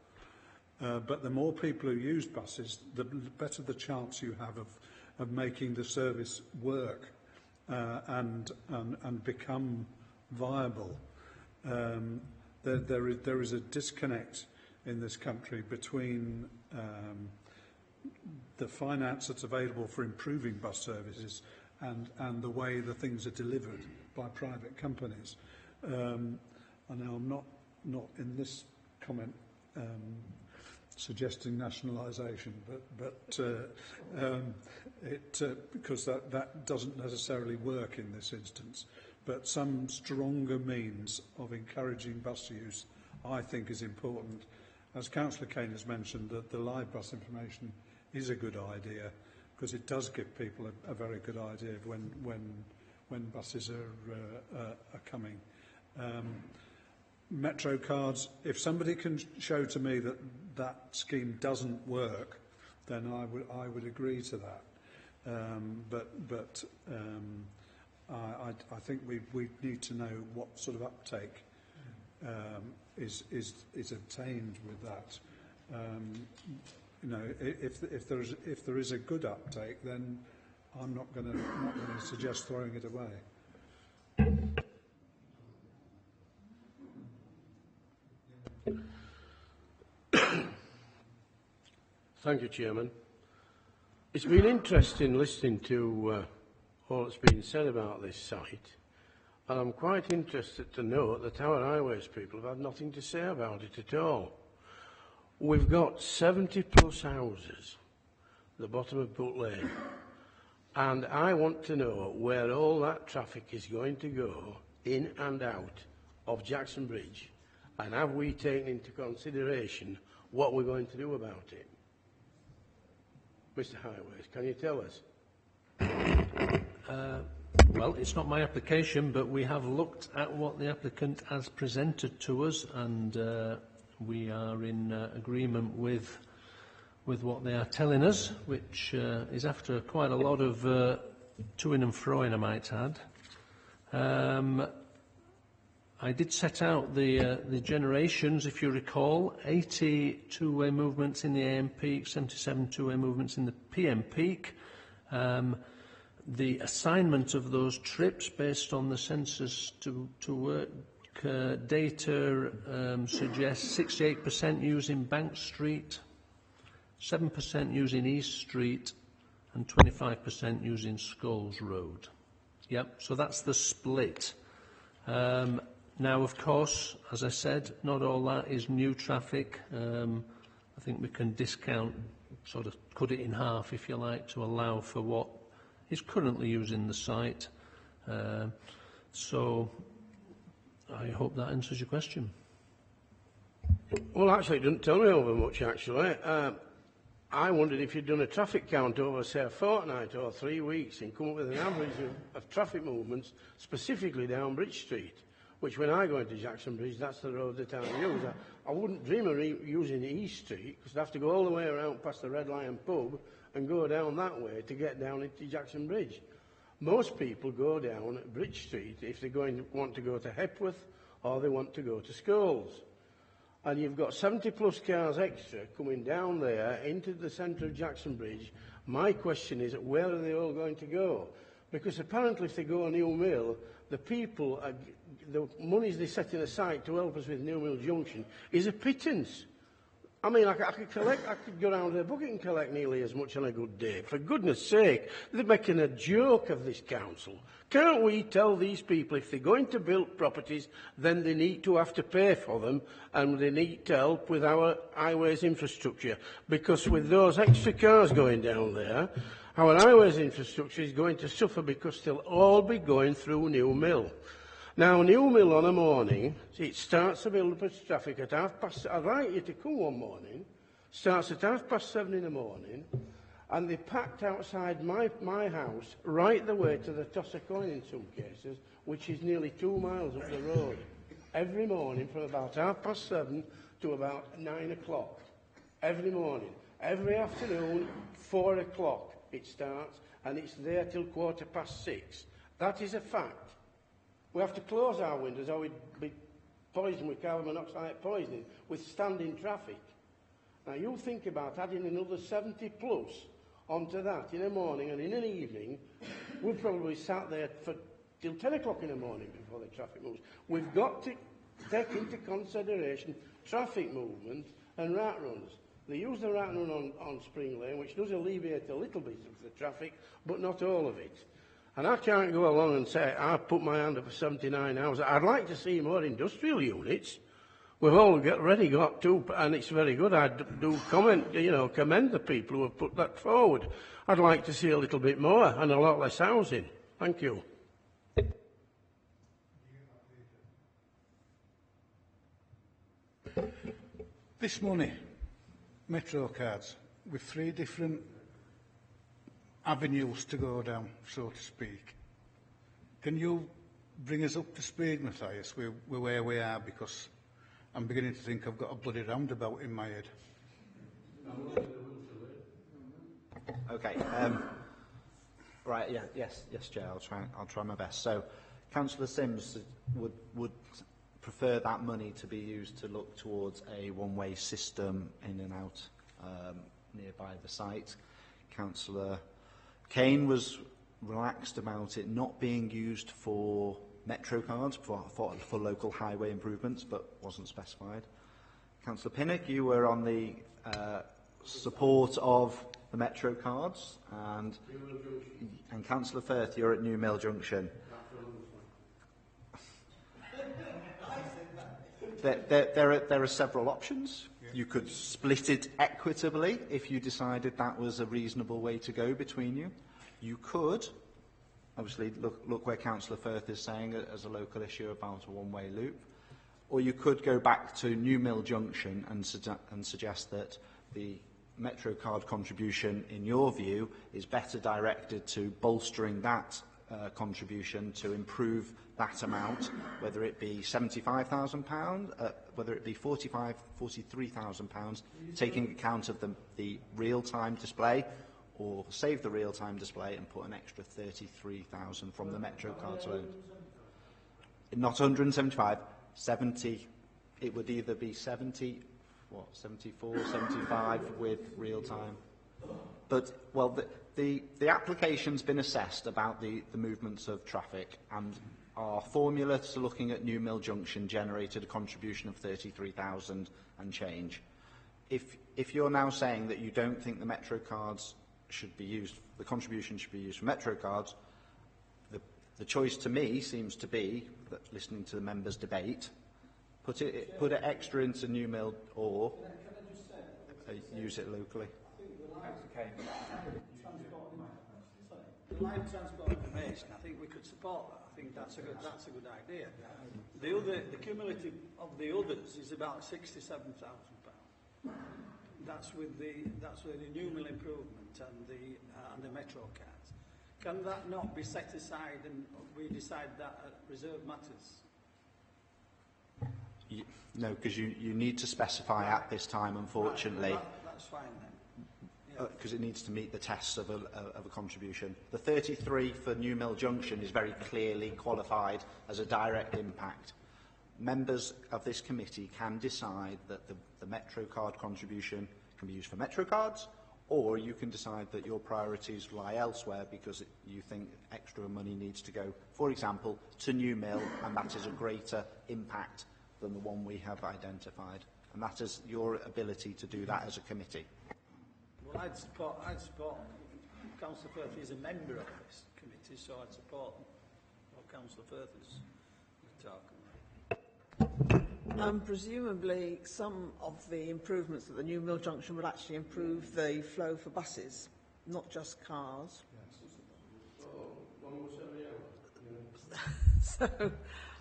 But the more people who use buses, the better the chance you have of making the service work. And become viable. There is a disconnect in this country between the finance that's available for improving bus services and the way the things are delivered by private companies. And now I'm not in this comment suggesting nationalisation, because that doesn't necessarily work in this instance. But some stronger means of encouraging bus use, I think, is important. As Councillor Kane has mentioned, that the live bus information is a good idea because it does give people a very good idea of when buses are coming. Metro cards, if somebody can show to me that scheme doesn't work, then I would agree to that. I think we need to know what sort of uptake is obtained with that. If there is a good uptake, then I'm not going to suggest throwing it away. Thank you, Chairman. It's been interesting listening to all that's been said about this site, and I'm quite interested to note that our highways people have had nothing to say about it at all. We've got 70 plus houses at the bottom of Butt Lane, and I want to know where all that traffic is going to go in and out of Jackson Bridge, and have we taken into consideration what we're going to do about it? Mr. Highways, can you tell us? Well, it's not my application, but we have looked at what the applicant has presented to us, and we are in agreement with what they are telling us, which is after quite a lot of to-ing and fro-ing, I might add. I did set out the generations, if you recall, 80 two-way movements in the AM peak, 77 two-way movements in the PM peak. The assignment of those trips based on the census to work data suggests 68% using Bank Street, 7% using East Street, and 25% using Scholes Road. Yep, so that's the split. Now, of course, as I said, not all that is new traffic. I think we can discount, sort of cut it in half, if you like, to allow for what is currently using the site. So I hope that answers your question. Well, actually, it didn't tell me over much, actually. I wondered if you'd done a traffic count over, say, a fortnight or 3 weeks and come up with an average of traffic movements specifically down Bridge Street, which when I go into Jackson Bridge, that's the road that I use. I wouldn't dream of using East Street, because I'd have to go all the way around past the Red Lion pub and go down that way to get down into Jackson Bridge. Most people go down Bridge Street if they want to go to Hepworth or they want to go to Scholes. And you've got 70 plus cars extra coming down there into the centre of Jackson Bridge. My question is, where are they all going to go? Because apparently if they go New Mill, the people, the monies they're setting aside to help us with New Mill Junction is a pittance. I mean, I could go down to the bucket and collect nearly as much on a good day. For goodness sake, they're making a joke of this council. Can't we tell these people if they're going to build properties, then they need to have to pay for them, and they need to help with our highways infrastructure? Because with those extra cars going down there, our highways infrastructure is going to suffer because they'll all be going through New Mill. Now, New Mill on a morning, it starts to build up its traffic at 7:30. I'd like you to come one morning, starts at 7:30 in the morning, and they're packed outside my house right the way to the Toss a Coin in some cases, which is nearly 2 miles up the road, every morning from about 7:30 to about 9 o'clock. Every morning. Every afternoon, 4 o'clock it starts, and it's there till 6:15. That is a fact. We have to close our windows or we'd be poisoned with carbon monoxide poisoning with standing traffic. Now you think about adding another 70 plus onto that in the morning and in an evening. We'll probably sat there till 10 o'clock in the morning before the traffic moves. We've got to take into consideration traffic movement and rat runs. They use the rat run on Spring Lane, which does alleviate a little bit of the traffic, but not all of it. And I can't go along and say, I've put my hand up for 79 hours. I'd like to see more industrial units. We've already got two, and it's very good. I do commend the people who have put that forward. I'd like to see a little bit more and a lot less housing. Thank you. This money, Metro cards, with 3 different avenues to go down, so to speak. Can you bring us up to speed, Matthias, with where we are? Because I'm beginning to think I've got a bloody roundabout in my head. Okay. Right. Yeah. Yes, Chair. I'll try my best. So, Councillor Sims would prefer that money to be used to look towards a one-way system in and out nearby the site. Councillor Kane was relaxed about it not being used for Metro cards, for local highway improvements, but wasn't specified. Councillor Pinnock, you were on the support of the Metro cards, and Councillor Firth, you're at New Mill Junction. There are several options. You could split it equitably if you decided that was a reasonable way to go between you. You could, obviously, look where Councillor Firth is saying as a local issue about a one-way loop. Or you could go back to New Mill Junction and suggest that the Metro card contribution, in your view, is better directed to bolstering that contribution to improve that amount, whether it be £75,000, whether it be £43,000, taking account of the real-time display, or save the real-time display and put an extra £33,000 from the Metro cards alone. not 175, 70. It would either be 70, 74, 75 with real time. But, well, the application's been assessed about the movements of traffic, and our formula to looking at New Mill Junction generated a contribution of 33,000 and change. If you're now saying that you don't think the Metro cards should be used, the contribution should be used for Metro cards, the choice to me seems to be, that listening to the members' debate, put it extra into New Mill or use it locally. Live transport information, I think we could support that. I think that's a good idea. The cumulative of the others is about £67,000. That's with the New Mill improvement and the Metro cards. Can that not be set aside and we decide that at reserve matters? No, because you need to specify at this time, unfortunately. That's fine then. Because it needs to meet the tests of a contribution. The 33 for New Mill Junction is very clearly qualified as a direct impact. Members of this committee can decide that the Metro card contribution can be used for Metro cards, or you can decide that your priorities lie elsewhere because you think extra money needs to go, for example, to New Mill, and that is a greater impact than the one we have identified. And that is your ability to do that as a committee. Well, I'd support Councillor Firth is a member of this committee, so I'd support what Councillor Firth is talking about. Presumably, some of the improvements at the New Mill Junction would actually improve the flow for buses, not just cars. Yes.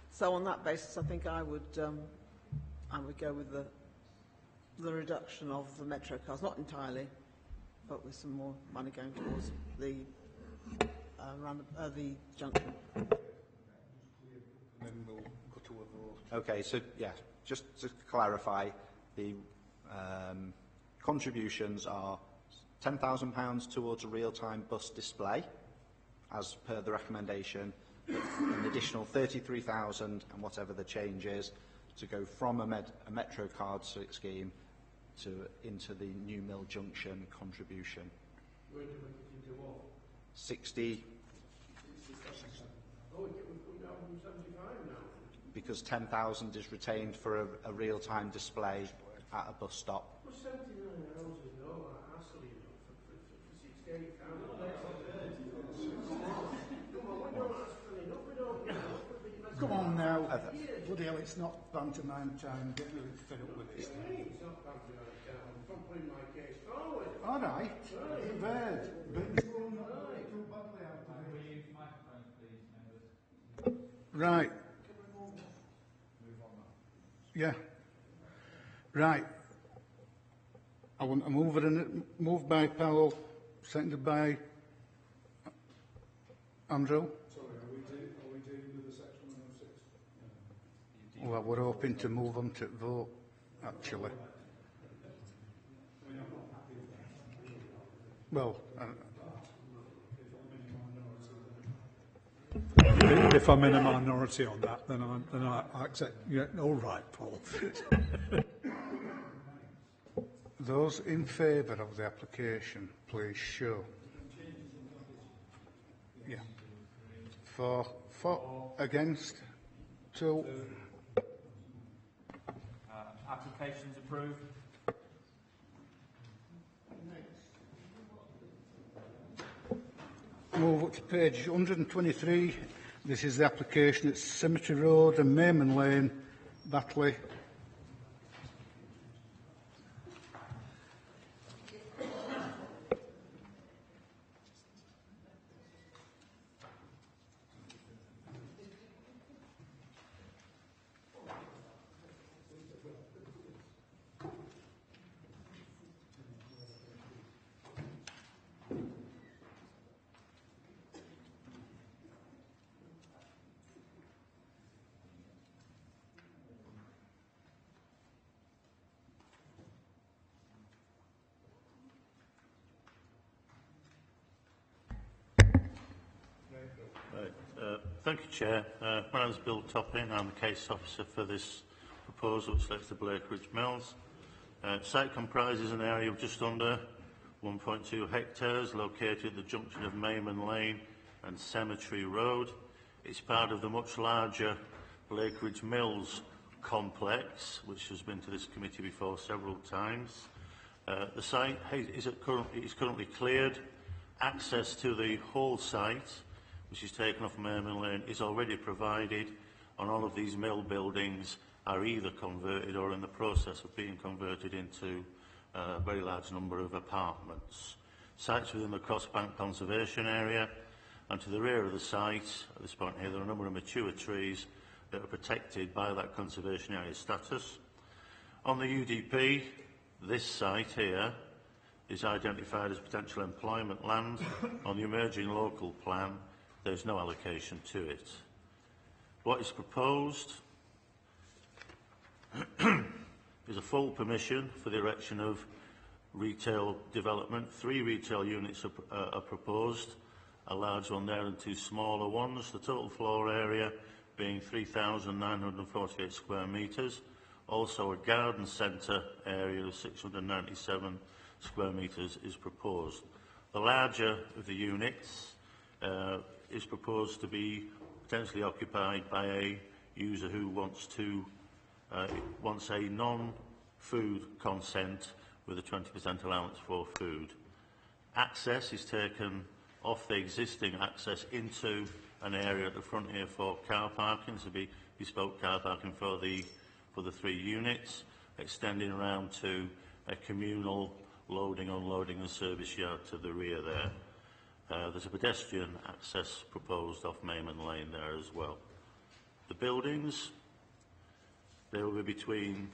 So on that basis, I think I would go with the reduction of the Metro cars, not entirely, but with some more money going towards the junction. Then we'll go to a vote. Okay, so yeah, just to clarify, the contributions are £10,000 towards a real-time bus display, as per the recommendation, an additional 33,000 and whatever the change is to go from a Metro card scheme into the New Mill Junction contribution. 60. Oh, we've come down from 75 now. Because 10,000 is retained for a real-time display at a bus stop. Well, 79 houses, no, hassle, you know, for 68,000. Come on, we don't ask for enough, we don't. Come on now. Bloody hell, it's not pantomime time. I'm getting really fed up with this. It's not pantomime time. I'm putting my case forward. All right. You've heard. But it's still not too badly out there. Will you use microphones, please, members? Right. Yeah. Right. I want to move by Powell, seconded by Andrew. Sorry, are we dealing with the section 106? Well, we're hoping to move on to vote, actually. Well, if I'm in a minority on that, then I accept. Yeah, all right, Paul. those in favour of the application, please show. Yeah. For, against, 2. Applications approved. Move up to page 123. This is the application at Cemetery Road and Mayman Lane, Batley. Thank you, Chair. My name is Bill Topping. I'm the case officer for this proposal which relates to Blakeridge Mills. Site comprises an area of just under 1.2 hectares located at the junction of Mayman Lane and Cemetery Road. It's part of the much larger Blakeridge Mills complex, which has been to this committee before several times. The site is currently cleared. Access to the whole site, which is taken off Mayman Lane, is already provided, and all of these mill buildings are either converted or in the process of being converted into a very large number of apartments. Sites within the Crossbank Conservation Area, and to the rear of the site, at this point here, there are a number of mature trees that are protected by that conservation area status. On the UDP, this site here is identified as potential employment land. On the emerging local plan, there is no allocation to it. What is proposed is a full permission for the erection of retail development. 3 retail units are proposed, a large one there and 2 smaller ones. The total floor area being 3,948 square metres. Also a garden centre area of 697 square metres is proposed. The larger of the units is proposed to be potentially occupied by a user who wants a non-food consent with a 20% allowance for food. Access is taken off the existing access into an area at the front here for car parking, to be bespoke car parking for the 3 units, extending around to a communal loading, unloading and service yard to the rear there. There's a pedestrian access proposed off Mayman Lane there as well. The buildings, they will be between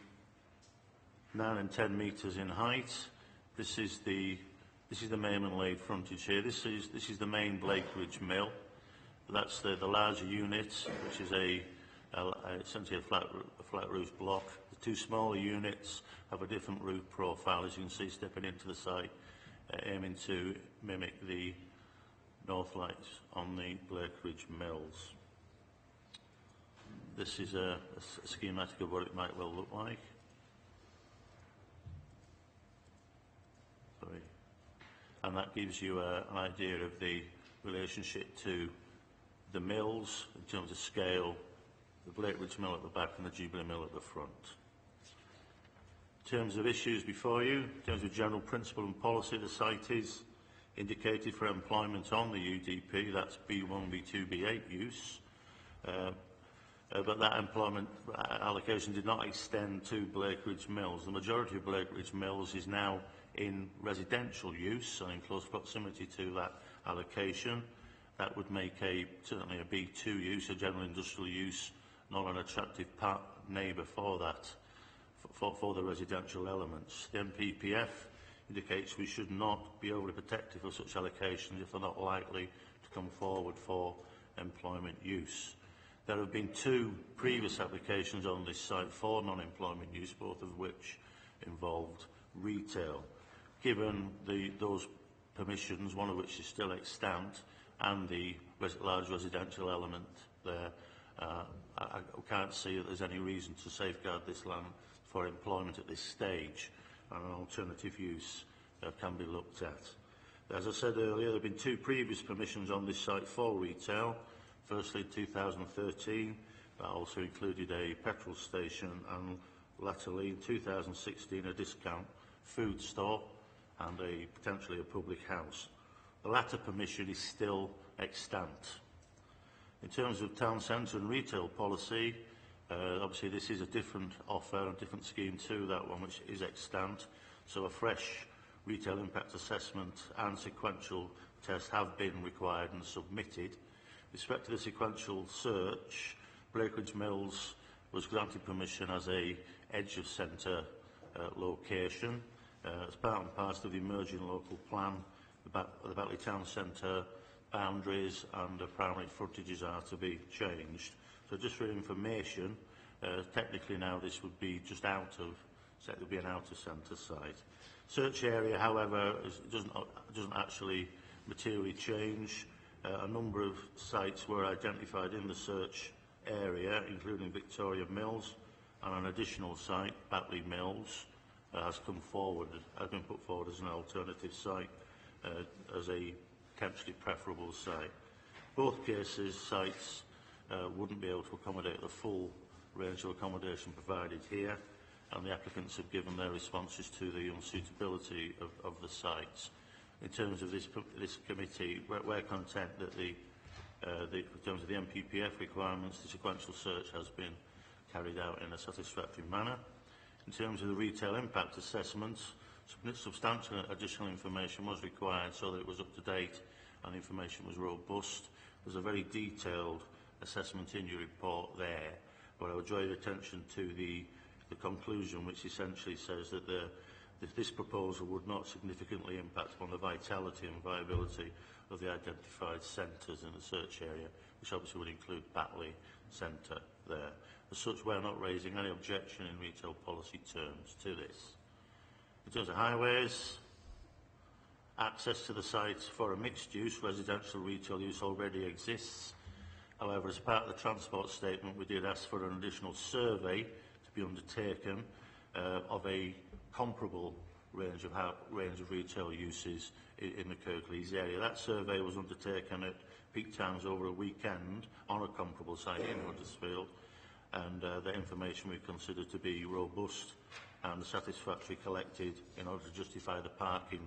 9 and 10 metres in height. This is the Mayman Lane frontage here. This is the main Blakeridge Mill. That's the larger unit, which is essentially a flat roof block. The 2 smaller units have a different roof profile, as you can see stepping into the site, aiming to mimic the north lights on the Blakeridge Mills. This is a schematic of what it might well look like. Sorry. And that gives you an idea of the relationship to the mills in terms of scale, the Blakeridge Mill at the back and the Jubilee Mill at the front. In terms of issues before you, in terms of general principle and policy, the site is indicated for employment on the UDP, that's B1, B2, B8 use, but that employment allocation did not extend to Blakeridge Mills. The majority of Blakeridge Mills is now in residential use and in close proximity to that allocation. That would make certainly a B2 use, a general industrial use, not an attractive neighbour for that, for the residential elements. The NPPF indicates we should not be overly protective of such allocations if they're not likely to come forward for employment use. There have been 2 previous applications on this site for non-employment use, both of which involved retail. Given those permissions, one of which is still extant, and the large residential element there, I can't see that there's any reason to safeguard this land for employment at this stage, and an alternative use can be looked at. As I said earlier, there have been 2 previous permissions on this site for retail. Firstly, 2013, that also included a petrol station, and latterly in 2016, a discount food store and potentially a public house. The latter permission is still extant. In terms of town centre and retail policy, obviously this is a different offer, a different scheme to that one, which is extant. So a fresh retail impact assessment and sequential test have been required and submitted. With respect to the sequential search, Blakeridge Mills was granted permission as a edge of centre location. As part and parcel of the emerging local plan, the Batley Town Centre boundaries and the primary frontages are to be changed. So just for information, technically now this would be just out of, so it would be an out of centre site. Search area, however, doesn't actually materially change. a number of sites were identified in the search area, including Victoria Mills, and an additional site, Batley Mills, has been put forward as an alternative site, as a potentially preferable site. Both cases, sites wouldn't be able to accommodate the full range of accommodation provided here, and the applicants have given their responses to the unsuitability of the sites. In terms of this committee, we're content that in terms of the MPPF requirements, the sequential search has been carried out in a satisfactory manner. In terms of the retail impact assessments, substantial additional information was required so that it was up to date and the information was robust. There's a very detailed assessment in your report there, but I would draw your attention to the conclusion, which essentially says that this proposal would not significantly impact on the vitality and viability of the identified centres in the search area, which obviously would include Batley Centre there. As such, we're not raising any objection in retail policy terms to this. In terms of highways, access to the site for a mixed-use residential retail use already exists. However, as part of the transport statement, we did ask for an additional survey to be undertaken of a comparable range of retail uses in the Kirklees area. That survey was undertaken at peak times over a weekend on a comparable site in Huddersfield, and the information we considered to be robust and satisfactorily collected in order to justify the parking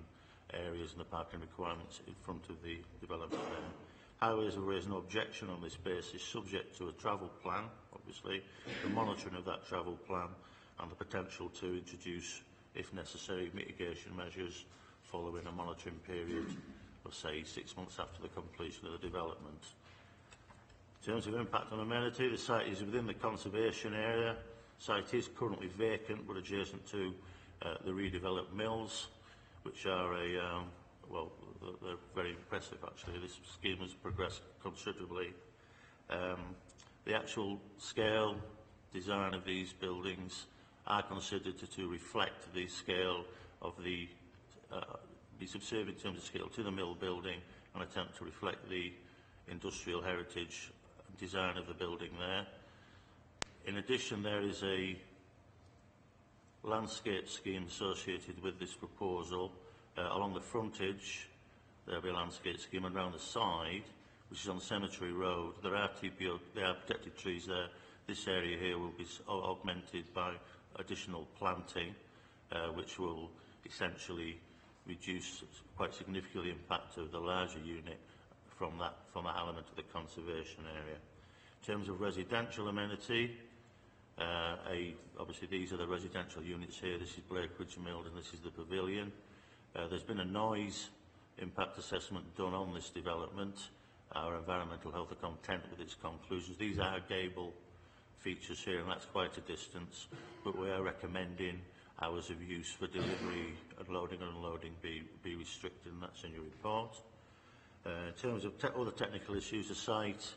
areas and the parking requirements in front of the development there. Highways have raised no objection on this basis, subject to a travel plan, obviously, the monitoring of that travel plan, and the potential to introduce, if necessary, mitigation measures following a monitoring period of, say, 6 months after the completion of the development. In terms of impact on amenity, the site is within the conservation area. The site is currently vacant but adjacent to the redeveloped mills, which are they're very impressive actually. This scheme has progressed considerably. The actual scale, design of these buildings are considered to reflect the scale of be subservient in terms of scale to the mill building and attempt to reflect the industrial heritage design of the building there. In addition, there is a landscape scheme associated with this proposal. Along the frontage, there will be a landscape scheme, and around the side, which is on Cemetery Road, there are protected trees there. This area here will be augmented by additional planting, which will essentially reduce quite significantly the impact of the larger unit from that element of the conservation area. In terms of residential amenity, obviously these are the residential units here. This is Blakeridge Mill and this is the pavilion. There's been a noise impact assessment done on this development. Our environmental health are content with its conclusions. These are gable features here, and that's quite a distance, but we are recommending hours of use for delivery and loading and unloading be restricted, and that's in your report. In terms of other technical issues, the site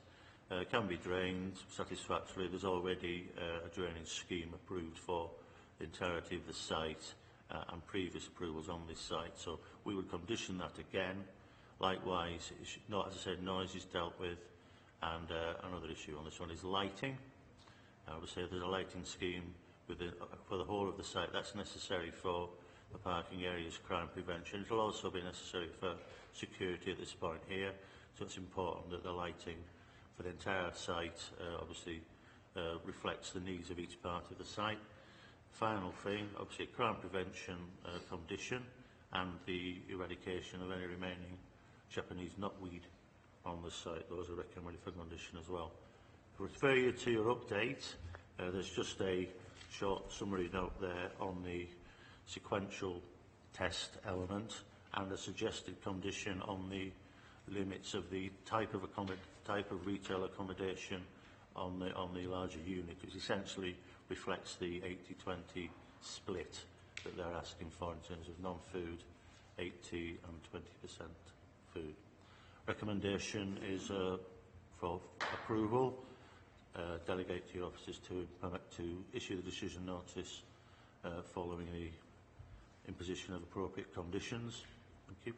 can be drained satisfactorily. There's already a drainage scheme approved for the entirety of the site and previous approvals on this site, so we would condition that again. Likewise, as I said, noise is dealt with, and another issue on this one is lighting. Obviously, there's a lighting scheme for the whole of the site. That's necessary for the parking areas, crime prevention. It will also be necessary for security at this point here, so it's important that the lighting for the entire site obviously reflects the needs of each part of the site. Final thing, obviously, crime prevention condition and the eradication of any remaining Japanese knotweed on the site. Those are recommended for condition as well. To refer you to your update, there's just a short summary note there on the sequential test element and a suggested condition on the limits of the type of retail accommodation on the larger unit, which essentially reflects the 80-20 split that they're asking for in terms of non-food, 80 and 20% food. Recommendation is for approval. Delegate to your officers to issue the decision notice following the imposition of appropriate conditions. Thank you.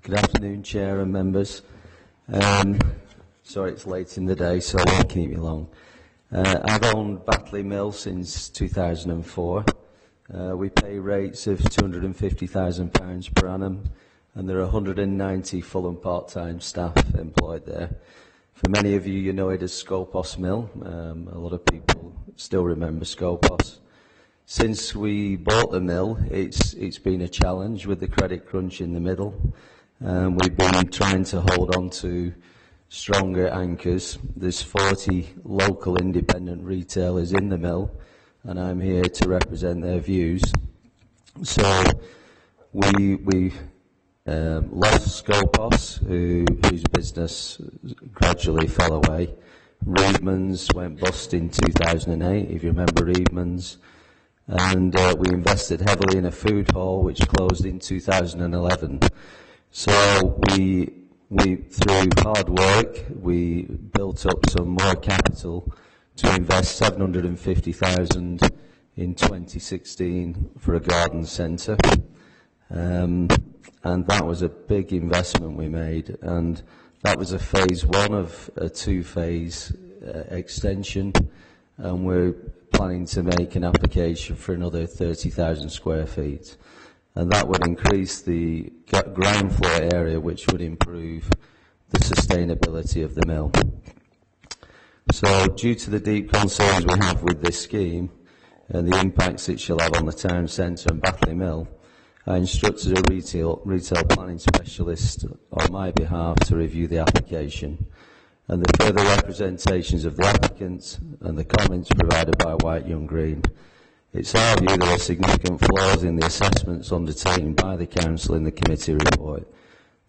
Good afternoon, Chair and members. Sorry it's late in the day, so I won't keep you long. I've owned Batley Mill since 2004. We pay rates of £250,000 per annum, and there are 190 full and part-time staff employed there. For many of you, you know it as Scopos Mill. A lot of people still remember Scopos. Since we bought the mill, it's been a challenge with the credit crunch in the middle. We've been trying to hold on to stronger anchors. There's 40 local independent retailers in the mill, and I'm here to represent their views. So we lost Scopos, whose business gradually fell away. Reedman's went bust in 2008, if you remember Reedman's. And we invested heavily in a food hall, which closed in 2011. So we through hard work, we built up some more capital to invest $750,000 in 2016 for a garden centre. And that was a big investment we made, and that was a phase one of a two-phase extension, and we're planning to make an application for another 30,000 square feet. And that would increase the ground floor area, which would improve the sustainability of the mill. So, due to the deep concerns we have with this scheme and the impacts it shall have on the town centre and Batley Mill, I instructed a retail planning specialist on my behalf to review the application, and the further representations of the applicants and the comments provided by White Young Green. It's our view there are significant flaws in the assessments undertaken by the Council in the committee report.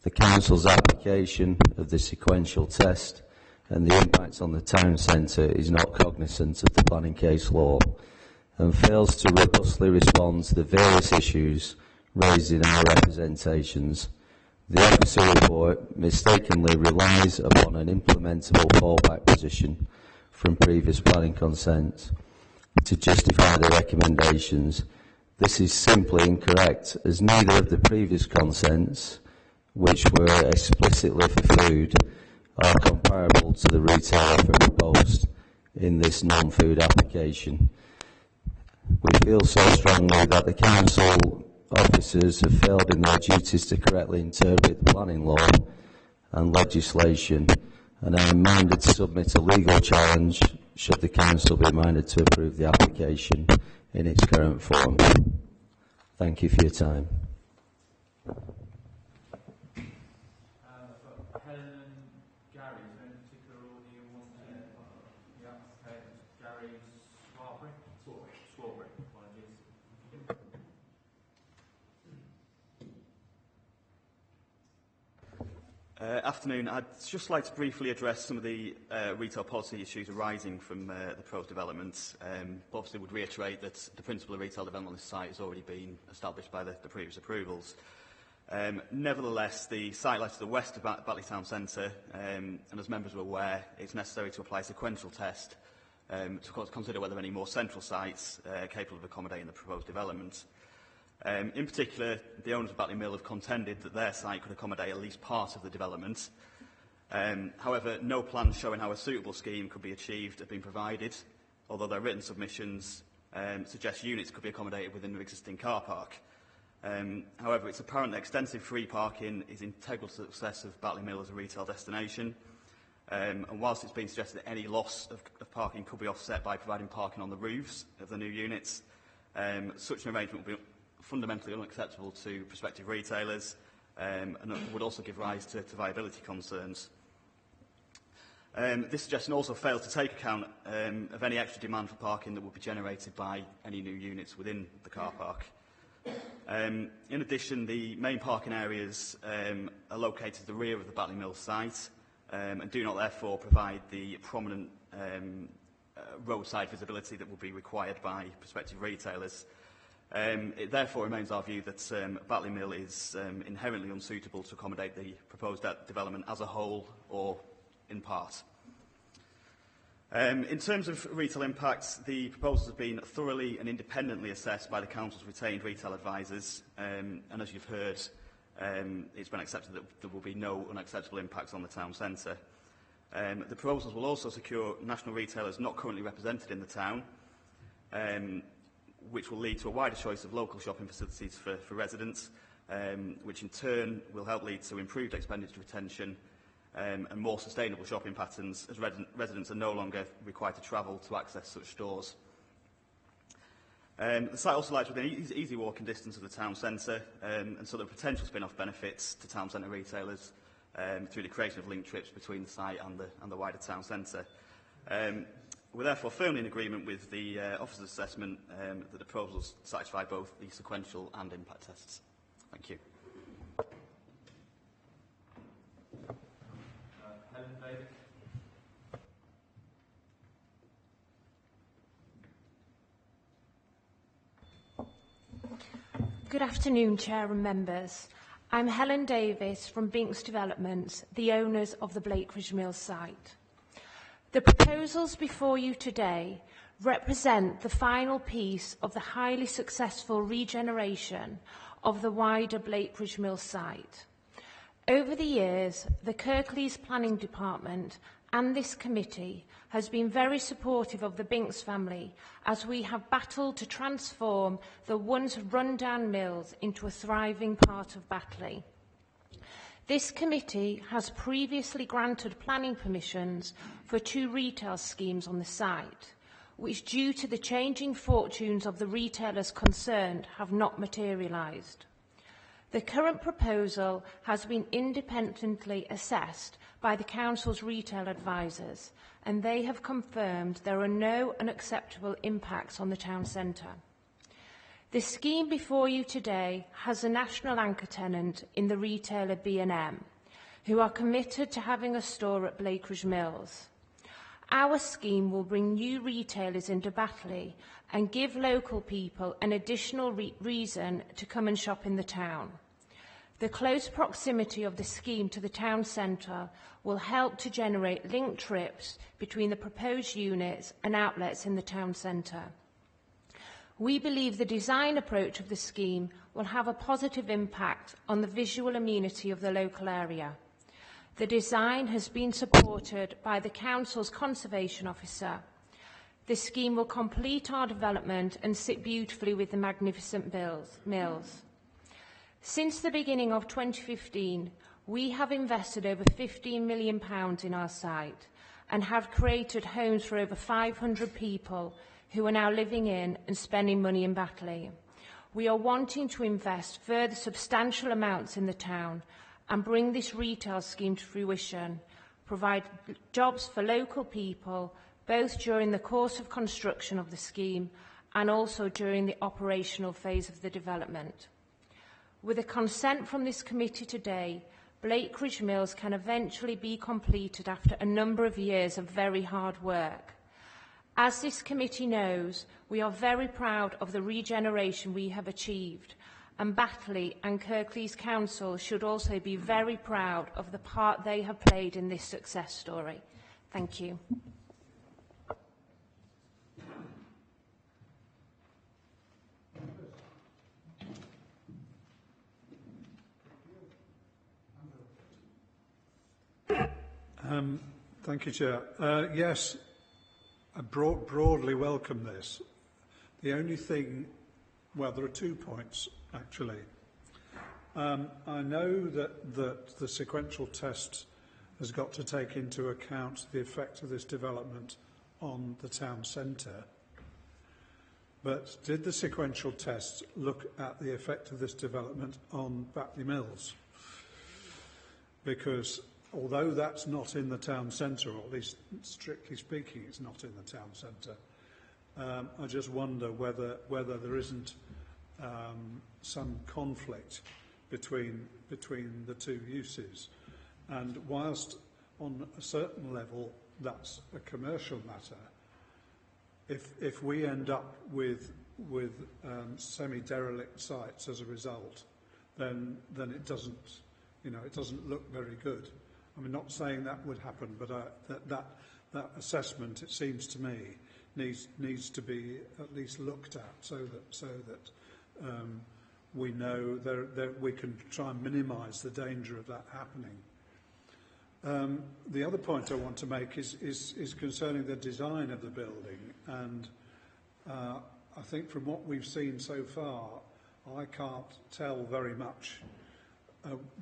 The Council's application of the sequential test and the impacts on the town centre is not cognisant of the planning case law and fails to robustly respond to the various issues raised in our representations. The officer report mistakenly relies upon an implementable fallback position from previous planning consents to justify the recommendations. This is simply incorrect, as neither of the previous consents, which were explicitly for food, are comparable to the retail offer proposed in this non-food application. We feel so strongly that the Council officers have failed in their duties to correctly interpret the planning law and legislation, and I am minded to submit a legal challenge should the Council be minded to approve the application in its current form. Thank you for your time. Helen and Gary, is there any particular order you want to? Yeah, okay. Gary Swarbrick, apologies. Afternoon. I'd just like to briefly address some of the retail policy issues arising from the proposed developments. Obviously would reiterate that the principle of retail development on this site has already been established by the previous approvals. Nevertheless, the site lies to the west of Batley Town Centre, and as members are aware, it's necessary to apply a sequential test to consider whether any more central sites are capable of accommodating the proposed development. In particular, the owners of Batley Mill have contended that their site could accommodate at least part of the development. However, no plans showing how a suitable scheme could be achieved have been provided, although their written submissions suggest units could be accommodated within the existing car park. However, it's apparent that extensive free parking is integral to the success of Batley Mill as a retail destination. And whilst it's been suggested that any loss of parking could be offset by providing parking on the roofs of the new units, such an arrangement would be fundamentally unacceptable to prospective retailers and would also give rise to viability concerns. This suggestion also fails to take account of any extra demand for parking that would be generated by any new units within the car park. In addition, the main parking areas are located at the rear of the Batley Mill site and do not therefore provide the prominent roadside visibility that will be required by prospective retailers. It therefore remains our view that Batley Mill is inherently unsuitable to accommodate the proposed development as a whole or in part. In terms of retail impacts, the proposals have been thoroughly and independently assessed by the Council's retained retail advisors, and as you've heard, it's been accepted that there will be no unacceptable impacts on the town centre. The proposals will also secure national retailers not currently represented in the town, which will lead to a wider choice of local shopping facilities for residents, which in turn will help lead to improved expenditure retention and more sustainable shopping patterns, as residents are no longer required to travel to access such stores. The site also lies within easy walking distance of the town centre, and so there are potential spin-off benefits to town centre retailers through the creation of linked trips between the site and the wider town centre. We're therefore firmly in agreement with the officer's assessment that the proposals satisfy both the sequential and impact tests. Thank you. Helen Davis. Good afternoon, Chair and members. I'm Helen Davis from Binks Developments, the owners of the Blakeridge Mills site. The proposals before you today represent the final piece of the highly successful regeneration of the wider Blakeridge Mills site. Over the years, the Kirklees Planning Department and this committee has been very supportive of the Binks family as we have battled to transform the once run-down mills into a thriving part of Batley. This committee has previously granted planning permissions for 2 retail schemes on the site, which due to the changing fortunes of the retailers concerned have not materialised. The current proposal has been independently assessed by the Council's retail advisors, and they have confirmed there are no unacceptable impacts on the town centre. The scheme before you today has a national anchor tenant in the retailer B&M, who are committed to having a store at Blakeridge Mills. Our scheme will bring new retailers into Batley and give local people an additional reason to come and shop in the town. The close proximity of the scheme to the town centre will help to generate linked trips between the proposed units and outlets in the town centre. We believe the design approach of the scheme will have a positive impact on the visual amenity of the local area. The design has been supported by the Council's Conservation Officer. The scheme will complete our development and sit beautifully with the magnificent mills. Since the beginning of 2015, we have invested over £15 million in our site and have created homes for over 500 people who are now living in and spending money in Batley. We are wanting to invest further substantial amounts in the town and bring this retail scheme to fruition, provide jobs for local people, both during the course of construction of the scheme and also during the operational phase of the development. With a consent from this committee today, Blakeridge Mills can eventually be completed after a number of years of very hard work. As this committee knows, we are very proud of the regeneration we have achieved, and Batley and Kirklees Council should also be very proud of the part they have played in this success story. Thank you. Thank you, Chair. Yes, I broadly welcome this. The only thing, well, there are 2 points, actually. I know that the sequential test has got to take into account the effect of this development on the town centre. But did the sequential test look at the effect of this development on Batley Mills? Because although that's not in the town centre, or at least strictly speaking it's not in the town centre, I just wonder whether there isn't some conflict between the 2 uses. And whilst on a certain level that's a commercial matter, if we end up with semi-derelict sites as a result, then it doesn't, it doesn't look very good. I'm not saying that would happen, but that assessment, it seems to me, needs to be at least looked at, so that we know that we can try and minimise the danger of that happening. The other point I want to make is concerning the design of the building, and I think from what we've seen so far, I can't tell very much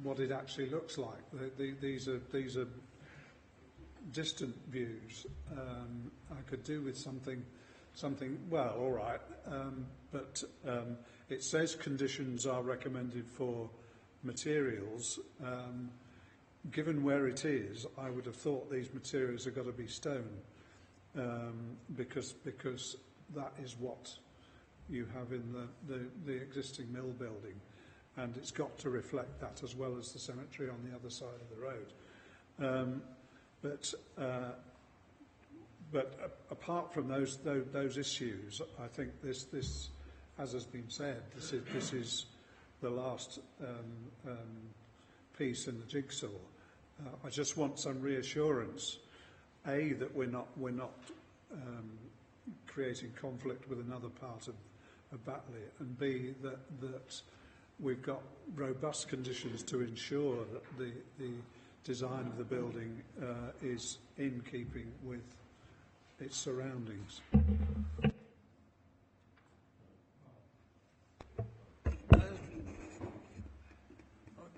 what it actually looks like. These are distant views. I could do with something. Well, all right, but it says conditions are recommended for materials. Given where it is, I would have thought these materials have got to be stone, because that is what you have in the existing mill building, and it's got to reflect that as well as the cemetery on the other side of the road. But apart from those issues, I think this, as has been said, this is the last piece in the jigsaw. I just want some reassurance, A, that we're not creating conflict with another part of Batley, and B, that we've got robust conditions to ensure that the design of the building is in keeping with its surroundings.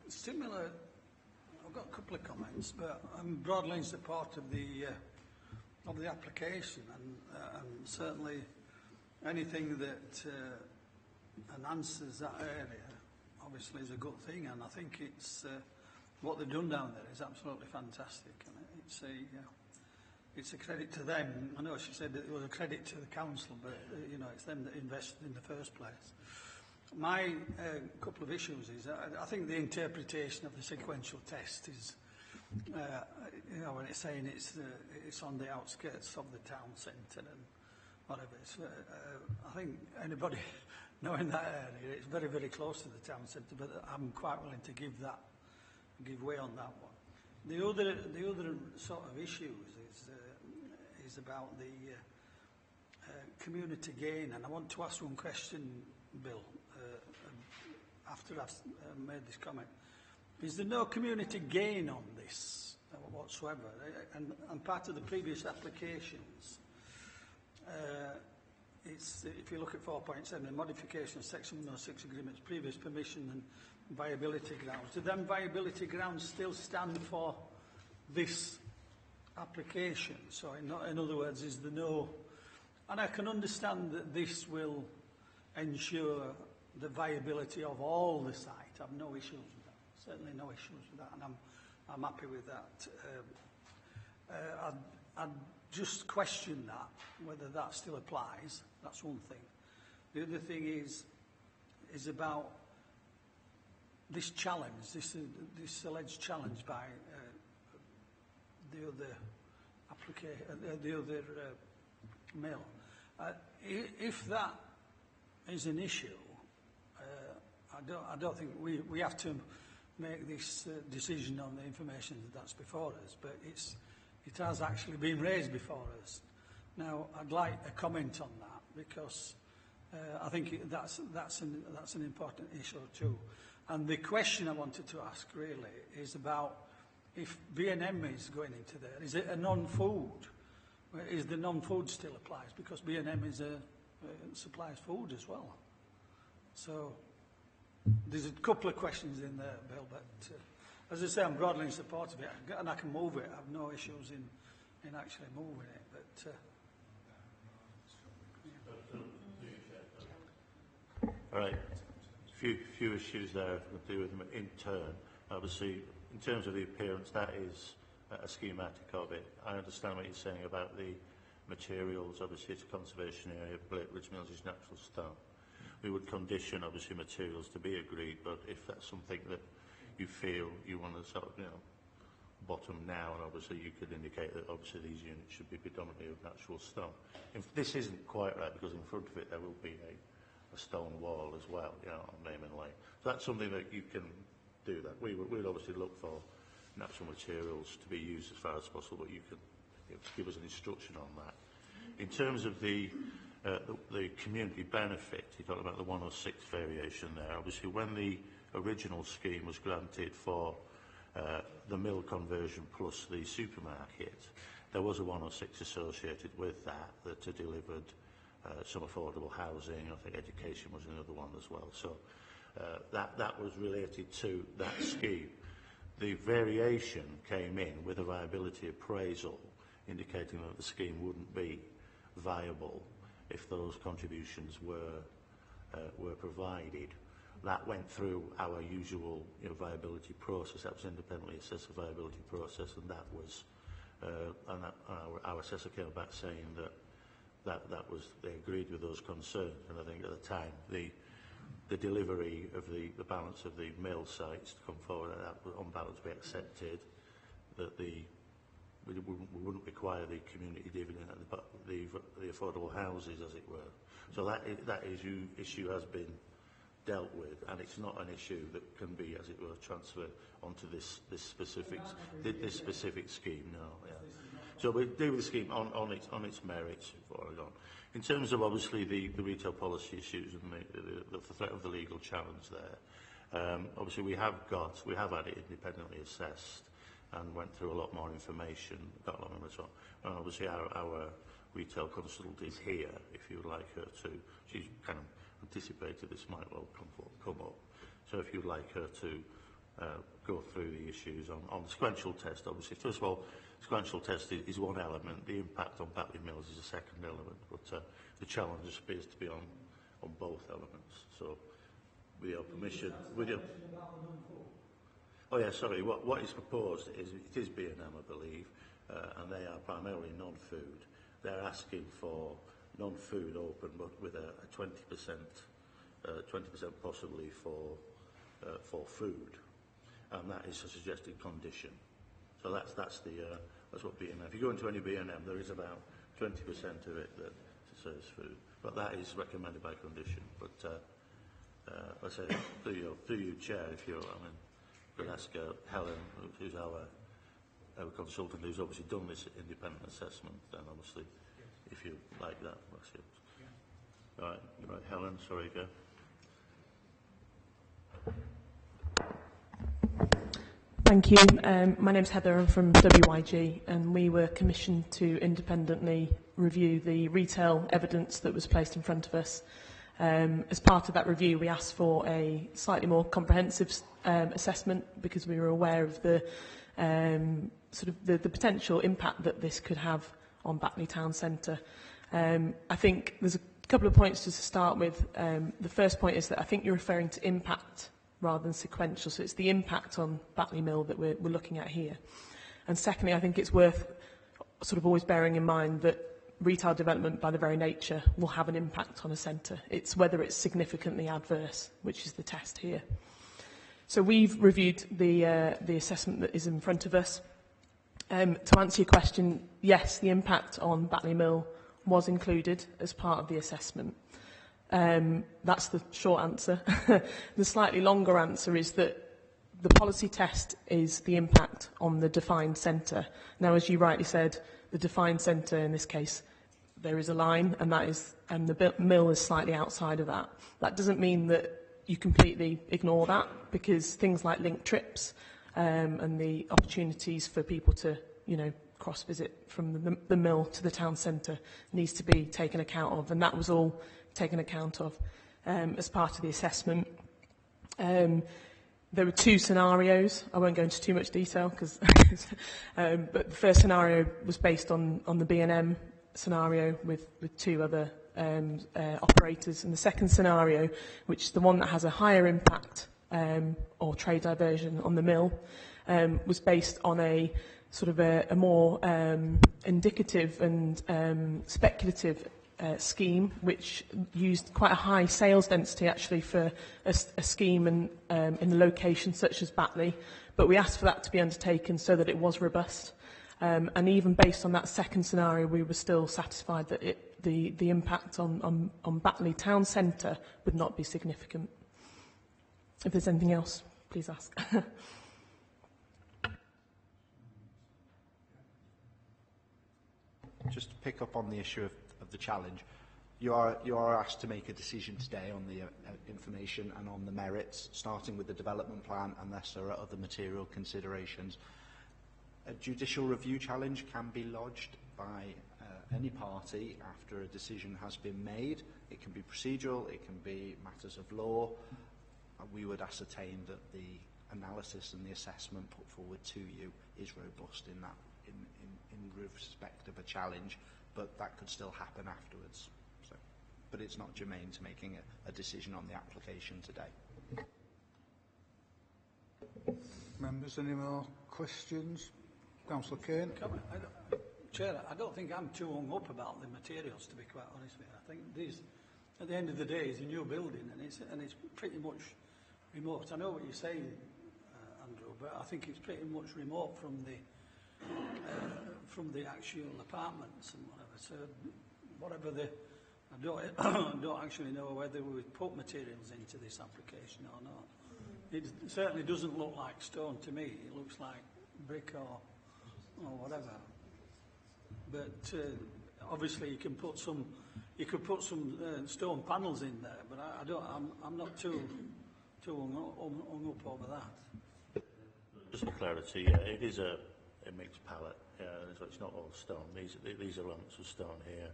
Similar, I've got a couple of comments, but I'm broadly in support of the application, and certainly anything that enhances that area obviously is a good thing, and I think it's what they've done down there is absolutely fantastic, and it's a credit to them. I know she said that it was a credit to the council, but it's them that invested in the first place. My couple of issues is I think the interpretation of the sequential test is, when it's saying it's on the outskirts of the town centre and whatever. I think anybody knowing that area, it's very, very close to the town centre, but I'm quite willing to give way on that one. The other sort of issues is about the community gain, and I want to ask one question, Bill, after I've made this comment. Is there no community gain on this whatsoever? And part of the previous applications, if you look at 4.7, the modification of Section 106 agreements, previous permission and viability grounds. Do them viability grounds still stand for this application? So in other words, is there no... And I can understand that this will ensure the viability of all the site. I have no issues with that. Certainly no issues with that, and I'm happy with that. I'd just question that, whether that still applies. That's one thing. The other thing is about this challenge, this alleged challenge by the other mill. If that is an issue, I don't think we have to make this decision on the information that's before us, but it has actually been raised before us. Now, I'd like a comment on that, because I think that's an important issue too. And the question I wanted to ask really is about if B&M is going into there, is it a non-food? Is the non-food still applies? Because B&M supplies food as well. So there's a couple of questions in there, Bill, but as I say, I'm broadly in support of it, and I can move it. I have no issues in actually moving it. But all right, few issues there. We'll deal with them in turn. Obviously, in terms of the appearance, that is a schematic of it. I understand what you're saying about the materials. Obviously, it's a conservation area. Blakebridge Mills is natural stone. We would condition, obviously, materials to be agreed, but if that's something that you feel you want to sort of, bottom now, and obviously you could indicate that obviously these units should be predominantly of natural stone. If this isn't quite right, because in front of it there will be a stone wall as well, on Mayman Lane. So that's something that you can do that. We'd obviously look for natural materials to be used as far as possible, but you can give us an instruction on that. In terms of the the community benefit. You talked about the 106 variation there. Obviously, when the original scheme was granted for the mill conversion plus the supermarket, there was a 106 associated with that delivered some affordable housing. I think education was another one as well. So that was related to that scheme. The variation came in with a viability appraisal indicating that the scheme wouldn't be viable if those contributions were provided. That went through our usual viability process. That was independently assessed viability process, and that was our assessor came back saying that was they agreed with those concerns. And I think at the time the delivery of the balance of the mill sites to come forward, that was on balance be accepted, that we wouldn't require the community dividend and the affordable houses, as it were. So that issue has been dealt with, and it's not an issue that can be, as it were, transferred onto this specific scheme. No, yeah. So we deal with the scheme on its merits. In terms of obviously the retail policy issues and the threat of the legal challenge there, obviously we have had it independently assessed and went through a lot more information, got a lot more information. And obviously our retail consultant is here, if you would like her to. She's kind of anticipated this might well come up. So if you'd like her to go through the issues on the sequential test, obviously. First of all, sequential test is one element. The impact on Batley Mills is a second element, but the challenge appears to be on both elements. So with your permission, oh yeah, sorry. What is proposed is it is B&M, I believe, and they are primarily non-food. They're asking for non-food open, but with a 20% possibly for food, and that is a suggested condition. So that's what B&M. If you go into any B&M, there is about 20% of it that serves food, but that is recommended by condition. But I say through you, Chair, if you're, could ask Helen, who's our consultant, who's obviously done this independent assessment, then obviously, if you like that, that's it. Yeah. Right, Helen, sorry, go. Thank you. My name's Heather. I'm from WYG, and we were commissioned to independently review the retail evidence that was placed in front of us. As part of that review, we asked for a slightly more comprehensive assessment because we were aware of the the potential impact that this could have on Batley Town Centre. I think there's a couple of points to start with. The first point is that I think you're referring to impact rather than sequential, so it's the impact on Batley Mill that we're looking at here. And secondly, I think it's worth always bearing in mind that retail development by the very nature will have an impact on a centre. It's whether it's significantly adverse, which is the test here. So we've reviewed the assessment that is in front of us. To answer your question, yes, the impact on Batley Mill was included as part of the assessment. That's the short answer. The slightly longer answer is that the policy test is the impact on the defined centre. Now, as you rightly said, the defined centre in this case, there is a line, and the mill is slightly outside of that. That doesn't mean that you completely ignore that, because things like linked trips and the opportunities for people to, cross-visit from the mill to the town centre needs to be taken account of, and that was all taken account of as part of the assessment. There were two scenarios. I won't go into too much detail, but the first scenario was based on the B&M scenario with two other operators, and the second scenario, which is the one that has a higher impact or trade diversion on the mill, was based on a a more indicative and speculative scheme, which used quite a high sales density actually for a scheme in a location such as Batley. But we asked for that to be undertaken so that it was robust. And even based on that second scenario, we were still satisfied that the impact on Batley Town Centre would not be significant. If there's anything else, please ask. Just to pick up on the issue of the challenge, You are asked to make a decision today on the information and on the merits, starting with the development plan, unless there are other material considerations. A judicial review challenge can be lodged by any party after a decision has been made. It can be procedural, it can be matters of law. We would ascertain that the analysis and the assessment put forward to you is robust in respect of a challenge, but that could still happen afterwards. So, but it's not germane to making a decision on the application today. Members, any more questions? Councillor Kane. Chair, I don't think I'm too hung up about the materials, to be quite honest with you. I think these, at the end of the day, is a new building, and it's pretty much remote. I know what you're saying, Andrew, but I think it's pretty much remote from the actual apartments and whatever. So whatever I don't actually know whether we would put materials into this application or not. It certainly doesn't look like stone to me. It looks like brick or whatever. But obviously you could put some stone panels in there. But I'm not too hung up over that. Just for clarity, yeah, it is a mixed palette. So it's not all stone. These are lumps of stone here,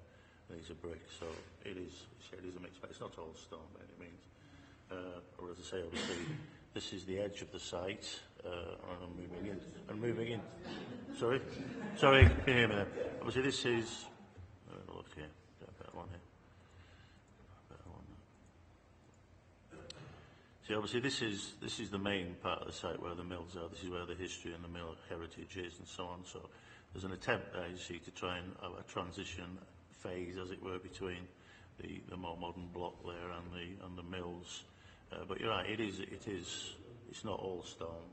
and these are bricks. So it is a mixed palette. It's not all stone by any means. Or as I say, obviously, this is the edge of the site. And I'm moving in. Sorry, can you hear me there? Obviously, this is. Look here, get a better one here. See, obviously, this is the main part of the site where the mills are. This is where the history and the mill heritage is, and so on. So there's an attempt there, you see, to try and have a transition phase, as it were, between the more modern block there and the mills. But you're right, it's not all stone.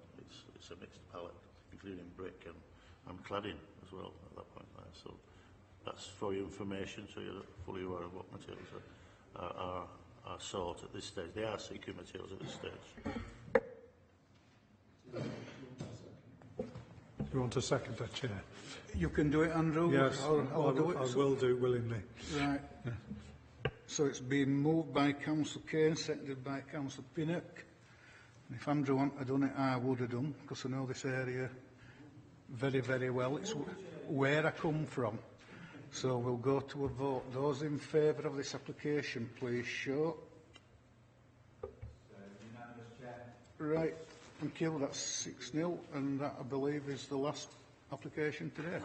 It's a mixed palette, including brick and cladding as well at that point there. So that's for your information, so you're fully aware of what materials are sought at this stage. They are seeking materials at this stage. You want a second, Chair? You can do it, Andrew. Yes, I'll do it. I will do willingly. Right. Yeah. So it's been moved by Councillor Kane, seconded by Councillor Pinnock. And if Andrew hadn't have done it, I would have done, because I know this area very, very well. It's where I come from. So we'll go to a vote. Those in favour of this application, please show. Right, thank you. That's 6-0, and that, I believe, is the last application today.